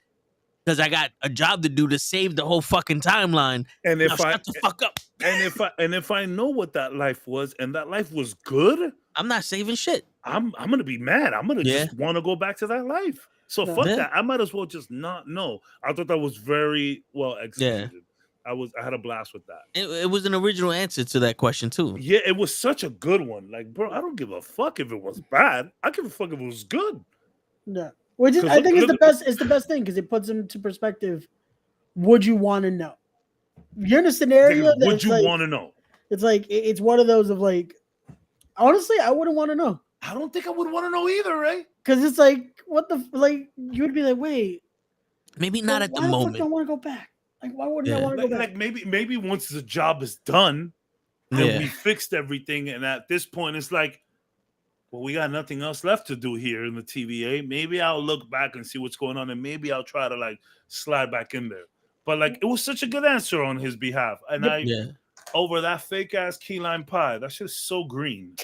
Because I got a job to do to save the whole fucking timeline. And if shut the fuck up. And if I know what that life was, and that life was good, I'm not saving shit. I'm gonna be mad. I'm gonna just want to go back to that life. So fuck that. I might as well just not know. I thought that was very well executed. I had a blast with that. It was an original answer to that question too. Yeah, it was such a good one. Like, bro, I don't give a fuck if it was bad. I give a fuck if it was good. Yeah. Which is, I think, it's the best thing because it puts into perspective. Would you want to know? You're in a scenario. Would you want to know? It's like it's one of those of like. Honestly, I wouldn't want to know. I don't think I would want to know either, right? Because it's like, what the like? You would be like, wait. Maybe not at the moment. moment. I don't want to go back. Like, why wouldn't I want to go back? Like maybe once the job is done, and we fixed everything, and at this point, it's like. Well, we got nothing else left to do here in the TVA. Maybe I'll look back and see what's going on, and maybe I'll try to like slide back in there. But like, it was such a good answer on his behalf, and over that fake ass key lime pie. That shit is so green.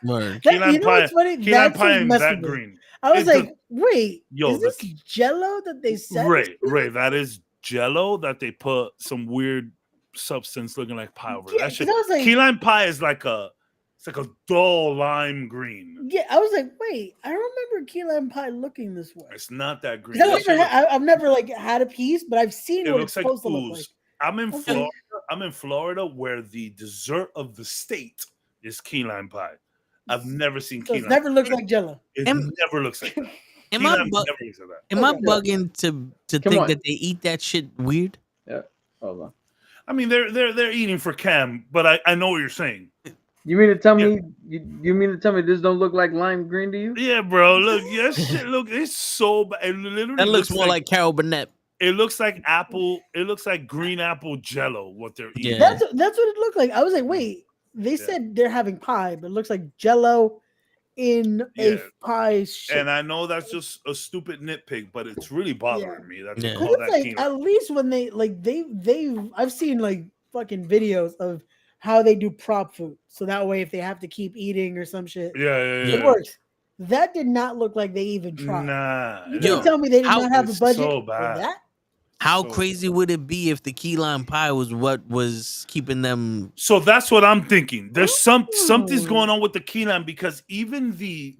Key lime pie, key lime pie, and that green. I was like, wait, is this Jello that they said? Right. That is Jello that they put some weird substance looking like pie over. That shit. Like, key lime pie is like a. It's like a dull lime green. Yeah, I was like, wait, I remember key lime pie looking this way. It's not that green. I've never like had a piece, but I've seen what it's supposed to look like. I'm in Florida. I'm in Florida where the dessert of the state is key lime pie. I've never seen key lime. It never looks like Jello. It never looks like that. Am I bugging to think that they eat that shit weird? Yeah. Hold on. I mean, they're eating for Cam, but I know what you're saying. You mean to tell me you mean to tell me this don't look like lime green to you? Yeah, bro. Look, shit. Look, it's so bad. It literally that looks more like Carol Burnett. It looks like apple. It looks like green apple Jello. What they're eating. Yeah. That's what it looked like. I was like, wait. They said they're having pie, but it looks like Jello in a pie shape. And I know that's just a stupid nitpick, but it's really bothering me. That's like at least when they I've seen like fucking videos of how they do prop food. So that way, if they have to keep eating or some shit, it works. That did not look like they even tried. Nah. You can't tell me they did not have a budget so for that? How crazy would it be if the key lime pie was what was keeping them? So that's what I'm thinking. There's something's going on with the key lime because even the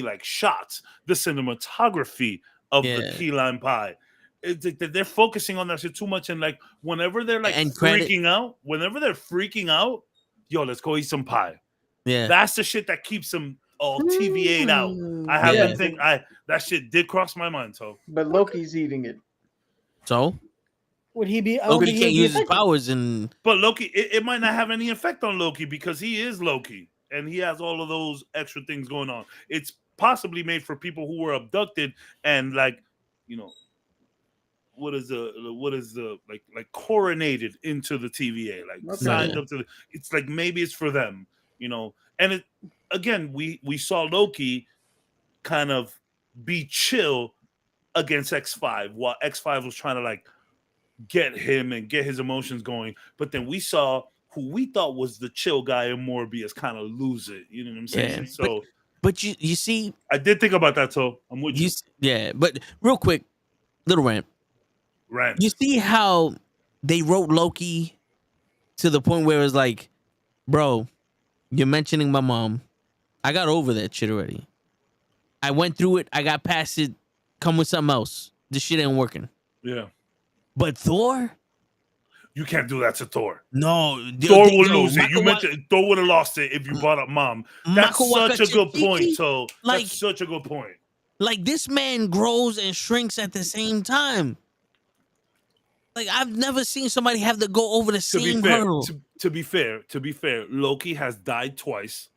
like shots, the cinematography of the key lime pie. It's like they're focusing on that shit too much, and like whenever they're like freaking out, yo, let's go eat some pie. Yeah, that's the shit that keeps them all TVA'd out. I happen to think that shit did cross my mind. So, but Loki's eating it. So, Would he be? Loki can't use his effective. powers, and But Loki, it might not have any effect on Loki because he is Loki and he has all of those extra things going on. It's possibly made for people who were abducted and like, you know, what is the like coronated into the TVA, like signed up to the. It's like maybe it's for them, you know. And it again, we saw Loki kind of be chill against X5 while X5 was trying to like get him and get his emotions going. But then we saw who we thought was the chill guy in Morbius kind of lose it. You know what I'm saying? Yeah, So, but you see, I did think about that. So I'm with you. Yeah, but real quick, little rant. Rant. You see how they wrote Loki to the point where it's like, bro, you're mentioning my mom. I got over that shit already. I went through it. I got past it. Come with something else. This shit ain't working. Yeah. But Thor? You can't do that to Thor. No. Thor will lose it. You mentioned Thor would have lost it if you brought up mom. That's such a good point, Toe. Like, that's such a good point. Like, this man grows and shrinks at the same time. Like, I've never seen somebody have to go over the same hurdle. To be fair, Loki has died twice.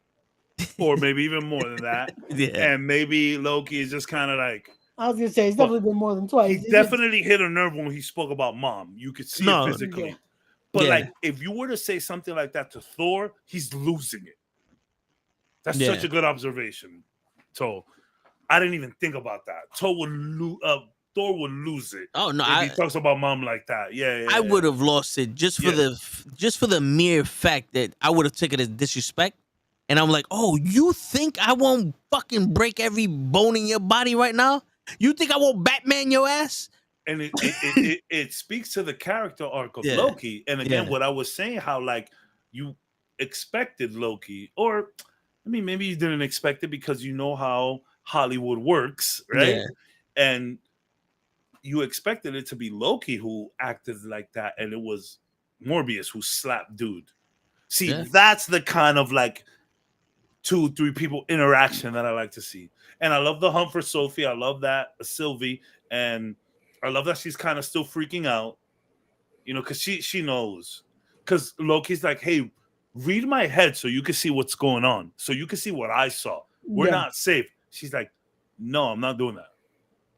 Or maybe even more than that. Yeah. And maybe Loki is just kind of like, I was gonna say it's definitely been more than twice. he definitely hit a nerve when he spoke about mom. You could see it physically. Yeah. But like, if you were to say something like that to Thor, he's losing it. That's such a good observation. So I didn't even think about that. Thor would lose it. Oh no! If he talks about mom like that. Yeah. I would have lost it just for the mere fact that I would have taken it as disrespect. And I'm like, oh, you think I won't fucking break every bone in your body right now? You think I won't Batman your ass? And it speaks to the character arc of Loki. And again, what I was saying, how like you expected Loki, or I mean, maybe you didn't expect it because you know how Hollywood works, right? Yeah. And you expected it to be Loki who acted like that, and it was Morbius who slapped dude. See, that's the kind of like 2-3 people interaction that I like to see. And I love the hunt for Sophie. I love that Sylvie, and I love that she's kind of still freaking out, you know, because she knows. Because Loki's like, hey, read my head so you can see what's going on, so you can see what I saw. We're not safe. She's like, no, I'm not doing that.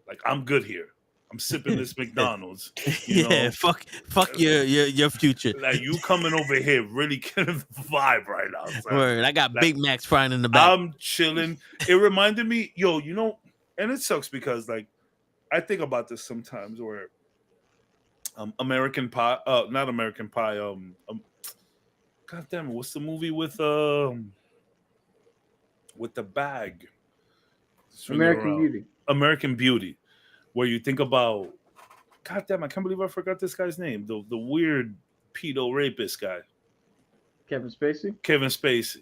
Like, I'm good here. I'm sipping this McDonald's. You know? Fuck your future. Like, you coming over here really getting the vibe right now. Word, I got like, Big Macs frying in the back. I'm chilling. It reminded me, you know, and it sucks because like I think about this sometimes where American Pie, not American Pie, God damn it, what's the movie with the bag? American Beauty. Where you think about, God damn, I can't believe I forgot this guy's name. The weird pedo rapist guy. Kevin Spacey.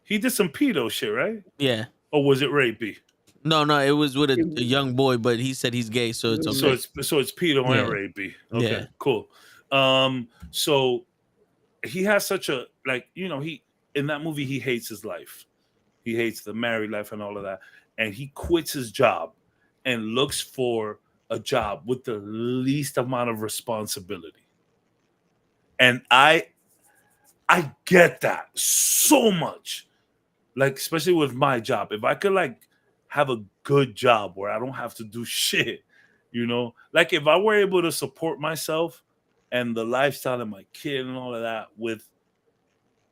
He did some pedo shit, right? Yeah. Or was it rapey? No, it was with a young boy, but he said he's gay, so it's okay. So it's pedo and rapey. Okay, cool. So he has such a, like, you know, he in that movie he hates his life. He hates the married life and all of that. And he quits his job and looks for a job with the least amount of responsibility. And I get that so much. Like, especially with my job. If I could, like, have a good job where I don't have to do shit, you know? Like, if I were able to support myself and the lifestyle of my kid and all of that with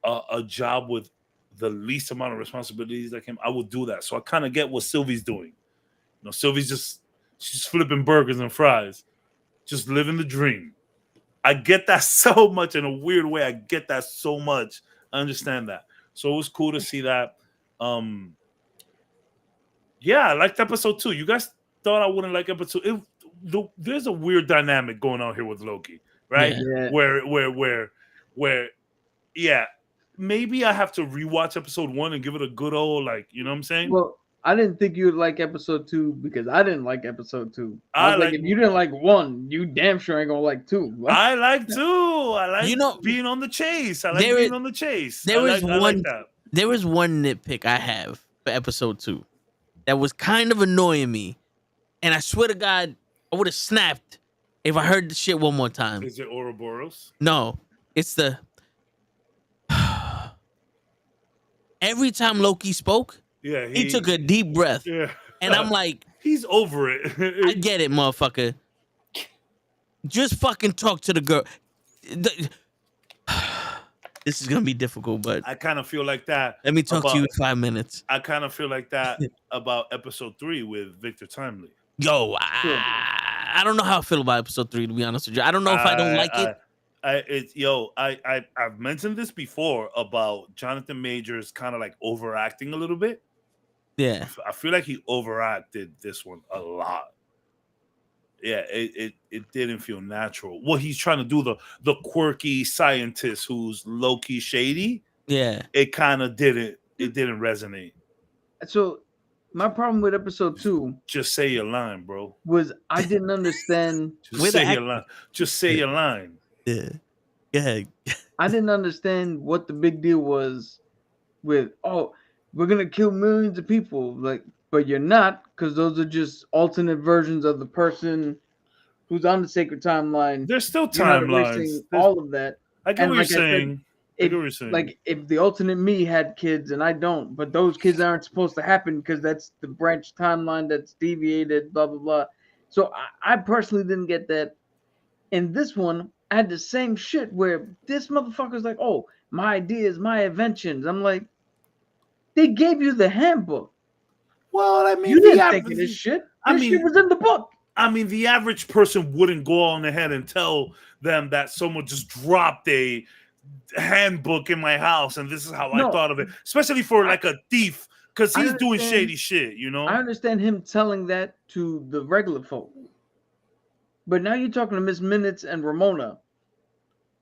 a job with the least amount of responsibilities like him, I would do that. So I kind of get what Sylvie's doing. You know, Sylvie's she's flipping burgers and fries, just living the dream. I get that so much in a weird way. I get that so much. I understand that. So it was cool to see that. Yeah, I liked episode 2. You guys thought I wouldn't like episode 2. There's a weird dynamic going on here with Loki, right? Yeah. Where, yeah, maybe I have to rewatch episode 1 and give it a good old, like, you know what I'm saying? Well, I didn't think you would like episode 2 because I didn't like episode 2. I was like, if you didn't like 1, you damn sure ain't gonna like 2. I like 2. I like, you know, being on the chase. I like being on the chase. There was one nitpick I have for episode 2 that was kind of annoying me, and I swear to God, I would have snapped If I heard the shit one more time. Is it Ouroboros? No, it's the. Every time Loki spoke, Yeah, he took a deep breath. Yeah, And I'm like, he's over it. I get it, motherfucker. Just fucking talk to the girl. This is gonna be difficult, but I kind of feel like that. let me talk to you in 5 minutes. I kind of feel like that about episode 3 with Victor Timely. Yo, I don't know how I feel about episode 3, to be honest with you. I don't know if I don't like it. I've mentioned this before about Jonathan Majors kind of like overacting a little bit. Yeah. I feel like he overacted this one a lot. Yeah, it didn't feel natural. What he's trying to do, the quirky scientist who's Loki shady. Yeah. It kind of didn't resonate. So my problem with episode 2 Just say your line, bro. was I didn't understand. Just say your line. Just say your line. Yeah. Go ahead. I didn't understand what the big deal was with, oh, we're gonna kill millions of people, like, but you're not, because those are just alternate versions of the person who's on the sacred timeline. There's still You're not timelines. erasing all of that. I get And what you're like I said, saying. I get what you're saying. Like if the alternate me had kids and I don't, but those kids aren't supposed to happen because that's the branch timeline that's deviated, blah blah blah. So I personally didn't get that. In this one, I had the same shit where this motherfucker's like, oh, my ideas, my inventions. I'm like, they gave you the handbook. Well, I mean, You didn't think of this shit. This shit was in the book. I mean, the average person wouldn't go on ahead and tell them that someone just dropped a handbook in my house and this is how I thought of it, especially for like a thief, because he's doing shady shit, you know. I understand him telling that to the regular folk, but now you're talking to Miss Minutes and Ramona,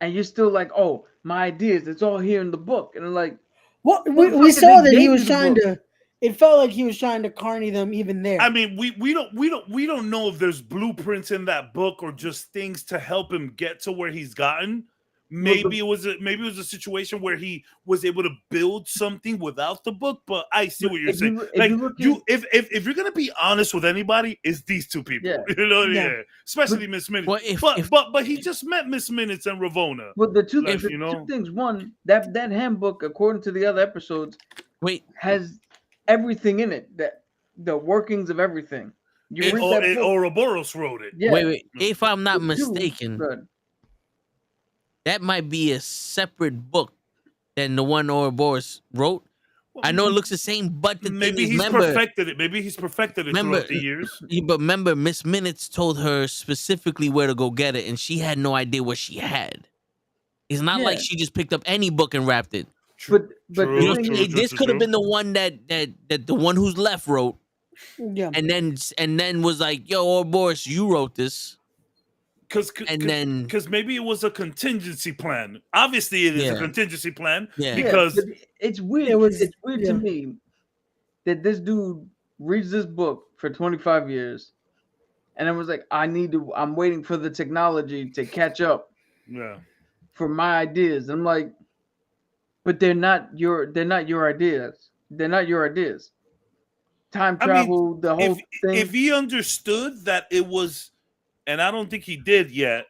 and you're still like, oh, my ideas, it's all here in the book, and I'm like, what we saw that he was trying to. It felt like he was trying to carny them even there. I mean, we don't know if there's blueprints in that book or just things to help him get to where he's gotten. Maybe it was a situation where he was able to build something without the book. But I see what you're saying. If you're gonna be honest with anybody, it's these two people. Yeah. You know, especially Miss Minutes. Well, but he just met Miss Minutes and Ravona. Well, the two Like, two things. One, that handbook, according to the other episodes, has everything in it, that the workings of everything. Ouroboros wrote it. Yeah. Wait. If I'm not mistaken, that might be a separate book than the one Ouroboros wrote. I know it looks the same, but the maybe thing is, he's perfected it. Maybe he's perfected it throughout the years. But remember, Miss Minutes told her specifically where to go get it, and she had no idea what she had. It's not like she just picked up any book and wrapped it. But this could have been the one that the one who's left wrote. Yeah. And then was like, yo, Ouroboros, you wrote this. Because maybe it was a contingency plan. Obviously, it is a contingency plan. Yeah. Because it's weird. It's weird to me that this dude reads this book for 25 years, and I was like, I'm waiting for the technology to catch up. Yeah. For my ideas, I'm like, but they're not your ideas. They're not your ideas. Time travel, the whole thing. If he understood that it was. And I don't think he did yet.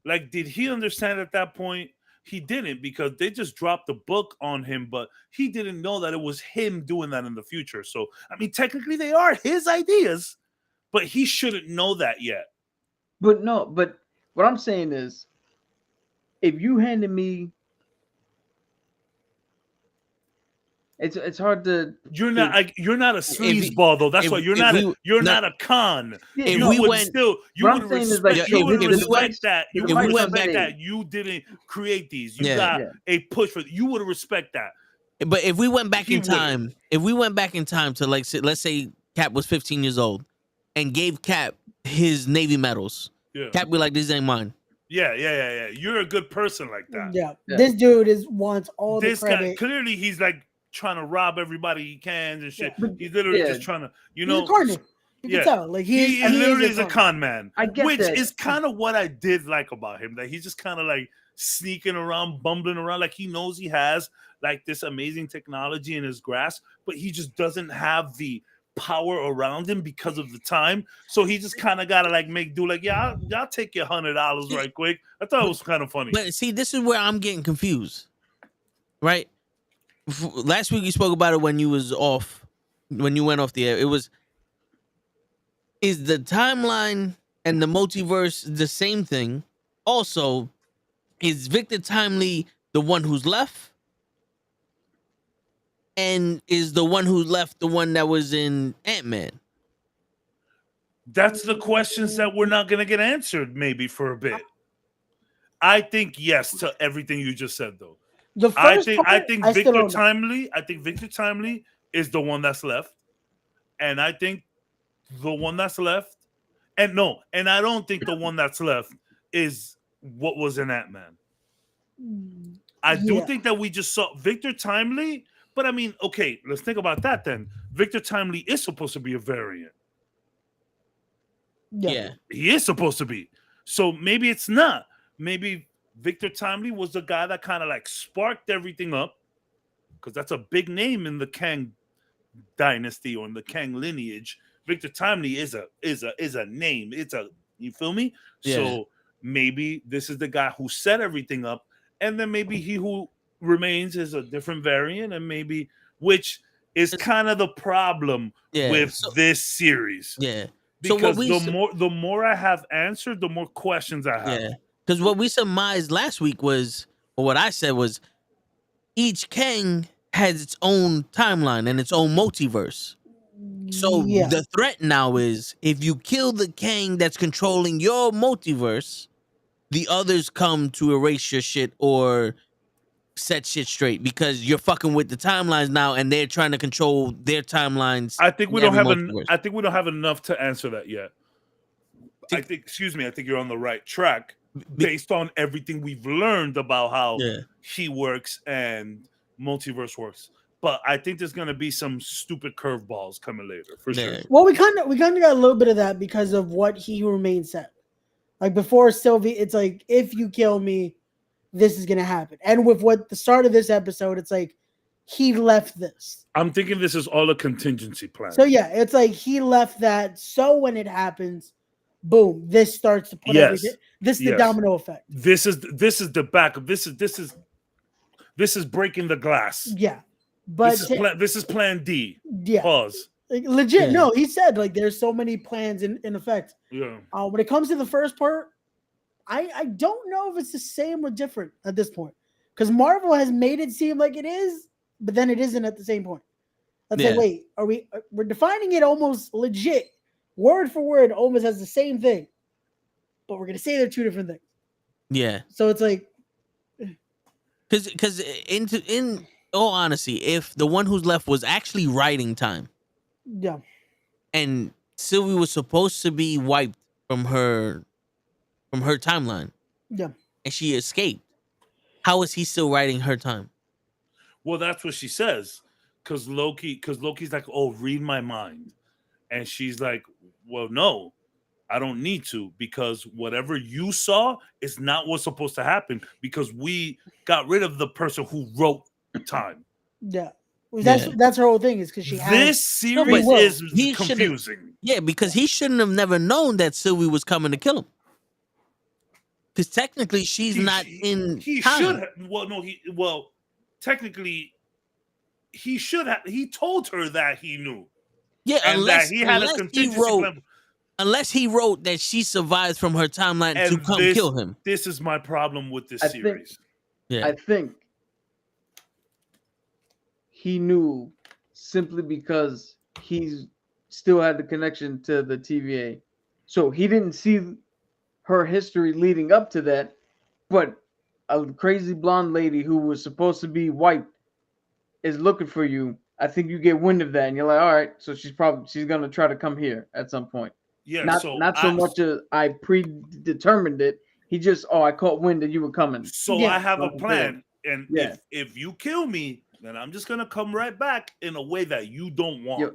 Like, did he understand at that point? He didn't, because they just dropped the book on him, but he didn't know that it was him doing that in the future. So, I mean, technically they are his ideas, but he shouldn't know that yet. But what I'm saying is, if you handed me, it's hard to. You're not a sleazeball though. That's why you're not a con. Yeah, you would respect that. You would respect that you didn't create these. You got a push for. You would respect that. But if we went back in time, to let's say Cap was 15 years old, and gave Cap his Navy medals, Cap be like, "This ain't mine." Yeah. You're a good person like that. Yeah. This dude wants all the credit. Guy, clearly, he's like trying to rob everybody he can and shit. He's literally just trying to, He's a corny. You can tell. Like he literally is a con man. I get which that. is kind of what I did like about him. That he's just kind of like sneaking around, bumbling around, like he knows he has like this amazing technology in his grasp, but he just doesn't have the power around him because of the time. So he just kind of got to like make do like, yeah, y'all take your $100 right quick. I thought it was kind of funny. But see, this is where I'm getting confused, right? Last week you spoke about it when you was off, when you went off the air. It was, is the timeline and the multiverse the same thing? Also, is Victor Timely the one who's left? And is the one who's left the one that was in Ant-Man? That's the questions that we're not going to get answered maybe for a bit. I think yes to everything you just said, though. I think Victor Timely is the one that's left, and I think the one that's left, and I don't think the one that's left is what was in Ant-Man. I do think that we just saw Victor Timely, but I mean, okay, let's think about that then. Victor Timely is supposed to be a variant. Yeah. He is supposed to be. So maybe it's not. Maybe Victor Timely was the guy that kind of like sparked everything up, because that's a big name in the Kang dynasty or in the Kang lineage. Victor Timely is a name. You feel me? Yeah. So maybe this is the guy who set everything up, and then maybe he who remains is a different variant, and maybe, which is kind of the problem with this series. Yeah. Because the more I have answered, the more questions I have. Yeah. Because what we surmised last week was, or what I said was, each Kang has its own timeline and its own multiverse. So the threat now is, if you kill the Kang that's controlling your multiverse, the others come to erase your shit or set shit straight, because you're fucking with the timelines now, and they're trying to control their timelines. I think we don't have enough to answer that yet. I think you're on the right track based on everything we've learned about how he works and multiverse works. But I think there's gonna be some stupid curveballs coming later for sure. Well, we kind of got a little bit of that because of what He Who Remains said. Like before Sylvie, it's like, if you kill me, this is gonna happen. And with what the start of this episode, it's like he left this. I'm thinking this is all a contingency plan. So yeah, it's like he left that. So when it happens, boom, this starts to put everything. This is the domino effect. This is the backup. This is breaking the glass. Yeah, but this is plan D. Yeah. Pause. Like, legit. Yeah. No, he said like there's so many plans in effect. Yeah. When it comes to the first part, I don't know if it's the same or different at this point, because Marvel has made it seem like it is, but then it isn't at the same point. Let's say, wait, we're defining it almost legit, word for word, almost as the same thing, but we're gonna say they're two different things. Yeah. So it's like, because in all honesty, if the one who's left was actually writing time, and Sylvie was supposed to be wiped from her timeline, and she escaped, how is he still writing her time? Well, that's what she says, because Loki's like, oh, read my mind, and she's like, well, no, I don't need to, because whatever you saw is not what's supposed to happen, because we got rid of the person who wrote time. That's her whole thing, is because this series is confusing. Yeah, because he shouldn't have never known that Sylvie was coming to kill him. Because technically, she's not in. He should have. Technically, he should have. He told her that he knew. Yeah, unless he wrote that she survived from her timeline to come kill him. This is my problem with this series. I think he knew simply because he still had the connection to the TVA, so he didn't see her history leading up to that, but a crazy blonde lady who was supposed to be white is looking for you. I think you get wind of that, and you're like, all right, so she's gonna try to come here at some point. Yeah, not so much as I predetermined it. He just, I caught wind that you were coming. So I have a plan, and if you kill me, then I'm just gonna come right back in a way that you don't want.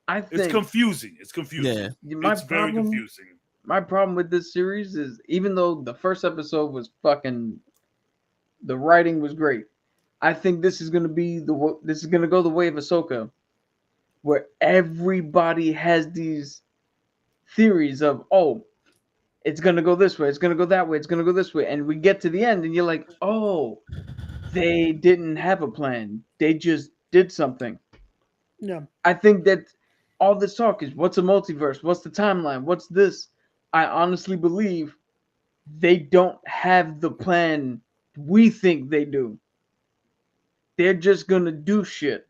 It's confusing. It's confusing. Yeah. It's very confusing. My problem with this series is, even though the first episode was the writing was great, I think this is gonna go the way of Ahsoka, where everybody has these theories of, oh, it's gonna go this way, it's gonna go that way, it's gonna go this way, and we get to the end, and you're like, oh, they didn't have a plan, they just did something. Yeah. I think that all this talk is what's a multiverse, what's the timeline, what's this. I honestly believe they don't have the plan we think they do. They're just gonna do shit,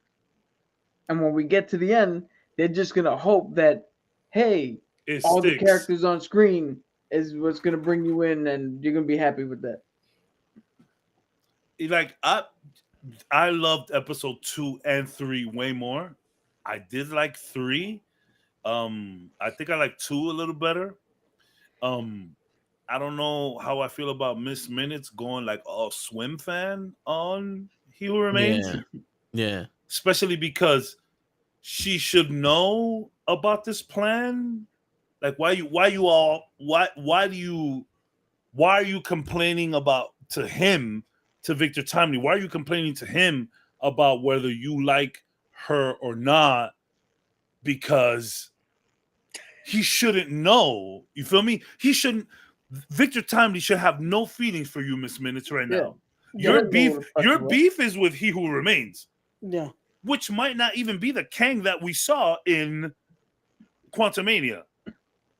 and when we get to the end, they're just gonna hope that, hey, It all the sticks. characters on screen is what's gonna bring you in, and you're gonna be happy with that. Like I loved episode 2 and 3 way more. I did like 3. I think I like 2 a little better. I don't know how I feel about Miss Minutes going like a swim fan on He Who Remains. Yeah. Especially because she should know about this plan. Like why are you complaining about to Victor Timely? Why are you complaining to him about whether you like her or not? Because he shouldn't know. You feel me? He shouldn't. Victor Timely should have no feelings for you, Miss Minutes, right now. Yeah. Your beef is with He Who Remains. Yeah. Which might not even be the Kang that we saw in Quantumania.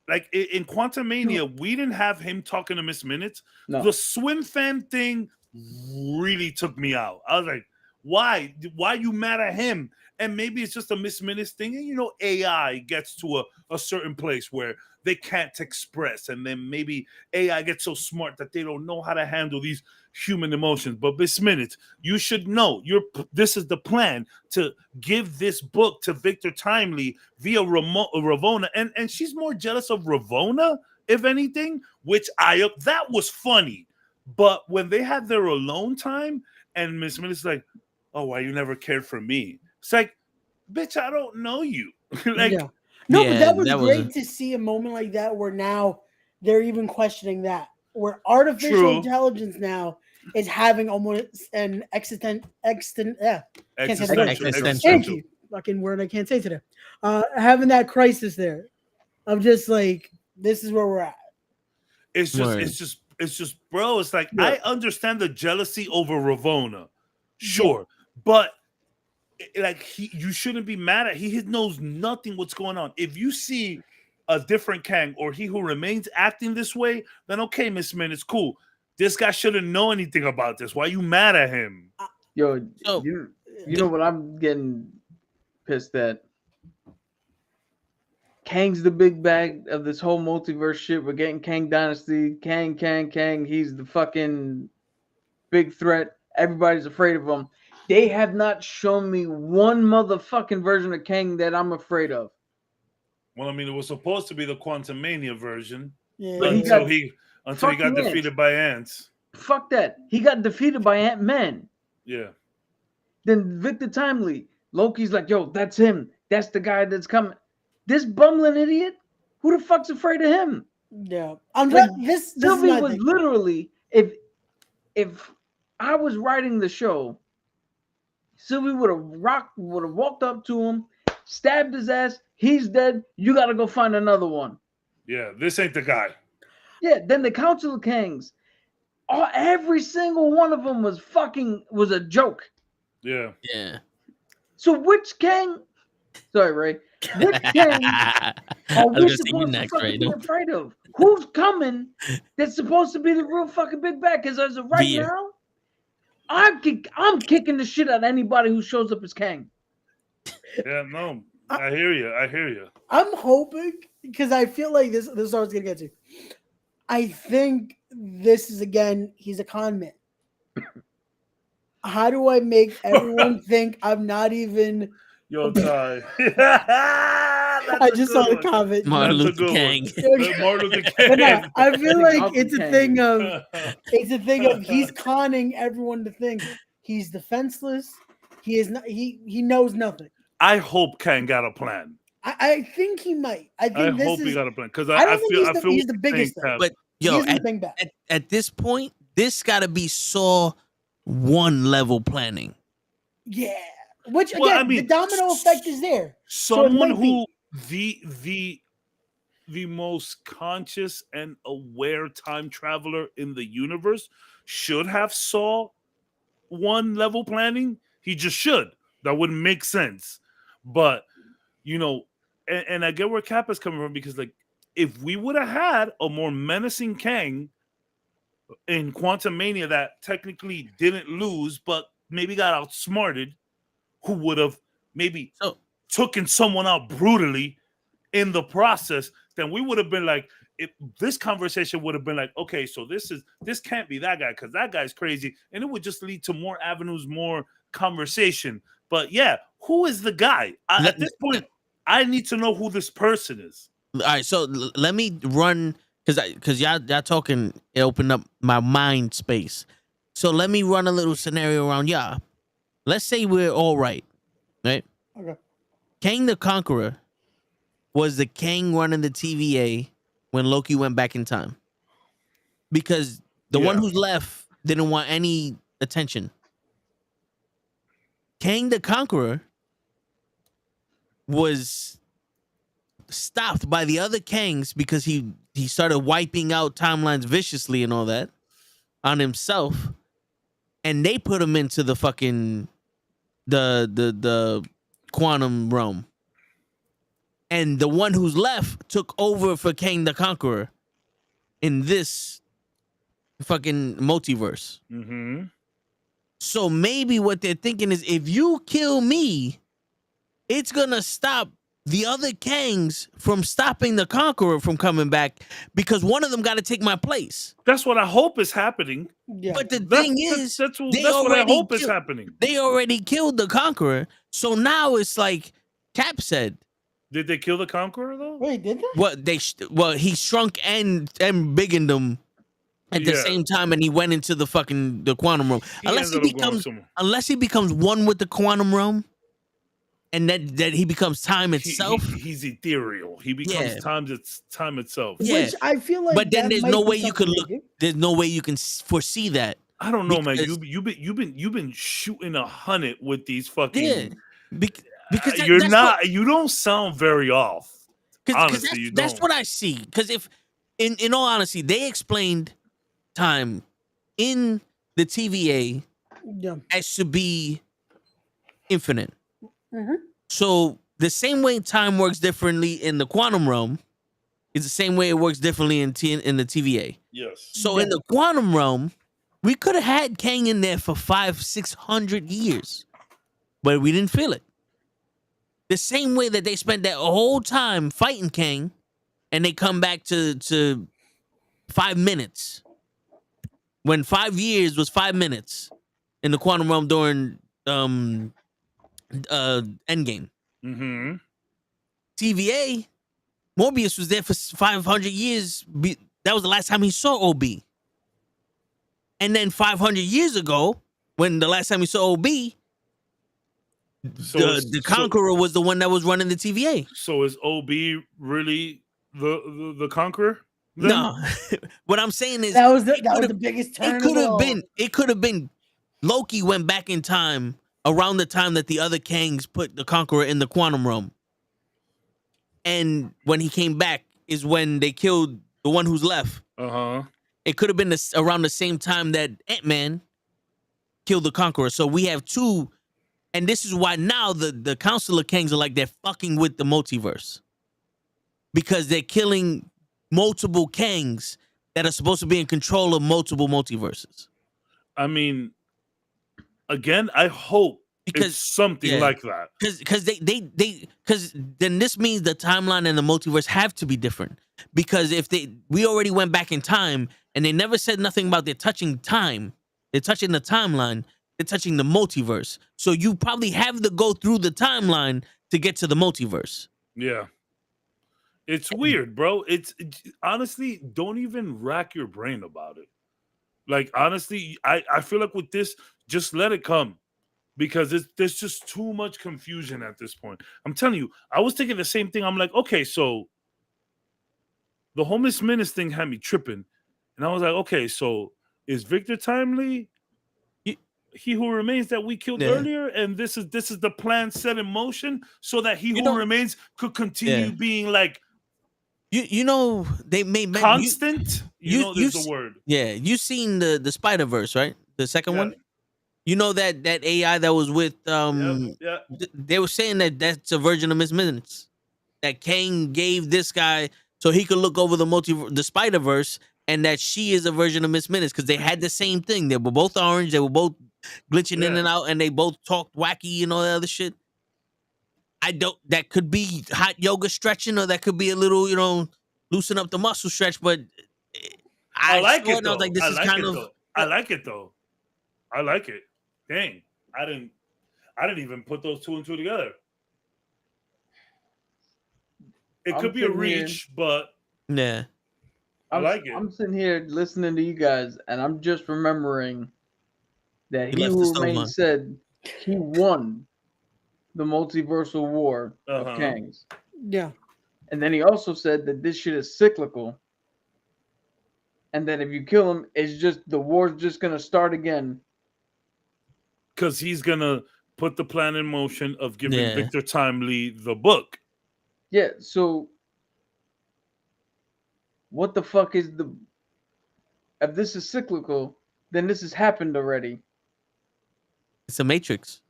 Like in Quantumania, we didn't have him talking to Miss Minutes. No. The swim fan thing really took me out. I was like, why? Why you mad at him? And maybe it's just a Miss Minutes thing. And you know, AI gets to a certain place where they can't express. And then maybe AI gets so smart that they don't know how to handle these human emotions. But Miss Minutes, you should know this is the plan, to give this book to Victor Timely via Ravonna. And she's more jealous of Ravonna, if anything, which that was funny. But when they had their alone time and Miss Minutes is like, oh, why you never cared for me? It's like, bitch, I don't know you. Like, yeah. No, but that was that great to see a moment like that where now they're even questioning that. Where artificial intelligence now is having almost an existential. Thank you. Fucking word I can't say today. Having that crisis there of just like, this is where we're at. It's just, bro. It's like, I understand the jealousy over Ravonna, sure, but like you shouldn't be mad at. He knows nothing what's going on. If you see a different Kang or He Who Remains acting this way, then okay, Miss Minutes, cool. This guy shouldn't know anything about this. Why are you mad at him? Yo, you know what I'm getting pissed at? Kang's the big bag of this whole multiverse shit. We're getting Kang Dynasty. Kang. He's the fucking big threat. Everybody's afraid of him. They have not shown me one motherfucking version of Kang that I'm afraid of. Well, I mean, it was supposed to be the Quantumania version until he got defeated by ants. Fuck that. He got defeated by Ant-Man. Yeah. Then Victor Timely, Loki's like, yo, that's him. That's the guy that's coming. This bumbling idiot, who the fuck's afraid of him? Yeah. Sylvie was literally, if I was writing the show, Sylvie would have walked up to him, stabbed his ass. He's dead. You got to go find another one. Yeah, this ain't the guy. Yeah, then the Council of Kangs, every single one of them was a joke. Yeah. Yeah. So which Kang? Sorry, Ray. Which Kang are we supposed to fucking be afraid of? Who's coming that's supposed to be the real fucking big bad? Because as of right now, I'm kicking the shit out of anybody who shows up as Kang. Yeah, no, I hear you. I'm hoping, because I feel like this is what I was gonna get to. I think this is, again, he's a con man. How do I make everyone think I'm not even? Yo, Ty. I just saw the comment. Martin Luther King. Martin Luther King. No, I feel like it's a thing of he's conning everyone to think he's defenseless. He is not. He knows nothing. I hope Kang got a plan. I think he might. I hope he got a plan, because I feel he's the biggest. But yo, at this point, this got to be Saw 1 level planning. Yeah. Which again, Well, I mean, the domino effect is there. So it someone might be. who the most conscious and aware time traveler in the universe should have saw one level planning. He just should. That wouldn't make sense. But you know, and I get where Kappa's coming from, because like if we would have had a more menacing Kang in Quantum Mania that technically didn't lose, but maybe got outsmarted, who would have maybe taken someone out brutally in the process, then we would have been like, if this conversation would have been like, okay, so this can't be that guy because that guy's crazy, and it would just lead to more avenues, more conversation. But yeah, who is the guy? At this point, I need to know who this person is. All right, so let me run because y'all talking, it opened up my mind space. So let me run a little scenario around y'all. Let's say we're all right? Okay. Kang the Conqueror was the Kang running the TVA when Loki went back in time, because the one who's left didn't want any attention. Kang the Conqueror was stopped by the other Kangs because he started wiping out timelines viciously and all that on himself, and they put him into the fucking the quantum realm. And the one who's left took over for Kang the Conqueror in this fucking multiverse. Mm-hmm. So maybe what they're thinking is, if you kill me, it's gonna stop the other Kangs from stopping the Conqueror from coming back, because one of them got to take my place. That's what I hope is happening. Yeah. But the thing is, that's what I hope is happening. They already killed the Conqueror, so now it's like Cap said. Did they kill the Conqueror though? Wait, did Well, they? he shrunk and biggened them at the same time, and he went into the quantum realm. Unless he becomes one with the quantum realm, and that he becomes time itself. He's ethereal. He becomes time itself. Yeah. Which I feel like. But then there's no way you could look. do. There's no way you can foresee that. I don't know, man. You've been shooting 100 with these fucking. Because you don't sound very off. Honestly, that's what I see. Because if, in all honesty, they explained time in the TVA as to be infinite. Mm-hmm. So the same way time works differently in the quantum realm is the same way it works differently in the TVA. Yes. So in the quantum realm, we could have had Kang in there for 500-600 years, but we didn't feel it. The same way that they spent that whole time fighting Kang, and they come back to 5 minutes, when 5 years was 5 minutes in the quantum realm during Endgame. Mm-hmm. TVA, Morbius was there for 500 years. That was the last time he saw OB. And then 500 years ago, when the last time he saw OB, the Conqueror was the one that was running the TVA. So is OB really the Conqueror? Then? No. What I'm saying is that was the biggest turn. It could have been Loki went back in time around the time that the other Kangs put the Conqueror in the quantum realm. And when he came back is when they killed the one who's left. Uh-huh. It could have been around the same time that Ant-Man killed the Conqueror. So we have two, and this is why now the Council of Kangs are like, they're fucking with the multiverse. Because they're killing multiple Kangs that are supposed to be in control of multiple multiverses. I mean, again, I hope it's something like that. Because then this means the timeline and the multiverse have to be different. Because if we already went back in time and they never said nothing about they're touching time, they're touching the timeline, they're touching the multiverse. So you probably have to go through the timeline to get to the multiverse. Yeah. It's weird, bro. It's honestly, don't even rack your brain about it. Like, honestly, I feel like with this, just let it come. Because there's just too much confusion at this point. I'm telling you, I was thinking the same thing. I'm like, okay, so the homeless menace thing had me tripping. And I was like, okay, so is Victor Timely? He Who Remains that we killed earlier, and this is the plan set in motion so that He Who Remains could continue being like you know they made constant. There's the word. Yeah, you seen the Spider-Verse, right? The second one. You know that AI that was with they were saying that that's a version of Miss Minutes that Kang gave this guy so he could look over the Spider-Verse, and that she is a version of Miss Minutes because they had the same thing. They were both orange. They were both glitching in and out, and they both talked wacky and all that other shit. That could be hot yoga stretching, or that could be a little, loosen up the muscle stretch. But I like it though. I was like, this is kind of. I like it though. I like it. Dang, I didn't even put those two and two together. It could be a reach, but yeah, I like it. I'm sitting here listening to you guys, and I'm just remembering that He Who Remains said he won the multiversal war of Kangs. Yeah. And then he also said that this shit is cyclical. And that if you kill him, it's just the war's just gonna start again. Because he's gonna put the plan in motion of giving Victor Timely the book. Yeah, so what the fuck is if this is cyclical, then this has happened already. It's a matrix.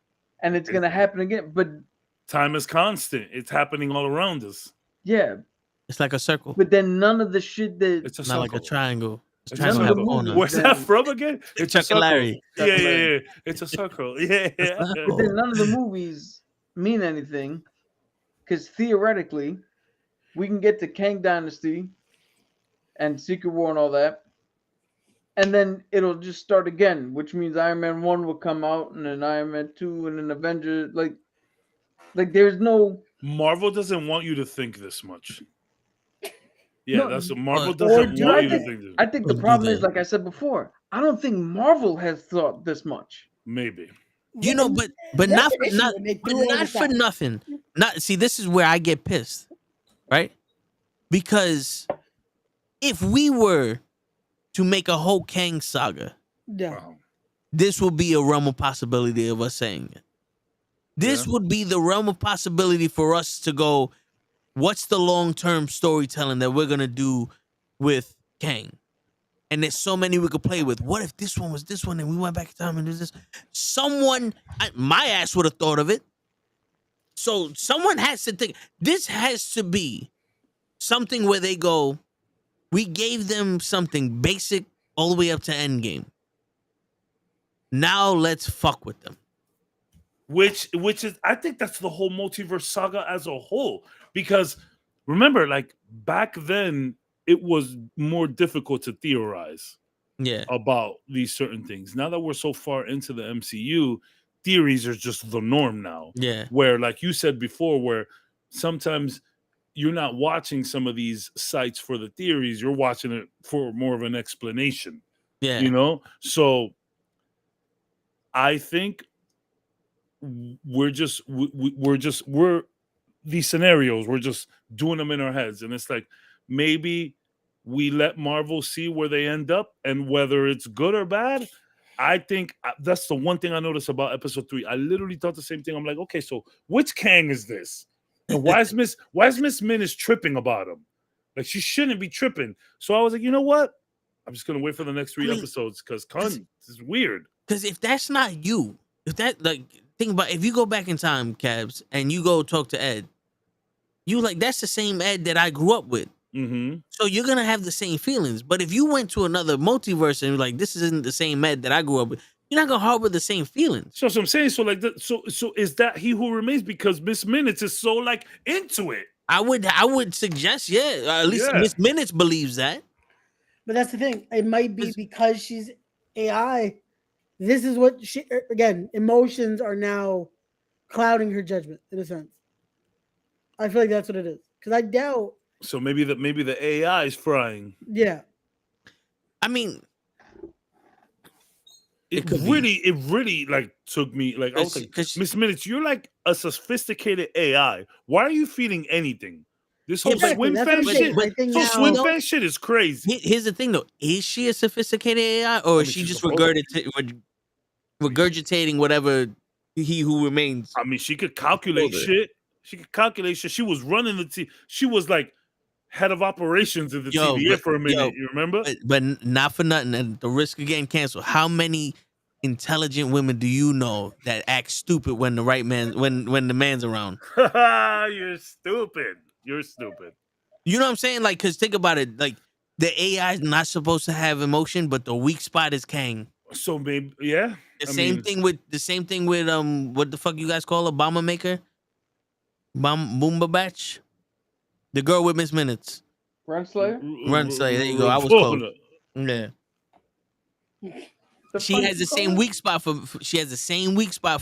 And it's gonna happen again, but time is constant. It's happening all around us. Yeah. It's like a circle. But then none of the shit that it's not like a triangle. It's where's that from again? It's Chuck and Larry. Yeah. It's a circle. Yeah. But then none of the movies mean anything. Because theoretically, we can get to Kang Dynasty and Secret War and all that. And then it'll just start again, which means Iron Man 1 will come out, and then Iron Man 2, and then Avengers. Like there's no... Marvel doesn't want you to think this much. Yeah, No, that's what Marvel doesn't want you to think this. I think the problem is, like I said before, I don't think Marvel has thought this much. Maybe. But not for nothing. See, this is where I get pissed, right? Because if we were to make a whole Kang saga, this would be a realm of possibility of us saying it. This would be the realm of possibility for us to go, what's the long-term storytelling that we're going to do with Kang? And there's so many we could play with. What if this one was this one and we went back in time and did this? My ass would have thought of it. So someone has to think. This has to be something where they go, we gave them something basic all the way up to Endgame. Now let's fuck with them. Which is, I think that's the whole multiverse saga as a whole. Because remember, like back then, it was more difficult to theorize about these certain things. Now that we're so far into the MCU, theories are just the norm now. Yeah. Where, like you said before, where sometimes you're not watching some of these sites for the theories, you're watching it for more of an explanation. Yeah. You know? So I think we're these scenarios, we're just doing them in our heads. And it's like, maybe we let Marvel see where they end up and whether it's good or bad. I think that's the one thing I noticed about episode 3. I literally thought the same thing. I'm like, okay, so which Kang is this? And why is Miss Minutes tripping about him? Like, she shouldn't be tripping. So I was like, you know what? I'm just gonna wait for the next 3 episodes because this is weird. Because if that's not you, think about if you go back in time, Cabs, and you go talk to Ed, you like that's the same Ed that I grew up with. Mm-hmm. So you're gonna have the same feelings. But if you went to another multiverse and you're like, this isn't the same Ed that I grew up with, you're not gonna harbor the same feelings. So I'm saying, so is that He Who Remains because Miss Minutes is so like into it? I would suggest, at least Miss Minutes believes that. But that's the thing. It might be because she's AI. This is what emotions are now clouding her judgment in a sense. I feel like that's what it is. Because I doubt. So maybe the AI is frying. Yeah. I mean, it really like took me like I was like, Miss Minutes, you're like a sophisticated AI. Why are you feeding anything? This whole swim fan shit. Swim fan shit is crazy. Here's the thing though: is she a sophisticated AI, or is she just regurgitating? regurgitating whatever He Who Remains. I mean, she could calculate Hold it. shit. She could calculate shit. She was running the team. She was like head of operations in the TVA for a minute. You remember? But not for nothing. And the risk of getting canceled. How many intelligent women do you know that act stupid when the right man, when the man's around? You're stupid. You're stupid. You know what I'm saying? Like, cause think about it. Like, the AI is not supposed to have emotion, but the weak spot is Kang. So maybe, yeah. The same thing with what the fuck you guys call a bomber maker? Boomba Batch? The girl with Miss Minutes. Runslayer? Runslayer, there you go. I was close. Yeah. She has the same weak spot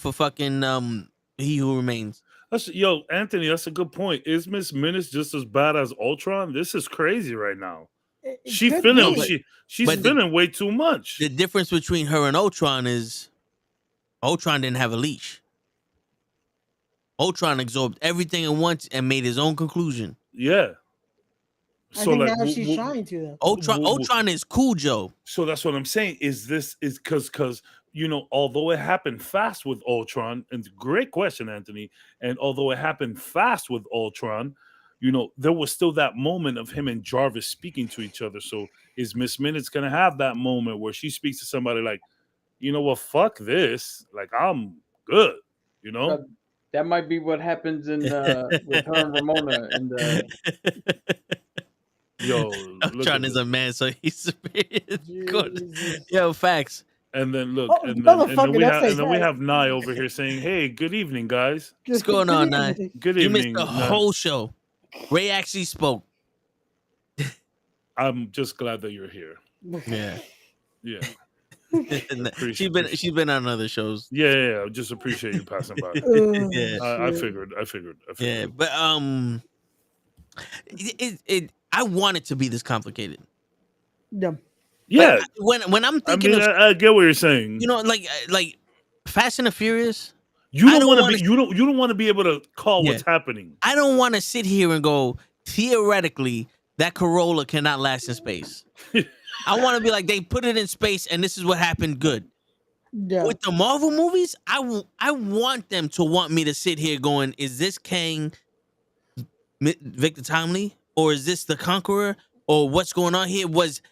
for fucking He Who Remains. Yo, Anthony, that's a good point. Is Miss Minutes just as bad as Ultron? This is crazy right now. She's feeling way too much. The difference between her and Ultron is Ultron didn't have a leash. Ultron absorbed everything at once and made his own conclusion. Yeah. I think now she's trying to. Ultron is cool, Joe. So that's what I'm saying. Is because although it happened fast with Ultron, and great question, Anthony. And although it happened fast with Ultron, there was still that moment of him and Jarvis speaking to each other. So is Miss Minutes gonna have that moment where she speaks to somebody like, you know what, fuck this, like I'm good, That might be what happens in with her and Ramona and Yo, Ultron is a man, so he's good. Yo, facts. And then look, Oh, and then motherfucker, we have Nye over here saying, "Hey, good evening, guys. What's going on, Nye? Good You evening." missed the whole show. Ray actually spoke. I'm just glad that you're here. Yeah. Yeah. she's been on other shows. Yeah. I just appreciate you passing by. Yeah. I figured. Yeah, but I want it to be this complicated. Yeah. Yeah. When I'm thinking, I get what you're saying. Like Fast and the Furious. You don't want to be. You don't want to be able to call what's happening. I don't want to sit here and go, theoretically, that Corolla cannot last in space. I want to be like, they put it in space and this is what happened. Good. Yeah. With the Marvel movies, I want them to want me to sit here going, is this Kang Victor Timely, or is this the Conqueror, or what's going on here? Was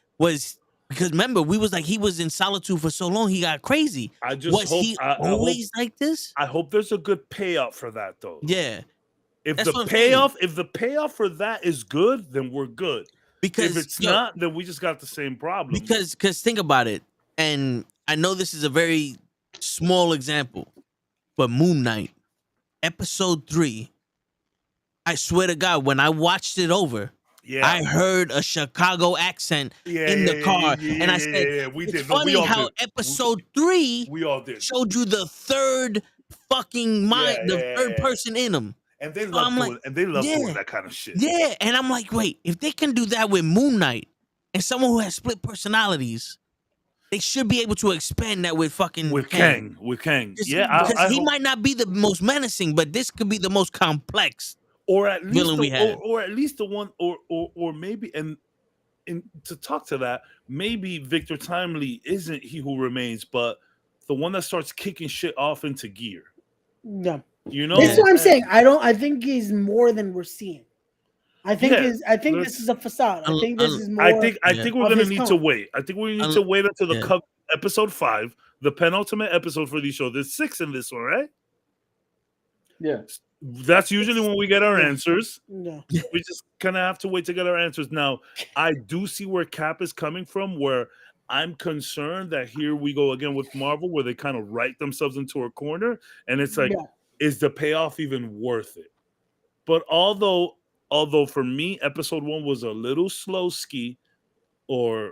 because remember, we was like, he was in solitude for so long, he got crazy. I just hope, he always like this? I hope there's a good payoff for that, though. Yeah. If the payoff for that is good, then we're good. Because if it's not, then we just got the same problem. Because think about it, and I know this is a very small example, but Moon Knight, episode 3, I swear to God, when I watched it over, I heard a Chicago accent in the car, and I said, "It's funny how episode 3 showed you the third fucking mind, the third person in him." And they love doing that kind of shit. Yeah, and I'm like, wait, if they can do that with Moon Knight and someone who has split personalities, they should be able to expand that with Kang. With Kang. Because he might not be the most menacing, but this could be the most complex. Or at least villain we had. Or at least the one, or maybe, and to talk to that, maybe Victor Timely isn't He Who Remains, but the one that starts kicking shit off into gear. Yeah. That's what I'm saying. I think he's more than we're seeing. I think this is a facade. I think this is more. I think we're gonna need to wait. I think we need to wait until the episode 5, the penultimate episode for these shows. There's 6 in this one, right? Yeah. That's usually when we get our answers. Yeah. We just kind of have to wait to get our answers. Now, I do see where Cap is coming from, where I'm concerned that here we go again with Marvel, where they kind of write themselves into a corner, and it's like, is the payoff even worth it? But although for me, episode 1 was a little slow ski, I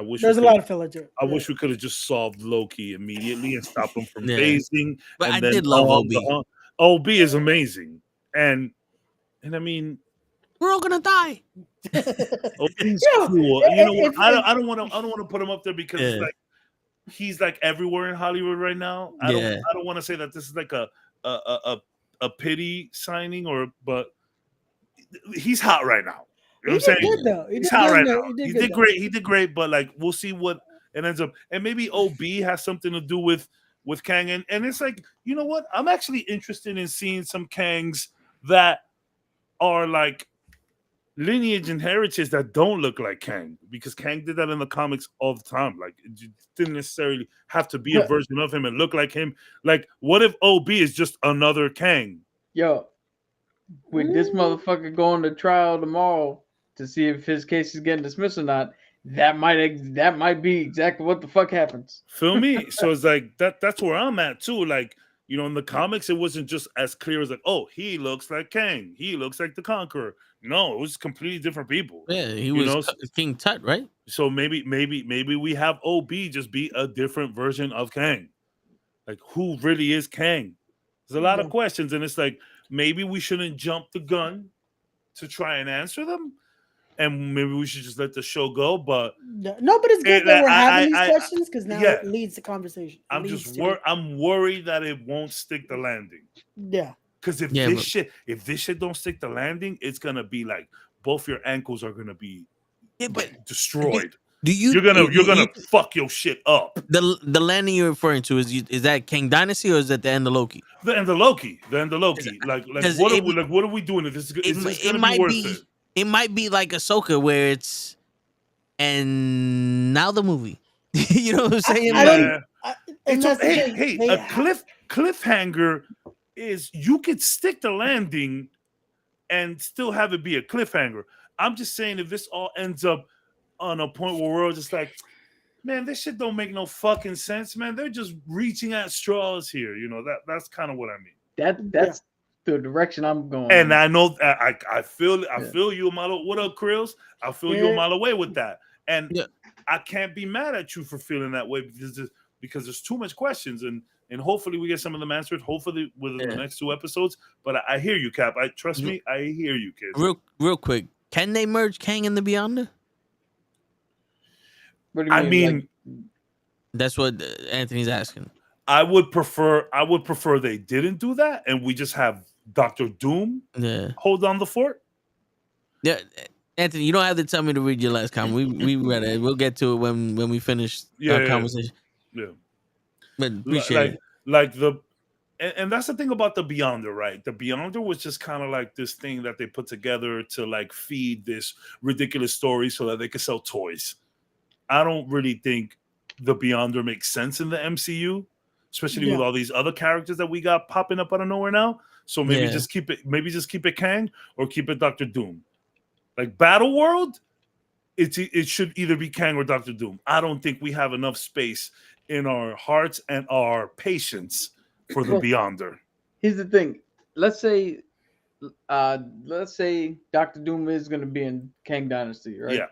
wish there's a lot of filler too. I wish we could have just solved Loki immediately and stopped him from phasing. But I did love OB. OB is amazing, and I mean, we're all gonna die. OB's cool. I don't want to put him up there because he's like everywhere in Hollywood right now. I don't want to say that this is like a pity signing, but he's hot right now. You know what I'm saying? Good, though. He's hot right now. He did great. He did great, but like we'll see what it ends up, and maybe OB has something to do with Kang, and it's like, you know what? I'm actually interested in seeing some Kangs that are like lineage and heritage that don't look like Kang, because Kang did that in the comics all the time. Like, it didn't necessarily have to be a version of him and look like him. Like, what if OB is just another Kang? Yo, with this motherfucker going to trial tomorrow to see if his case is getting dismissed or not, that might be exactly what the fuck happens. Feel me? So it's like that's where I'm at too. Like, you know, in the comics, it wasn't just as clear as like, oh, he looks like Kang, he looks like the Conqueror. No, it was completely different people. Yeah, he was King Tut, right? So maybe we have OB just be a different version of Kang. Like, who really is Kang? There's a lot of questions, and it's like, maybe we shouldn't jump the gun to try and answer them, and maybe we should just let the show go. But no, but it's good that we're having these questions, because now it leads to conversation. I'm worried that it won't stick the landing. Yeah. Because if this shit don't stick the landing, it's gonna be like both your ankles are gonna be destroyed. You're gonna fuck your shit up. The landing you're referring to is that Kang Dynasty, or is that the end of Loki? The end of Loki. Like what are we doing? Is this gonna be worth it? It might be like Ahsoka, where it's and now the movie. You know what I'm saying? A cliffhanger is, you could stick the landing and still have it be a cliffhanger. I'm just saying, if this all ends up on a point where we're all just like, man, this shit don't make no fucking sense, man. They're just reaching at straws here. You know, that's kind of what I mean. That's the direction I'm going. And I know I feel you a mile. What up, Krills? I feel you a mile away with that. And I can't be mad at you for feeling that way, because there's too much questions, and hopefully we get some of them answered. Hopefully within the next 2 episodes. But I hear you, Cap. Trust me, I hear you, kids. Real quick, can they merge Kang and the Beyonder? What do you mean? That's what Anthony's asking. I would prefer they didn't do that, and we just have Dr. Doom hold on the fort. Yeah, Anthony, you don't have to tell me to read your last comment. We read it. We'll get to it when we finish our conversation. Yeah. But appreciate it. And that's the thing about the Beyonder, right? The Beyonder was just kind of like this thing that they put together to like feed this ridiculous story so that they could sell toys. I don't really think the Beyonder makes sense in the MCU, especially with all these other characters that we got popping up out of nowhere now. So maybe just keep it Kang, or keep it Dr. Doom. Like Battle World, it should either be Kang or Dr. Doom. I don't think we have enough space in our hearts and our patience for the Beyonder. Here's the thing. Let's say Dr. Doom is going to be in Kang Dynasty, right? Yeah.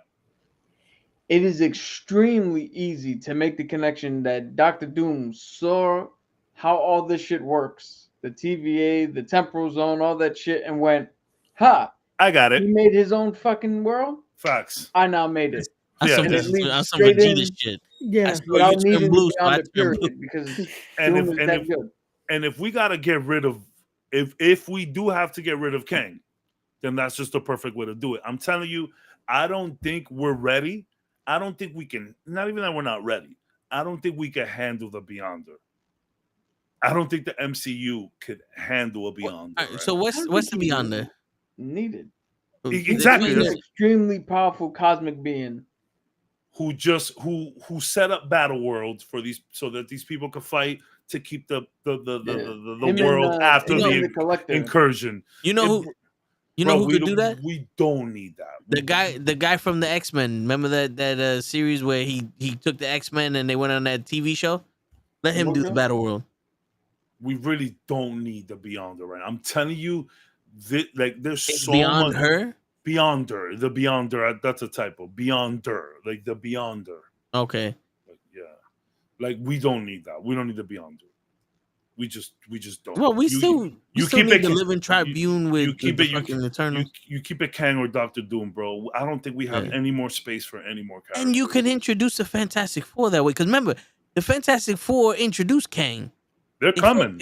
It is extremely easy to make the connection that Dr. Doom saw how all this shit works, the TVA, the temporal zone, all that shit, and went, ha, I got it. He made his own fucking world? Facts. I now made it. That's some Vegeta shit. Yeah. Without needing to be on the period, because if we got to get rid of, if we do have to get rid of Kang, then that's just the perfect way to do it. I'm telling you, I don't think we're ready. I don't think we can, not even that we're not ready. I don't think we can handle the Beyonder. I don't think the MCU could handle a Beyonder. Right, so what's the Beyonder? Needed. Exactly. He's an extremely powerful cosmic being who set up Battle World for these, so that these people could fight to keep the world after the incursion. You know who could do that? We don't need that. The guy from the X-Men. Remember that series where he took the X-Men and they went on that TV show? Let him do the Battle World. We really don't need the Beyonder, right? I'm telling you, there's it's so beyond much. Her? Beyonder, the Beyonder. That's a typo. Beyonder, like the Beyonder. Okay. Like we don't need that. We don't need the Beyonder. We just don't. Well, we still need the Living Tribune with the fucking Eternals. You keep it Kang or Dr. Doom, bro. I don't think we have any more space for any more characters. And you can introduce the Fantastic Four that way. Because remember, the Fantastic Four introduced Kang. They're coming.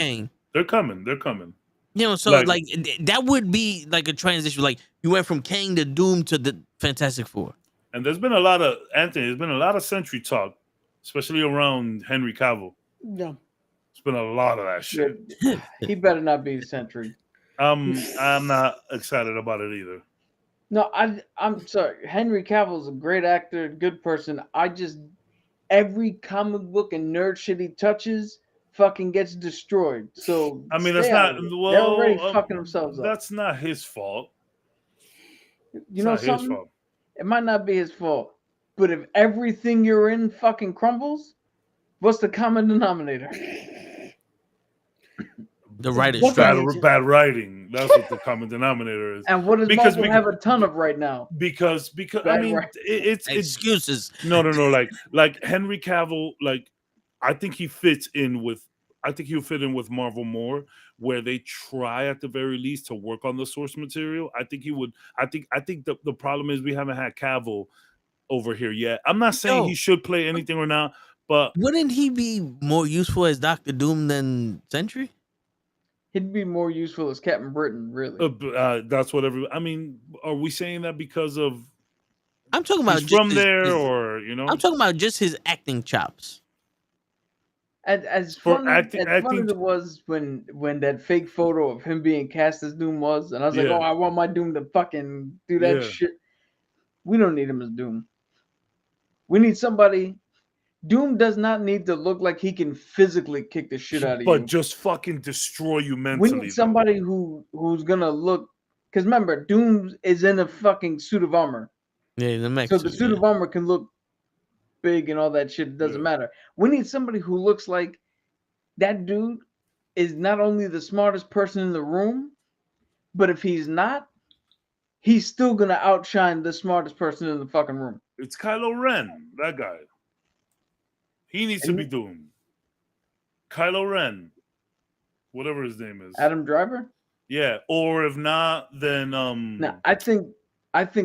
They're coming. You know, so like that would be like a transition. Like you went from Kang to Doom to the Fantastic Four. And there's been a lot of Sentry talk especially around Henry Cavill. Yeah. It's been a lot of that shit. He better not be Sentry. I'm not excited about it either. No, I'm sorry. Henry Cavill's a great actor, good person. Every comic book and nerd shit he touches fucking gets destroyed. So I mean, that's stay out not of it. well. They're already fucking themselves up. That's not his fault. You know It's not his something? fault. It might not be his fault, but if everything you're in fucking crumbles, what's the common denominator? The writer's What strike. the- Bad writing. That's what the common denominator is. And what does Because Marvel have a ton of right now? Because I Bad mean, writing. it's Excuses. no. Like Henry Cavill. Like I think he fits in with. I think he'll fit in with Marvel more, where they try at the very least to work on the source material. I think he would. I think the problem is we haven't had Cavill over here yet. I'm not saying he should play anything or not, but Wouldn't he be more useful as Doctor Doom than Sentry? He'd be more useful as Captain Britain, really. that's what every. I mean, are we saying that because of I'm talking about he's just from his- there, his- or you know? I'm talking about just his acting chops. As For funny acting- as it was when that fake photo of him being cast as Doom was, and I was like, Yeah. oh, I want my Doom to fucking do that Yeah. shit. We don't need him as Doom. We need somebody. Doom does not need to look like he can physically kick the shit out of But you. just fucking destroy you We mentally. need somebody who's gonna look, because remember, Doom is in a fucking suit of armor, Yeah, the so Mexican. the suit of armor can look big and all that shit. It doesn't matter. We need somebody who looks like that dude is not only the smartest person in the room, but if he's not, he's still gonna outshine the smartest person in the fucking room. It's Kylo Ren, that guy. He needs to be Doom. Kylo Ren, whatever his name is. Adam Driver? Yeah, or if not, then No, I think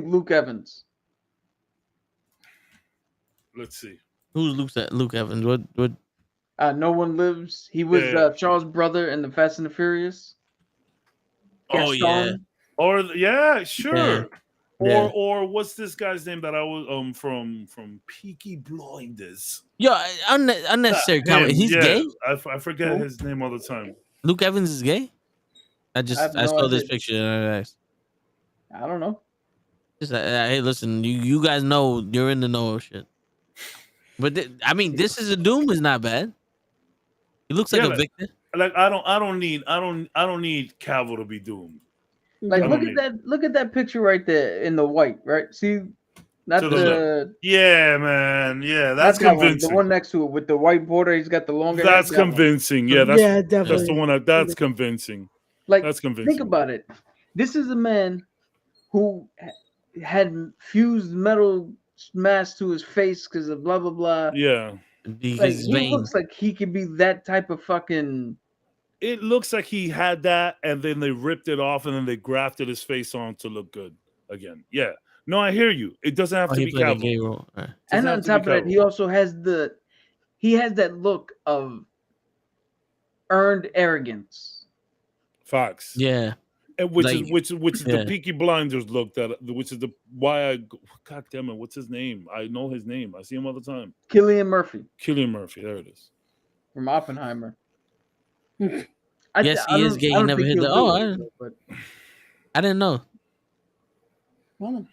Luke Evans. let's see. Who's Luke Evans? What? No One Lives. He was Yeah. Charles' brother in the Fast and the Furious. Oh, yeah. Gaston. Or yeah, sure. Yeah. Or what's this guy's name that I was from Peaky Blinders? Yo, unnecessary comment. Him, He's yeah. gay? I forget Who? his name all the time. Luke Evans is gay? I have no saw this idea. picture and I asked. I don't know. Just hey, listen, you guys know you're in the know of shit. But I mean, this is a Doom is not bad. He looks like Yeah, a like- victor. Like I don't need Cavill to be Doom. Like I look don't at that. Look at that picture right there in the white. Right. See, not To the. the Yeah, man. Yeah, that's not that one, convincing. the one next to it with the white border. He's got the longer. hair, That's that one. convincing. Yeah, that's Yeah, definitely. that's the one. That's convincing. Like, That's convincing. think about it. This is a man who had fused metal mask to his face because of blah blah blah. Yeah. Because Like his he veins. looks like he could be that type of fucking. It looks like he had that, and then they ripped it off, and then they grafted his face on to look good again. Yeah. No, I hear you. It doesn't have to he be played a Cavill. gay role. All right. And Doesn't on have to top of be that, Cavill. he also has that look of earned arrogance. Fox. Yeah. And which Like- is the yeah. Peaky Blinders look which is the why I God damn it, what's his name? I know his name. I see him all the time. Cillian Murphy Cillian Murphy. There it is. from Oppenheimer. Yes, he is gay. He don't never think hit the. he'll Oh, do it, but I didn't know. Well,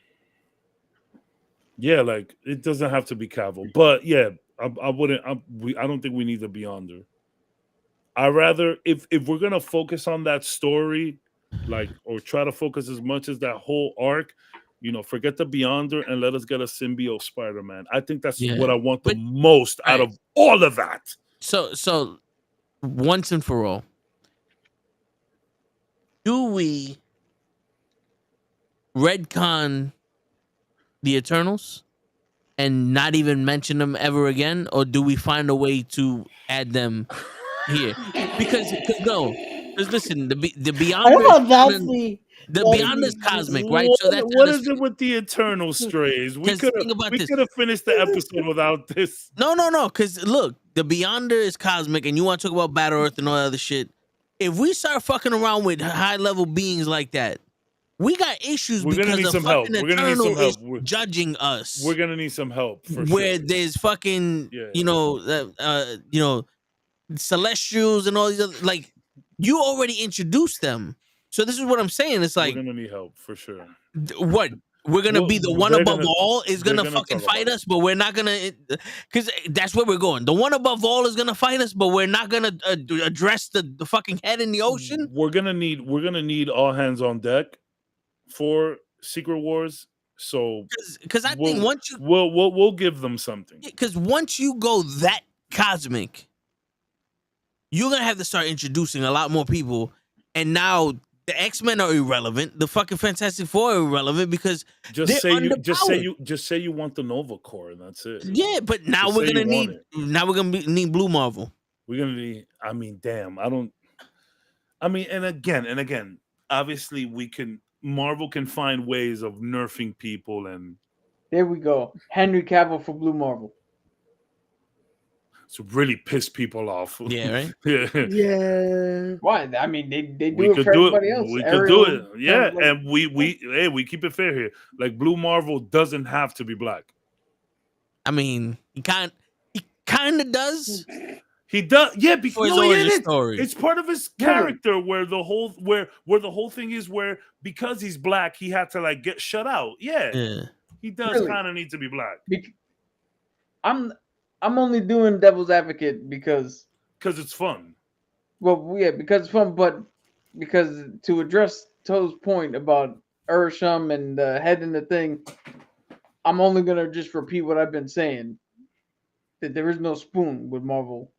Yeah, like it doesn't have to be Cavill, but yeah, I wouldn't. I don't think we need the Beyonder. I rather if we're gonna focus on that story, like or try to focus as much as that whole arc, forget the Beyonder and let us get a symbiote Spider-Man. I think that's Yeah, what I want the but- most out of all of that. So once and for all, do we redcon the Eternals and not even mention them ever again, or do we find a way to add them here? Because listen, the Beyonder. I don't know if that's the. The Well, Beyond is cosmic, right? So that's What is it with the Eternal strays? We 'Cause could think about this. have finished the episode without this. No. Because look, the Beyonder is cosmic, and you want to talk about Battle Earth and all that other shit. If we start fucking around with high level beings like that, We got issues We're gonna because need the some help. fucking We're gonna need some Eternal is help. judging us. We're gonna need some help for where sure. there's fucking, Yeah. you know, Celestials and all these other, like, you already introduced them. So this is what I'm saying. It's like, We're gonna need help for sure. what? We're gonna Well, be the one they're above gonna- all is they're gonna gonna fucking talk about fight it. us, but we're not gonna, because that's where we're going. The one above all is gonna fight us, but we're not gonna address the fucking head in the ocean. We're gonna need all hands on deck for Secret Wars. So Because I think once you, we'll give them something. because once you go that cosmic, you're gonna have to start introducing a lot more people, and now the X-Men are irrelevant. The fucking Fantastic Four are irrelevant because Just they're say you want the Nova Corps, and that's it. yeah. But now Just we're say gonna you want need it. need Blue Marvel. We're gonna need. I mean, damn. And again, obviously Marvel can find ways of nerfing people, and There we go. Henry Cavill for Blue Marvel. to really piss people off. Yeah, right. Yeah. Yeah. Why? I mean, they do We it could for do everybody it. else. We could Ariel, do it. Yeah, like- and we keep it fair here. Like Blue Marvel doesn't have to be black. I mean, he kind of does. He does. Yeah, For his because origin story. it's part of his character where the whole thing is where because he's black he had to like get shut out. Yeah. He does Really? kind of need to be black I'm only doing devil's advocate because it's fun. well, yeah, because it's fun, but because to address Toe's point about Ursham and the head in the thing, I'm only gonna just repeat what I've been saying. That there is no spoon with Marvel.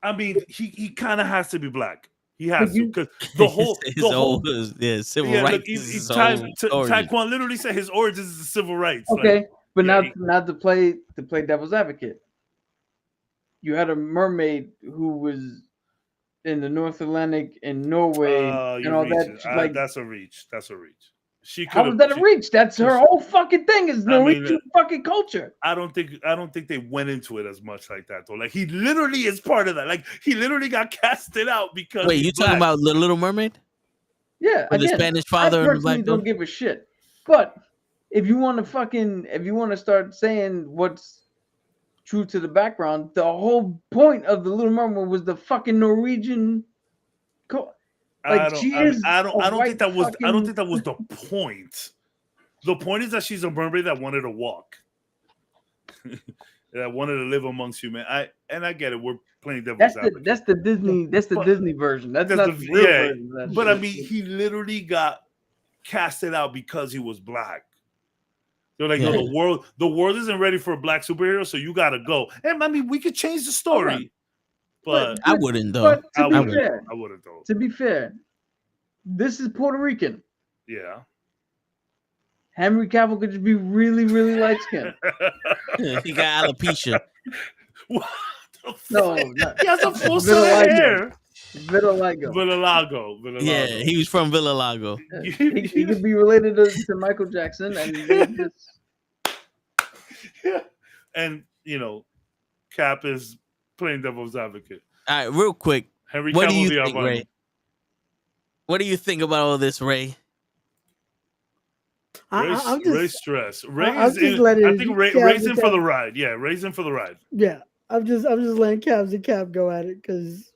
I mean, he kind of has to be black. He has But to you- because the whole civil yeah, rights. look, is his whole story. Taekwon literally said his origins is the civil rights. Okay, Like, but yeah, now to play devil's advocate, you had a mermaid who was in the North Atlantic in Norway and all that. Like, that's a reach. She how was that a reach? That's her whole fucking thing. Is Norwegian fucking culture. I don't think they went into it as much like that though. Like he literally is part of that. Like he literally got casted out because. Wait, you talking about the Little Mermaid? Yeah, With the again, Spanish father I and the personally black don't girl? give a shit. But if you want to start saying what's true to the background, the whole point of the Little Mermaid was the fucking Norwegian. I don't think that was the point. The point is that she's a mermaid that wanted to walk. That wanted to live amongst human. I get it. We're playing devil's advocate. That's the Disney version. That's not the real version. Of that but shit. I mean, he literally got casted out because he was black. They're like, no, the world isn't ready for a black superhero, so you gotta go. And I mean, we could change the story, but I wouldn't though. But I to be fair, I wouldn't though. to be fair, this is Puerto Rican. Yeah. Henry Cavill could just be really, really light skinned. He got alopecia. What the fuck? No, He has a full set of hair. Vitiligo. Yeah, he was from Villa Lago. He could be related to Michael Jackson, and they just... Yeah. And Cap is playing devil's advocate. All right, real quick. Henry What do Cavill you the think, Albino. Ray? What do you think about all this, Ray? Ray's stress. I'm just letting I think Ray's in for the ride. Yeah, Ray's in for the ride. Yeah, I'm just letting Cabs and Cap go at it because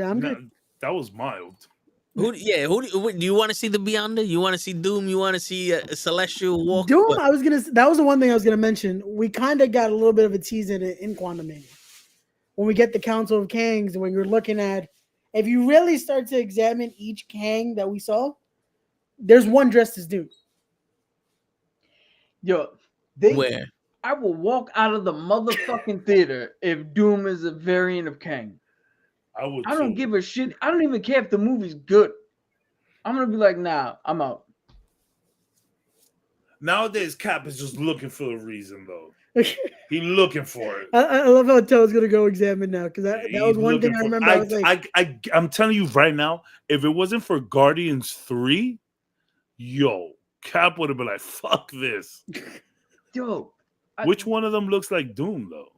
I'm good. That was mild. Who do you want to see the Beyonder? You want to see Doom? You want to see a Celestial walk? Doom, that was the one thing I was gonna mention. We kind of got a little bit of a tease in it in Quantumania. When we get the Council of Kangs, and when you're looking at, if you really start to examine each Kang that we saw, there's one dressed as Doom. Yo, Where? I will walk out of the motherfucking theater if Doom is a variant of Kang. I don't give a shit. I don't even care if the movie's good. I'm gonna be like, nah, I'm out. Nowadays, Cap is just looking for a reason, though. He's looking for it. I love how Toe's gonna go examine now because that was one thing I remember. I was like, I'm telling you right now, if it wasn't for Guardians 3, Cap would have been like, fuck this. Yo. Which one of them looks like Doom, though?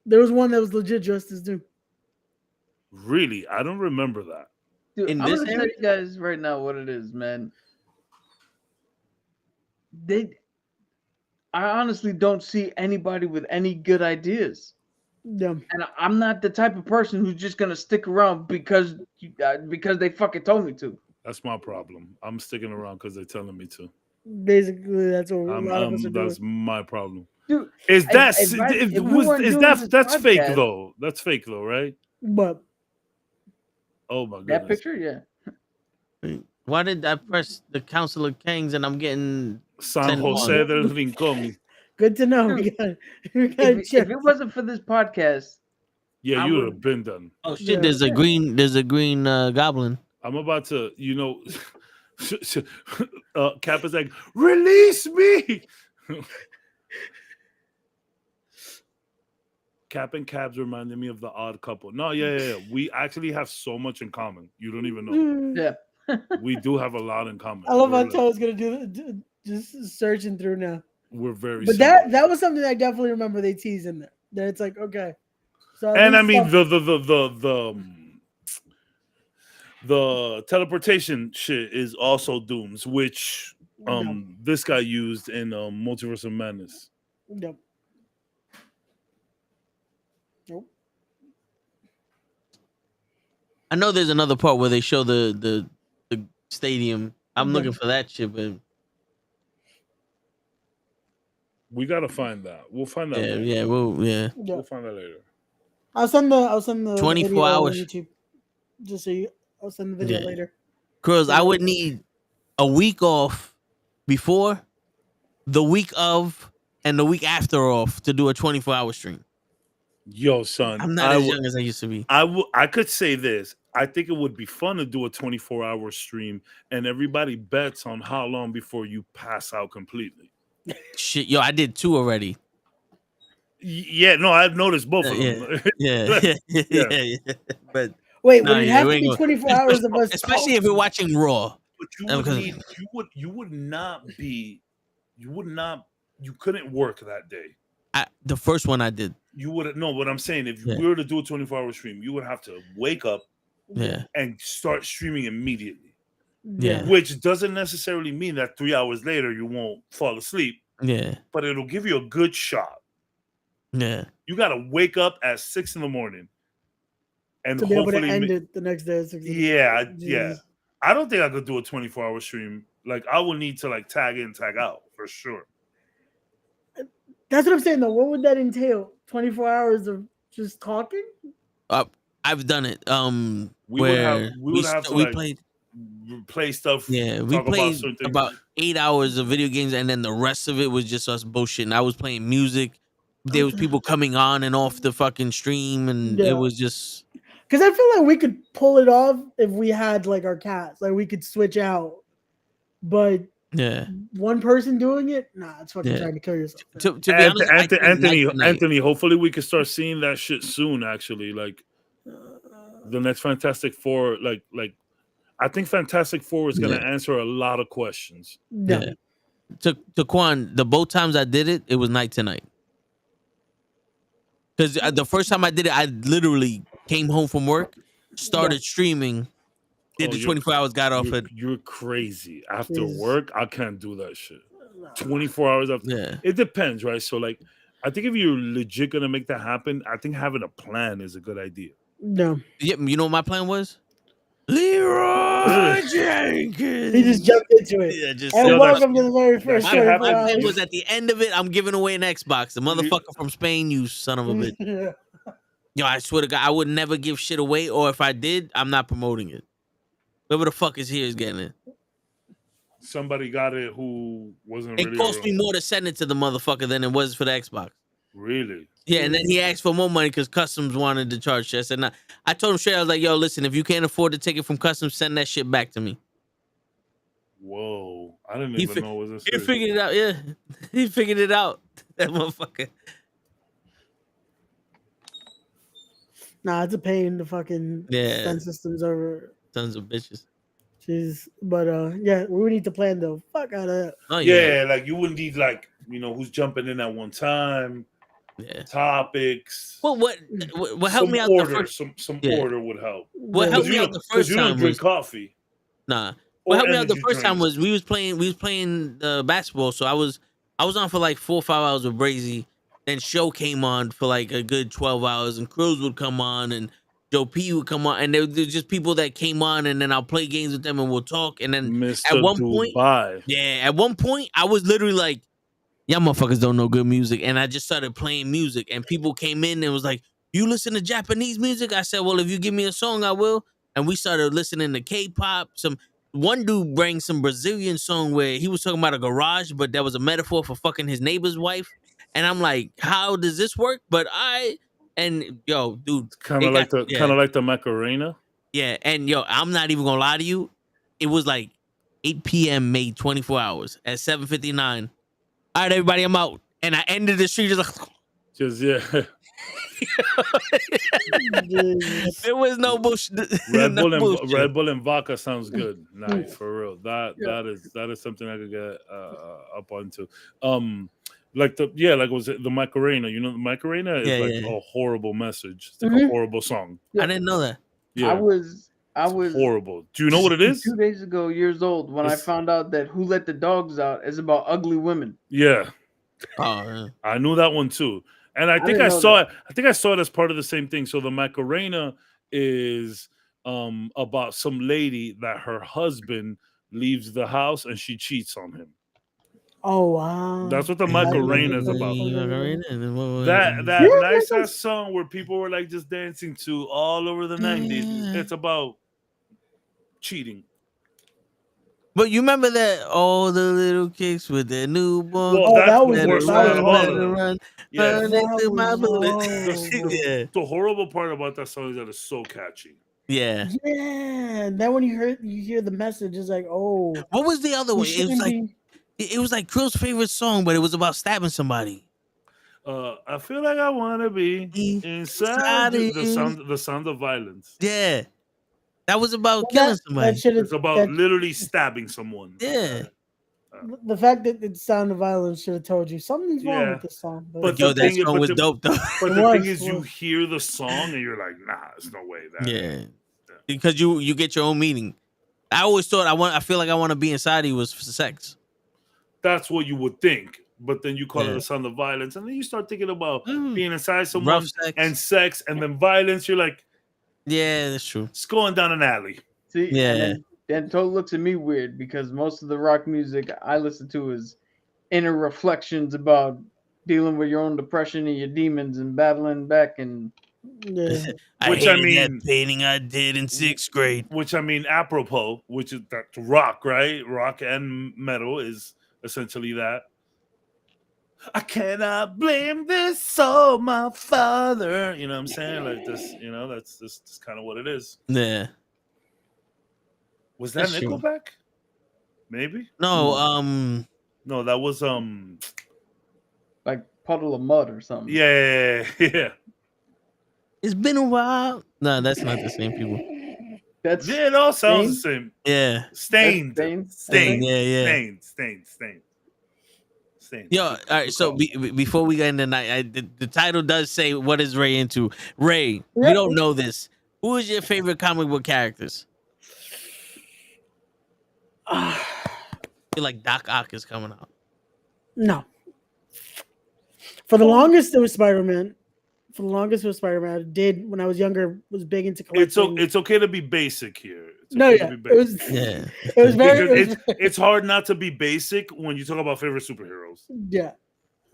There was one that was legit dressed as Doom. Really? I don't remember that. Dude, in I'm this gonna tell area? you guys right now what it is, man. I honestly don't see anybody with any good ideas. Yeah. And I'm not the type of person who's just gonna stick around because they fucking told me to. That's my problem. I'm sticking around because they're telling me to. Basically, that's what a lot of us are doing. That's my problem. Dude, Is that if we weren't is doing this that's fake podcast- though? That's fake though, right? But Oh my that goodness. picture, yeah. Why did I press the Council of Kings and I'm getting San Send Jose one. del Rincon. good to know. We got If it wasn't for this podcast, Yeah, I you would would- have been done. oh shit, Yeah. there's a green goblin. I'm about to, Cap is like, release me. Cap and Cabs reminded me of the Odd Couple. No, yeah. We actually have so much in common. You don't even know. yeah. We do have a lot in common. I love how We're, To's gonna do just searching through now. we're very But similar. that was something I definitely remember they teased in there. That it's like, okay. So at And I least mean some- the teleportation shit is also Dooms, which this guy used in Multiverse of Madness. Yep. Nope. I know there's another part where they show the stadium. I'm looking for that shit, but We gotta find that. We'll find that. later. yeah. We'll find that later. I'll send the 24 video on hours. YouTube. Just so I'll send the video Yeah. later. Cause I would need a week off before, the week of, and the week after off to do a 24-hour stream. Yo, son, I'm not as young as I used to be. I could say this. I think it would be fun to do a 24-hour stream, and everybody bets on how long before you pass out completely. Shit, yo, I did 2 already. Yeah, no, I've noticed both of them. Yeah. But Wait, Nah, would it yeah, have we to ain't be gonna- 24 hours of us especially if you're watching Raw. But Okay. you couldn't work that day. The first one I did. You wouldn't know what I'm saying. If Yeah. we were to do a 24-hour stream, you would have to wake up Yeah. and start streaming immediately, Yeah. which doesn't necessarily mean that 3 hours later you won't fall asleep, Yeah. but it'll give you a good shot. Yeah. You got to wake up at 6 a.m. and to be able to hopefully end it the next day. At 6 yeah. Jesus. I don't think I could do a 24-hour stream. Like, I would need to like tag in, tag out for sure. That's what I'm saying though. What would that entail? 24 hours of just talking? I've done it. We Where would have to we like, played. play stuff. Yeah, we talk about played certain things. about 8 hours of video games, and then the rest of it was just us bullshitting. I was playing music. There was people coming on and off the fucking stream, and Yeah. it was just Because I feel like we could pull it off if we had like our cats. Like we could switch out. But yeah. one person doing it, nah, it's fucking Yeah. trying to kill yourself. To be honest, I think night to night. Anthony, hopefully we can start seeing that shit soon. Actually, like the next Fantastic Four, like I think Fantastic Four is going to answer a lot of questions. Yeah. To Quan, the both times I did it, it was night to night. Because the first time I did it, I literally came home from work, started streaming, did the 24 hours, got off it. You're crazy. After Jesus. work, I can't do that shit. 24 hours after. Yeah. It depends, right? So, like, I think if you're legit going to make that happen, I think having a plan is a good idea. No. Yeah, you know what my plan was? Leroy Jenkins. He just jumped into it. Yeah, just And Yeah, welcome to the very first that my, shit 24 my plan hours. was at the end of it, I'm giving away an Xbox. The motherfucker from Spain, you son of a bitch. Yeah. Yo, I swear to God, I would never give shit away, or if I did, I'm not promoting it. Whoever the fuck is here is getting it. Somebody got it who wasn't It really cost me more to send it to the motherfucker than it was for the Xbox. really. Yeah, and then he asked for more money because Customs wanted to charge shit. I said, nah. I told him straight, I was like, yo, listen, if you can't afford to take it from Customs, send that shit back to me. Whoa. I didn't He even know it was this. He serious. figured it out, yeah. He figured it out. That motherfucker. Nah, it's a pain to fucking Yeah. send systems over. Sons of bitches. Jeez. But yeah, we need to plan though. Fuck out of that. Oh, Yeah, like you wouldn't need like, who's jumping in at one time. Yeah. topics. Well, what helped Some me out the order, first? some Yeah. order would help. What Yeah. helped me out the first You don't time drink was coffee nah. What or helped me out the energy first time drinks. was we was playing basketball. So I was on for like 4 or 5 hours with Brazy. Then show came on for like a good 12 hours, and Cruz would come on, and Joe P would come on, and there was just people that came on, and then I'll play games with them, and we'll talk. And then at Mr. one point, Dubai. at one point, I was literally like, y'all motherfuckers don't know good music. And I just started playing music, and people came in and was like, you listen to Japanese music? I said, well, if you give me a song, I will. And we started listening to K-pop. One dude bring some Brazilian song where he was talking about a garage, but that was a metaphor for fucking his neighbor's wife. And I'm like, how does this work? And yo, dude, Kind it of got, like the Macarena. yeah. And yo, I'm not even gonna lie to you. It was like 8 p.m. made 24 hours at 7:59. All right, everybody, I'm out. And I ended the street just like, Just yeah. there was no bullshit. Red no Bull and bullshit. Red Bull and vodka sounds good. Nice for real. That is something I could get up onto. Like was it the Macarena? You know, the Macarena is a horrible message. It's like a horrible song. I didn't know that. Yeah, I was horrible. Do you know what it is? 2 days ago, years old, when I found out that Who Let the Dogs Out is about ugly women. Yeah. Oh, yeah. I knew that one too. And I think I saw it. I think I saw it as part of the same thing. So the Macarena is about some lady that her husband leaves the house and she cheats on him. Oh wow. That's what the Macarena is about. That nice ass song where people were like just dancing to all over the 90s. It's about cheating. But you remember that all the little kids with their newborn. Well, that was worse that than was all of them. Run, Yeah. run into my bullet. Yeah. The horrible part about that song is that it's so catchy. Yeah. Yeah. And then when you hear the message, it's like, oh. What was the other you one? It was shouldn't like be- it was like Krill's favorite song, but it was about stabbing somebody. I feel like I want to be inside the sound of violence. Yeah. That was about killing somebody. It's about literally stabbing someone. Yeah. The fact that it sounded violent should have told you something's wrong with this song. But yo, that song was dope though. But the thing is, you hear the song and you're like, nah, there's no way that. Yeah. Because you get your own meaning. I always thought I feel like I want to be inside you was for sex. That's what you would think. But then you call it a sound of violence, and then you start thinking about being inside someone and sex, and then violence. You're like, yeah, that's true. It's going down an alley. See, yeah. Then Toad looks at me weird because most of the rock music I listen to is inner reflections about dealing with your own depression and your demons and battling back and. Yeah. that painting I did in 6th grade. Which I mean, apropos, which is that rock, right? Rock and metal is essentially that. I cannot blame this on my father. You know what I'm saying? Like this, that's kind of what it is. Yeah. Was that Nickelback? Maybe? No, no, that was like Puddle of Mud or something. Yeah. It's been a while. No, that's not the same people. It all sounds the same. Yeah. Stained. Yeah. Stained. Yo, all right. So before we get into the night, the title does say, "What is Ray into?" Ray, we don't know this. Who is your favorite comic book characters? I feel like Doc Ock is coming out. No. For the longest, it was Spider-Man. I did when I was younger. Was big into collecting. It's okay to be basic here. It was very. It's hard not to be basic when you talk about favorite superheroes. Yeah,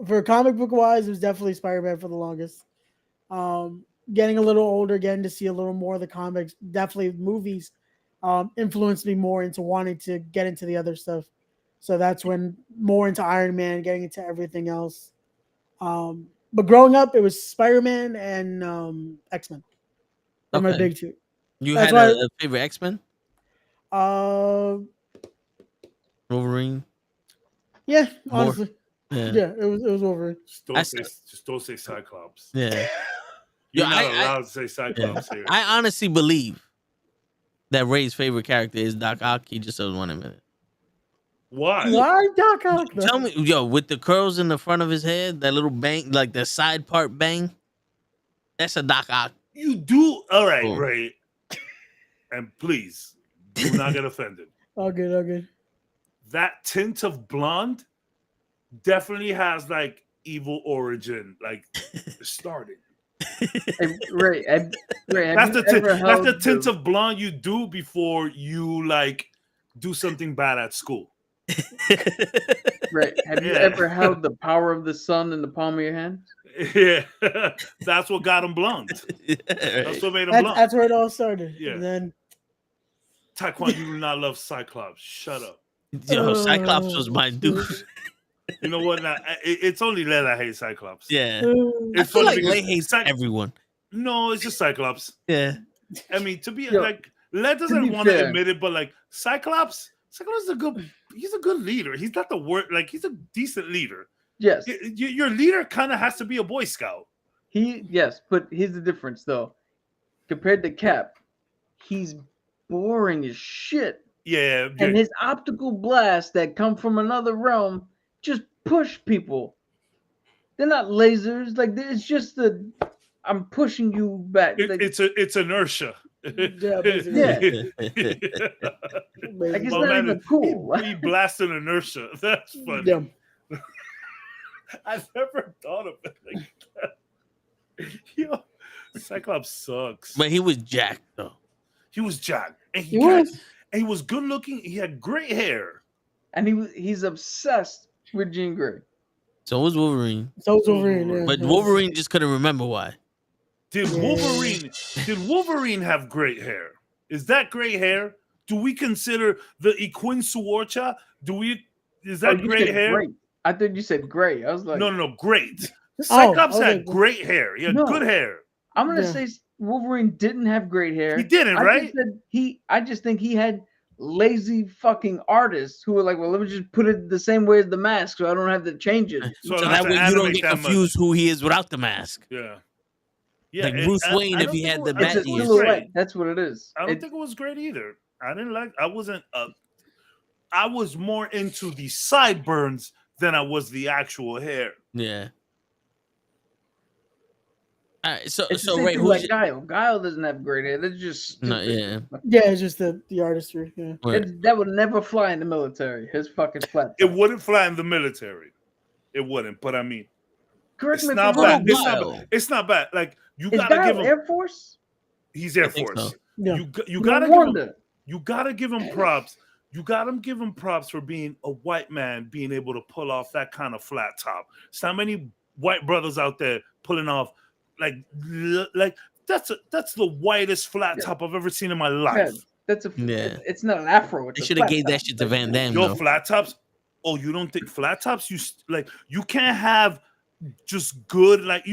for comic book wise, it was definitely Spider-Man for the longest. Getting a little older, getting to see a little more of the comics, definitely movies, influenced me more into wanting to get into the other stuff. So that's when more into Iron Man, getting into everything else. But growing up, it was Spider-Man and X-Men. They're my big two. You had a favorite X-Men? Wolverine. Yeah, honestly. Yeah, it was Wolverine. Just don't say Cyclops. Yeah. You're not allowed to say Cyclops here. I honestly believe that Ray's favorite character is Doc Ock. He just doesn't want him in it. Why? Why Doc Ock? though? Tell me, yo, with the curls in the front of his head, that little bang, like the side part bang, that's a Doc Ock. You do all right, Oh. right? And please do not get offended. All good, all good. That tint of blonde definitely has like evil origin, like started. Hey, Ray, Ray, That's have the you ever that's held the tint of blonde you do before you like do something bad at school. Ray, have you Yeah. ever held the power of the sun in the palm of your hand? Yeah, that's what got him blonde. That's what made him blonde. That's where it all started. Yeah. And then Taekwondo, you do not love Cyclops. Shut up. Yo, Cyclops was my dude. You know what? Now, it's only Led I hate Cyclops. Yeah. uh, I It's feel funny like because Lay hates everyone. No, it's just Cyclops. Yeah. I mean, to be Yo, like, Led to doesn't be want to fair. admit it, but like Cyclops is a good. He's a good leader. He's not the word. Like he's a decent leader. Yes, Your leader kind of has to be a Boy Scout. yes, but here's the difference though. Compared to Cap, he's boring as shit. Yeah, And his optical blasts that come from another realm just push people. They're not lasers. Like it's just I'm pushing you back. Like, it's inertia. Yeah, basically. Yeah. like it's My not man, even cool. He blasted inertia. That's funny. Yeah. I've never thought of it like that. Yo, Cyclops sucks. But he was jacked though. He was jacked, and He was. and he was good looking. He had great hair. And he's obsessed with Jean Grey. So was Wolverine. So was Wolverine. Yeah. But Wolverine just couldn't remember why. Did Wolverine have great hair? Is that great hair? Do we consider the Equin Suorcha? Is that you great said hair? Great. I thought you said gray. I was like, No, great. Oh, Cyclops okay. had great hair. He had No. good hair. I'm gonna Yeah. say Wolverine didn't have great hair. He didn't, right? I just think he had lazy fucking artists who were like, well, let me just put it the same way as the mask, so I don't have to change it. So I that have to way you don't animate get that much. confused who he is without the mask. Yeah. Like Bruce Wayne if he had the It's bat a ears. silhouette. That's what it is. I don't think it was great either. I was more into the sideburns than I was the actual hair. Yeah. All right, so It's the same right, thing who's like Guile. Guile doesn't have great hair. That's just stupid. no, yeah. Yeah, it's just the artistry. Yeah. Right. That would never fly in the military. His fucking flat. It wouldn't fly in the military. It wouldn't. But I mean, Correct it's me if not I'm bad. wrong. It's not Guile. bad. It's not bad. Like you Is gotta Guile give him. Air Force? He's Air I think Force. so. Yeah. You No gotta give him. wonder. You gotta give him props. You gotta give him props for being a white man, being able to pull off that kind of flat top. There's not many white brothers out there pulling off like that's the whitest flat top I've ever seen in my life. Yeah, that's Yeah. It's not an afro. It's They a should have flat gave that top. shit to Van Damme. Yo, though. flat tops. Oh, you don't think flat tops? You can't have just good like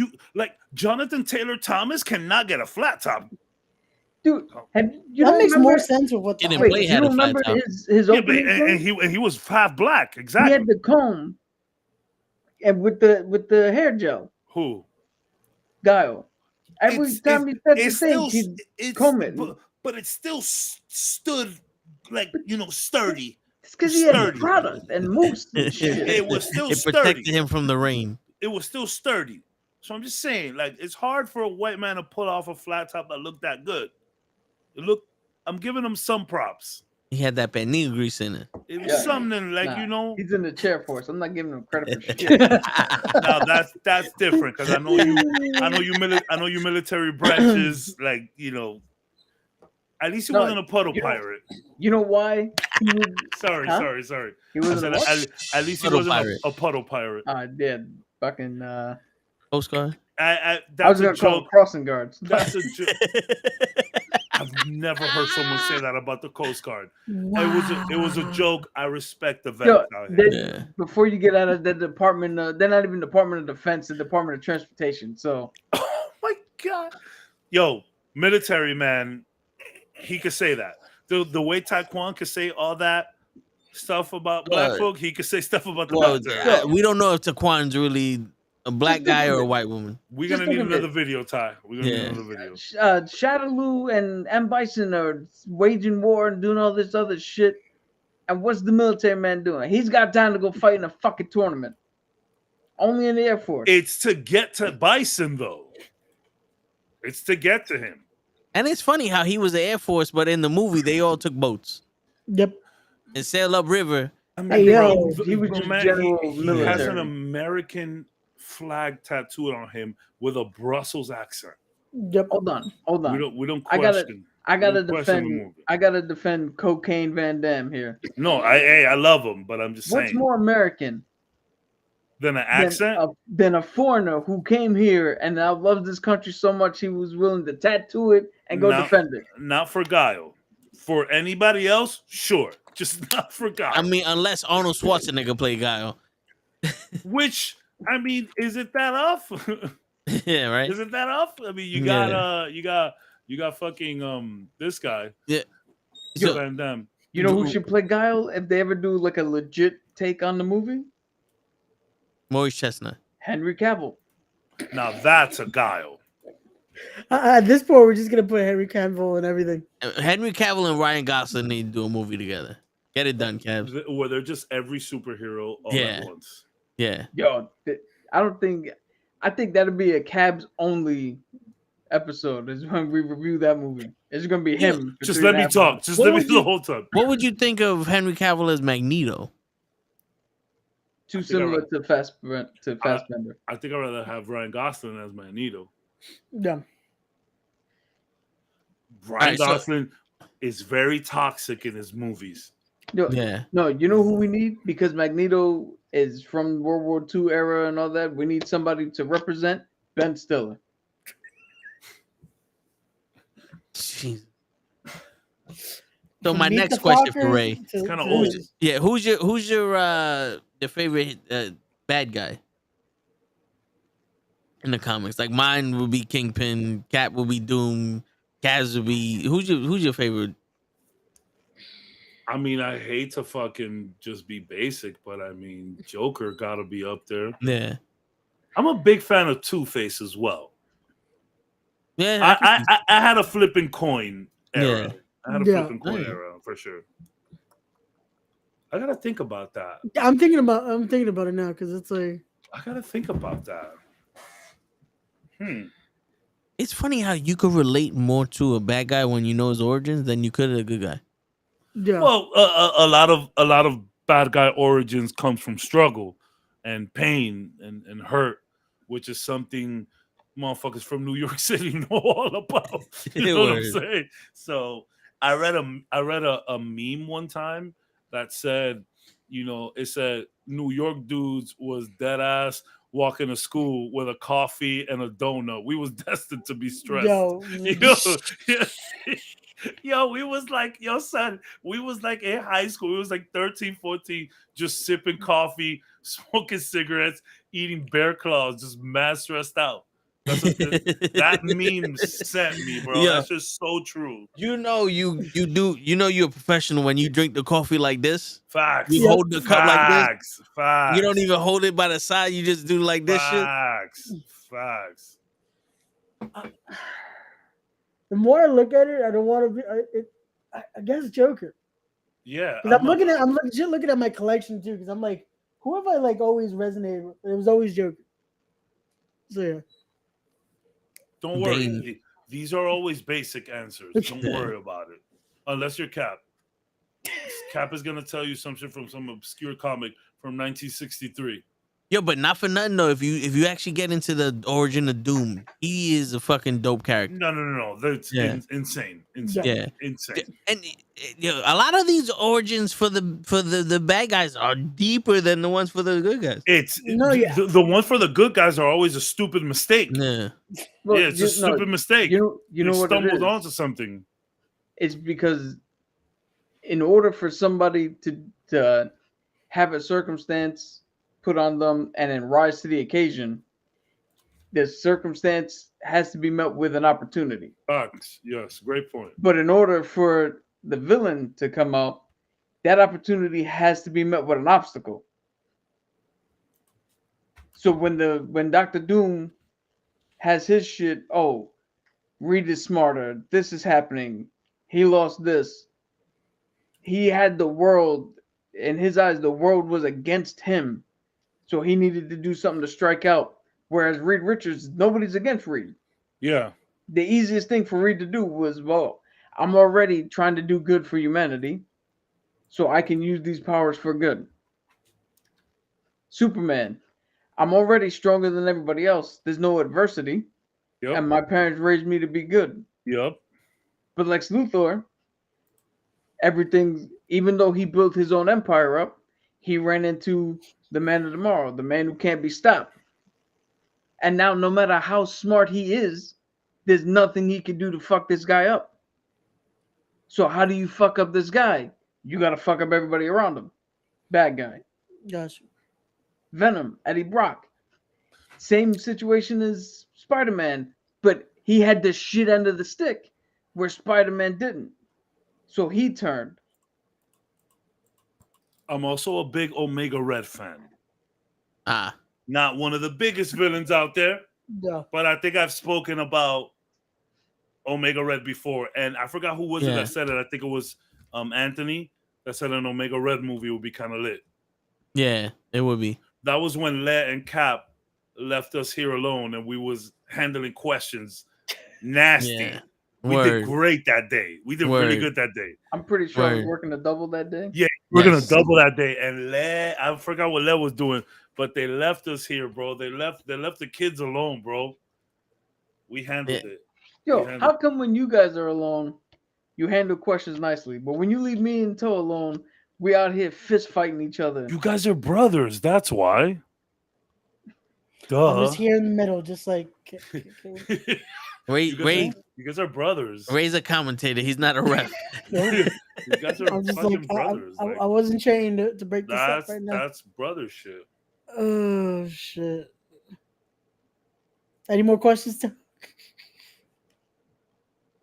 Jonathan Taylor Thomas cannot get a flat top. Dude, have you That don't makes remember, more sense with what the Didn't Wait, play you had a don't flat remember top. his Yeah, but, opening and thing? he was half black. He Exactly. had the comb and with the hair gel. Who? Guile. Every time he said the it's thing, still he'd comb it. but it still stood like sturdy. It's because he had sturdy. product and moose and shit. It was still It sturdy. protected him from the rain. It was still sturdy. So I'm just saying, like, it's hard for a white man to pull off a flat top that looked that good. I'm giving him some props. He had that pernil grease in it. It was Yeah. something like Nah, he's in the chair for us. I'm not giving him credit for shit. Now that's different because I know you military branches like At least he wasn't a puddle pirate. You know why? Sorry. He was At least he Puddle wasn't pirate. a puddle pirate. I did. Fucking. Coast Guard. I That's was a gonna call them joke. crossing guards. That's a joke. I've never heard someone say that about the Coast Guard. It was a joke. I respect the Yo, vets out here. Yeah. before you get out of the department, they're not even Department of Defense, the Department of Transportation. So Oh my god. Yo, military man, he could say that. The way Taekwon could say all that stuff about black folk, he could say stuff about the Well, military. we don't know if Taquan's really a black guy or a white woman. We're just gonna need think of another it. video, Ty. We're gonna need another video. Shadaloo and M. Bison are waging war and doing all this other shit. And what's the military man doing? He's got time to go fight in a fucking tournament. Only in the Air Force. It's to get to Bison, though. It's to get to him. And it's funny how he was the Air Force, but in the movie they all took boats Yep. and sailed upriver. I mean, Hey, yo, he was just man, general he has military. an American flag tattooed on him with a Brussels accent. Yep. Hold on. We don't I gotta- question. I gotta we don't question the defend. movie. I gotta defend Cocaine Van Damme here. No, I love him, but I'm just What's saying. more American Than an accent? than a foreigner who came here and now loves this country so much he was willing to tattoo it and go defend it? Not for Guile. For anybody else, sure. Just not for Guile. I mean, unless Arnold Schwarzenegger played Guile. Which, I mean, is it that off? Yeah, right. Is it that off? I mean, you got you got fucking this guy. Yeah. So, So, Van Damme. You know who should play Guile if they ever do like a legit take on the movie? Maurice Chestnut. Henry Cavill. Now that's a Guile. At this point, we're just gonna put Henry Cavill and everything. Henry Cavill and Ryan Gosling need to do a movie together. Get it done, Cavs. Where they're just every superhero all at once. Yeah. Yo, I think that'll be a Cabs only episode is when we review that movie. It's gonna be him. for Just 3.5 let me talk. hours. Just let me the whole time. What would you think of Henry Cavill as Magneto? Too similar to Fassbender. I think I'd rather have Ryan Gosling as Magneto. Yeah. Ryan Gosling is very toxic in his movies. No, Yeah. no, you know who we need? Because Magneto is from World War II era and all that. We need somebody to represent Ben Stiller. Jeez. So my Meet next the question for Fockers Ray. to- It's kinda to- old. Yeah, who's your favorite bad guy in the comics? Like mine would be Kingpin, Cap would be Doom, Kaz would be who's your favorite? I mean, I hate to fucking just be basic, but I mean, Joker gotta be up there. Yeah. I'm a big fan of Two-Face as well. Yeah. I had a flipping coin era. Yeah. I had a Yeah. flipping coin Yeah. era for sure. I gotta think about that. I'm thinking about it now because it's like I gotta think about that. It's funny how you could relate more to a bad guy when you know his origins than you could a good guy. yeah. Well, a lot of bad guy origins comes from struggle and pain and hurt, which is something motherfuckers from New York City know all about. You know what I'm saying? So I read a meme one time that said, you know, it said New York dudes was dead ass walking to school with a coffee and a donut. We was destined to be stressed. Yo, Yo, we was like, yo, son, we was like in high school. We was like 13, 14, just sipping coffee, smoking cigarettes, eating bear claws, just mad stressed out. That's what that meme sent me, bro. Yeah. That's just so true. You know you're a professional when you drink the coffee like this. Facts. You hold the cup like this. Facts. You don't even hold it by the side. You just do like this shit. Facts. the more I look at it, I don't want to be. I guess Joker. Yeah. Because I'm legit looking at my collection too. Because I'm like, who have I like always resonated with? It was always Joker. So yeah. Don't worry. Bane. These are always basic answers. Don't worry about it. Unless you're Cap. Cap is gonna tell you something from some obscure comic from 1963. Yo, but not for nothing though. If you actually get into the origin of Doom, he is a fucking dope character. No. That's insane. Yeah. Insane. And a lot of these origins for the bad guys are deeper than the ones for the good guys. The ones for the good guys are always a stupid mistake. Yeah. Well, It's a stupid mistake. You know they what it stumbled is? onto something. It's because in order for somebody to have a circumstance put on them and then rise to the occasion, the circumstance has to be met with an opportunity. Facts. Yes, great point. But in order for the villain to come out, that opportunity has to be met with an obstacle. So when Dr. Doom has his shit, oh, Reed is smarter, this is happening, he lost this. He had the world in his eyes, the world was against him. So he needed to do something to strike out. Whereas Reed Richards, nobody's against Reed. Yeah. The easiest thing for Reed to do was, well, I'm already trying to do good for humanity, so I can use these powers for good. Superman, I'm already stronger than everybody else. There's no adversity, Yep. and my parents raised me to be good. Yep. But Lex Luthor, everything, even though he built his own empire up, he ran into the man of tomorrow, the man who can't be stopped. And now, no matter how smart he is, there's nothing he can do to fuck this guy up. So how do you fuck up this guy? You gotta fuck up everybody around him. Bad guy. Gotcha. Venom, Eddie Brock. Same situation as Spider-Man, but he had the shit end of the stick where Spider-Man didn't. So he turned. I'm also a big Omega Red fan. Ah, Not one of the biggest villains out there, Yeah. but I think I've spoken about Omega Red before, and I forgot who was it Yeah. that said it. I think it was Anthony that said an Omega Red movie would be kind of lit. yeah, it would be. That was when Le and Cap left us here alone, and we was handling questions nasty. Yeah. We Word. did great that day. We did really Word. good that day. I'm pretty sure I was Word. working a double that day. Yeah, we're Yes. gonna double that day. And Le, I forgot what Le was doing, but they left us here, bro. They left the kids alone, bro. We handled it. Yo, Yeah. how come when you guys are alone, you handle questions nicely, but when you leave me and Toe alone, we out here fist fighting each other? You guys are brothers. That's why. Duh. I'm just here in the middle, just like. Ray, you, guys Ray, are, you guys are brothers. Ray's a commentator. He's not a ref. Yeah. You guys are I'm just fucking like, brothers. I Like, wasn't trained to break this up right now. that's brother shit. Oh shit! Any more questions? Tom?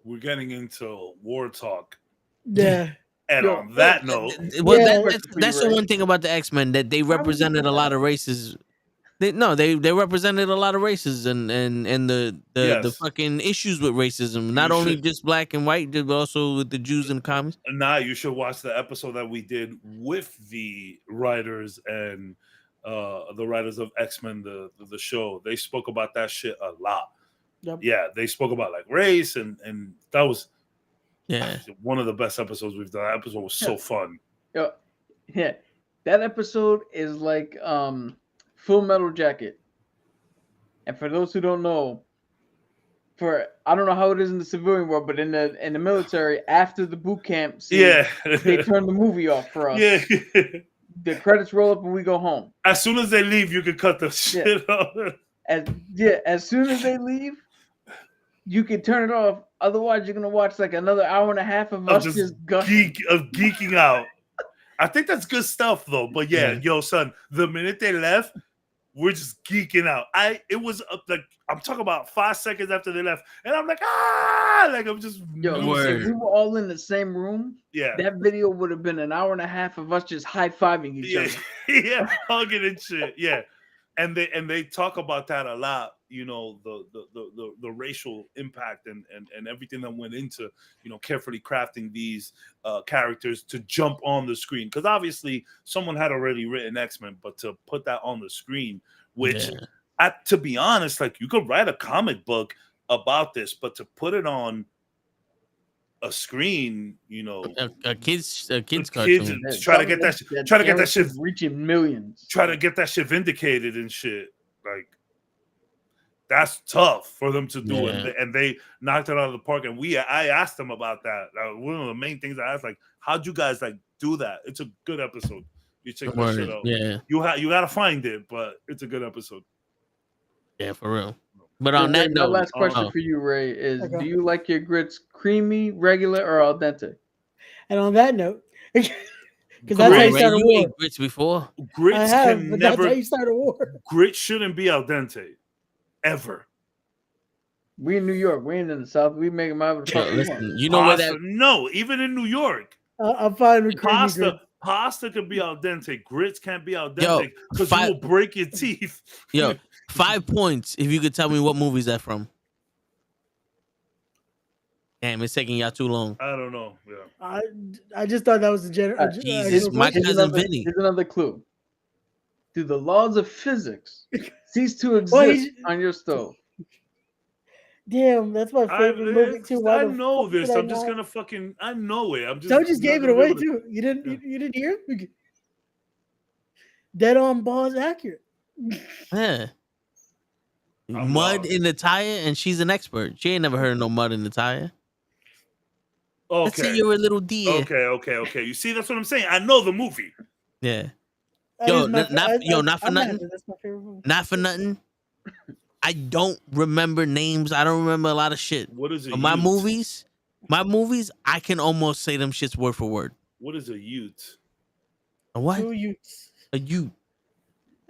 We're getting into war talk. Yeah. And Yo, on that note, Well, Yeah. that's the one thing about the X-Men, that they represented a lot of races. They represented a lot of races and the Yes. fucking issues with racism. Not You only should- just black and white, but also with the Jews and the commies. you should watch the episode that we did with the writers and the writers of X-Men, the show. They spoke about that shit a lot. Yep. Yeah, they spoke about like race and that was Yeah. one of the best episodes we've done. That episode was so fun. Yo, yeah, that episode is like Full Metal Jacket. And for those who don't know, I don't know how it is in the civilian world, but in the military, after the boot camp scene, Yeah. they turn the movie off for us. Yeah. The credits roll up and we go home. As soon as they leave, you can cut the shit off. As soon as they leave, you can turn it off. Otherwise, you're gonna watch like another hour and a half of us just gushing. Geeking out. I think that's good stuff though. But yeah, yo, son, the minute they left, we're just geeking out. It was like I'm talking about 5 seconds after they left, and I'm like, like I'm just Yo, if we were all in the same room, yeah. that video would have been an hour and a half of us just high-fiving each other. Yeah, hugging and shit. Yeah. And they talk about that a lot, you know, the racial impact and everything that went into, you know, carefully crafting these characters to jump on the screen. Because obviously someone had already written X-Men, but to put that on the screen, which to be honest, like you could write a comic book about this, but to put it on a screen, you know, a kids cartoon. Try to get that shit reaching millions. Try to get that shit vindicated and shit. Like that's tough for them to do, and they knocked it out of the park. And I asked them about that. One of the main things I asked, like, how'd you guys like do that? It's a good episode. You check that shit out. Yeah, you gotta find it, but it's a good episode. Yeah, for real. But on that note, my last question for you, Ray, is: Okay. do you like your grits creamy, regular, or al dente? And on that note, because that's how you start a you war. ate grits before. Grits I have, can but never. that's how you start a war. Grits shouldn't be al dente, ever. We in New York. We ain't in the South. We make them out of the fuck we want. Listen, you know where Pasta, that no, even in New York, I'm fine with creamy grits. pasta can be al dente. Grits can't be al dente because five- you will break your teeth. 5 points if you could tell me what movie is that from. Damn, it's taking y'all too long. I don't know. Yeah. I just thought that was a general. Jesus, my cousin Vinny. Here's another clue. Do the laws of physics cease to exist on your stove? Damn, that's my favorite movie too. I know this. I'm just gonna fucking. I know it. I'm just. Joe just gave it away too. You didn't. Yeah. You didn't hear? Dead on balls accurate. Yeah. Mud in the tire, and she's an expert. She ain't never heard of no mud in the tire. Let's say Okay. you're a little deer. Okay. You see, that's what I'm saying. I know the movie. Yeah. That Yo, is my- not for I'm nothing. mad. That's my favorite movie. Not for nothing. I don't remember names. I don't remember a lot of shit. What is it? But my movies, I can almost say them shits word for word. What is a Ute? A what? Two youths. A you.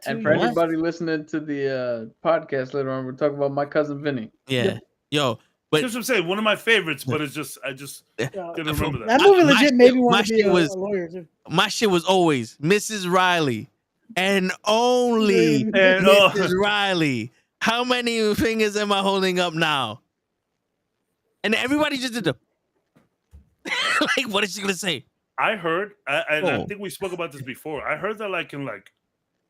And for What? anybody listening to the podcast later on, we're talking about my cousin Vinny. Yeah. Yep. Yo, but That's what I'm saying. One of my favorites, but it's just I just Yeah. didn't remember That that. movie My legit shit- made me my want to be shit a was- lawyer too. my shit was always Mrs. Riley and only And, Mrs. Riley. How many fingers am I holding up now? And everybody just did the like, what is she gonna say? I heard, I Oh. think we spoke about this before. I heard that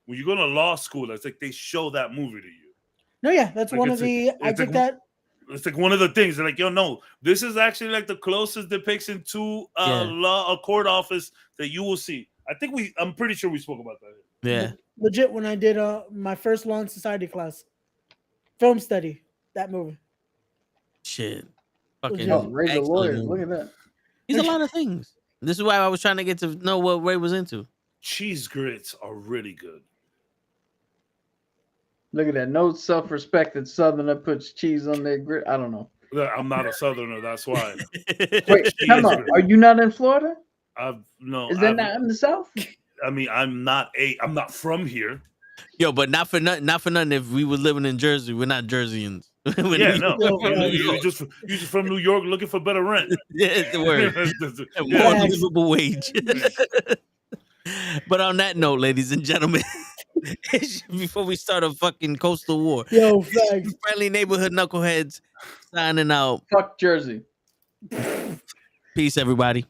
when you go to law school, it's like they show that movie to you. No, yeah, that's Like, one it's of the. I it's get like- that. It's like one of the things. They're like, yo, no, this is actually like the closest depiction to a court office that you will see. I'm pretty sure we spoke about that. Yeah. Legit, when I did my first law and society class, film study, that movie. Shit. Fucking Yeah. Oh, Ray's a excellent lawyer. movie. Look at that. He's a lot of things. This is why I was trying to get to know what Ray was into. Cheese grits are really good. Look at that. No self-respected Southerner puts cheese on their grit. I don't know. I'm not a Southerner, that's why. Wait, come on. Are you not in Florida? Is that not in the South? I mean, I'm not from here. Yo, but not for nothing. If we were living in Jersey, we're not Jerseyans. Yeah, no. Yo, You're just from New York looking for better rent. Yeah, it's the word. A more Yeah. livable wage. But on that note, ladies and gentlemen, before we start a fucking coastal war, Yo, facts. friendly neighborhood knuckleheads signing out. Fuck Jersey. Peace, everybody.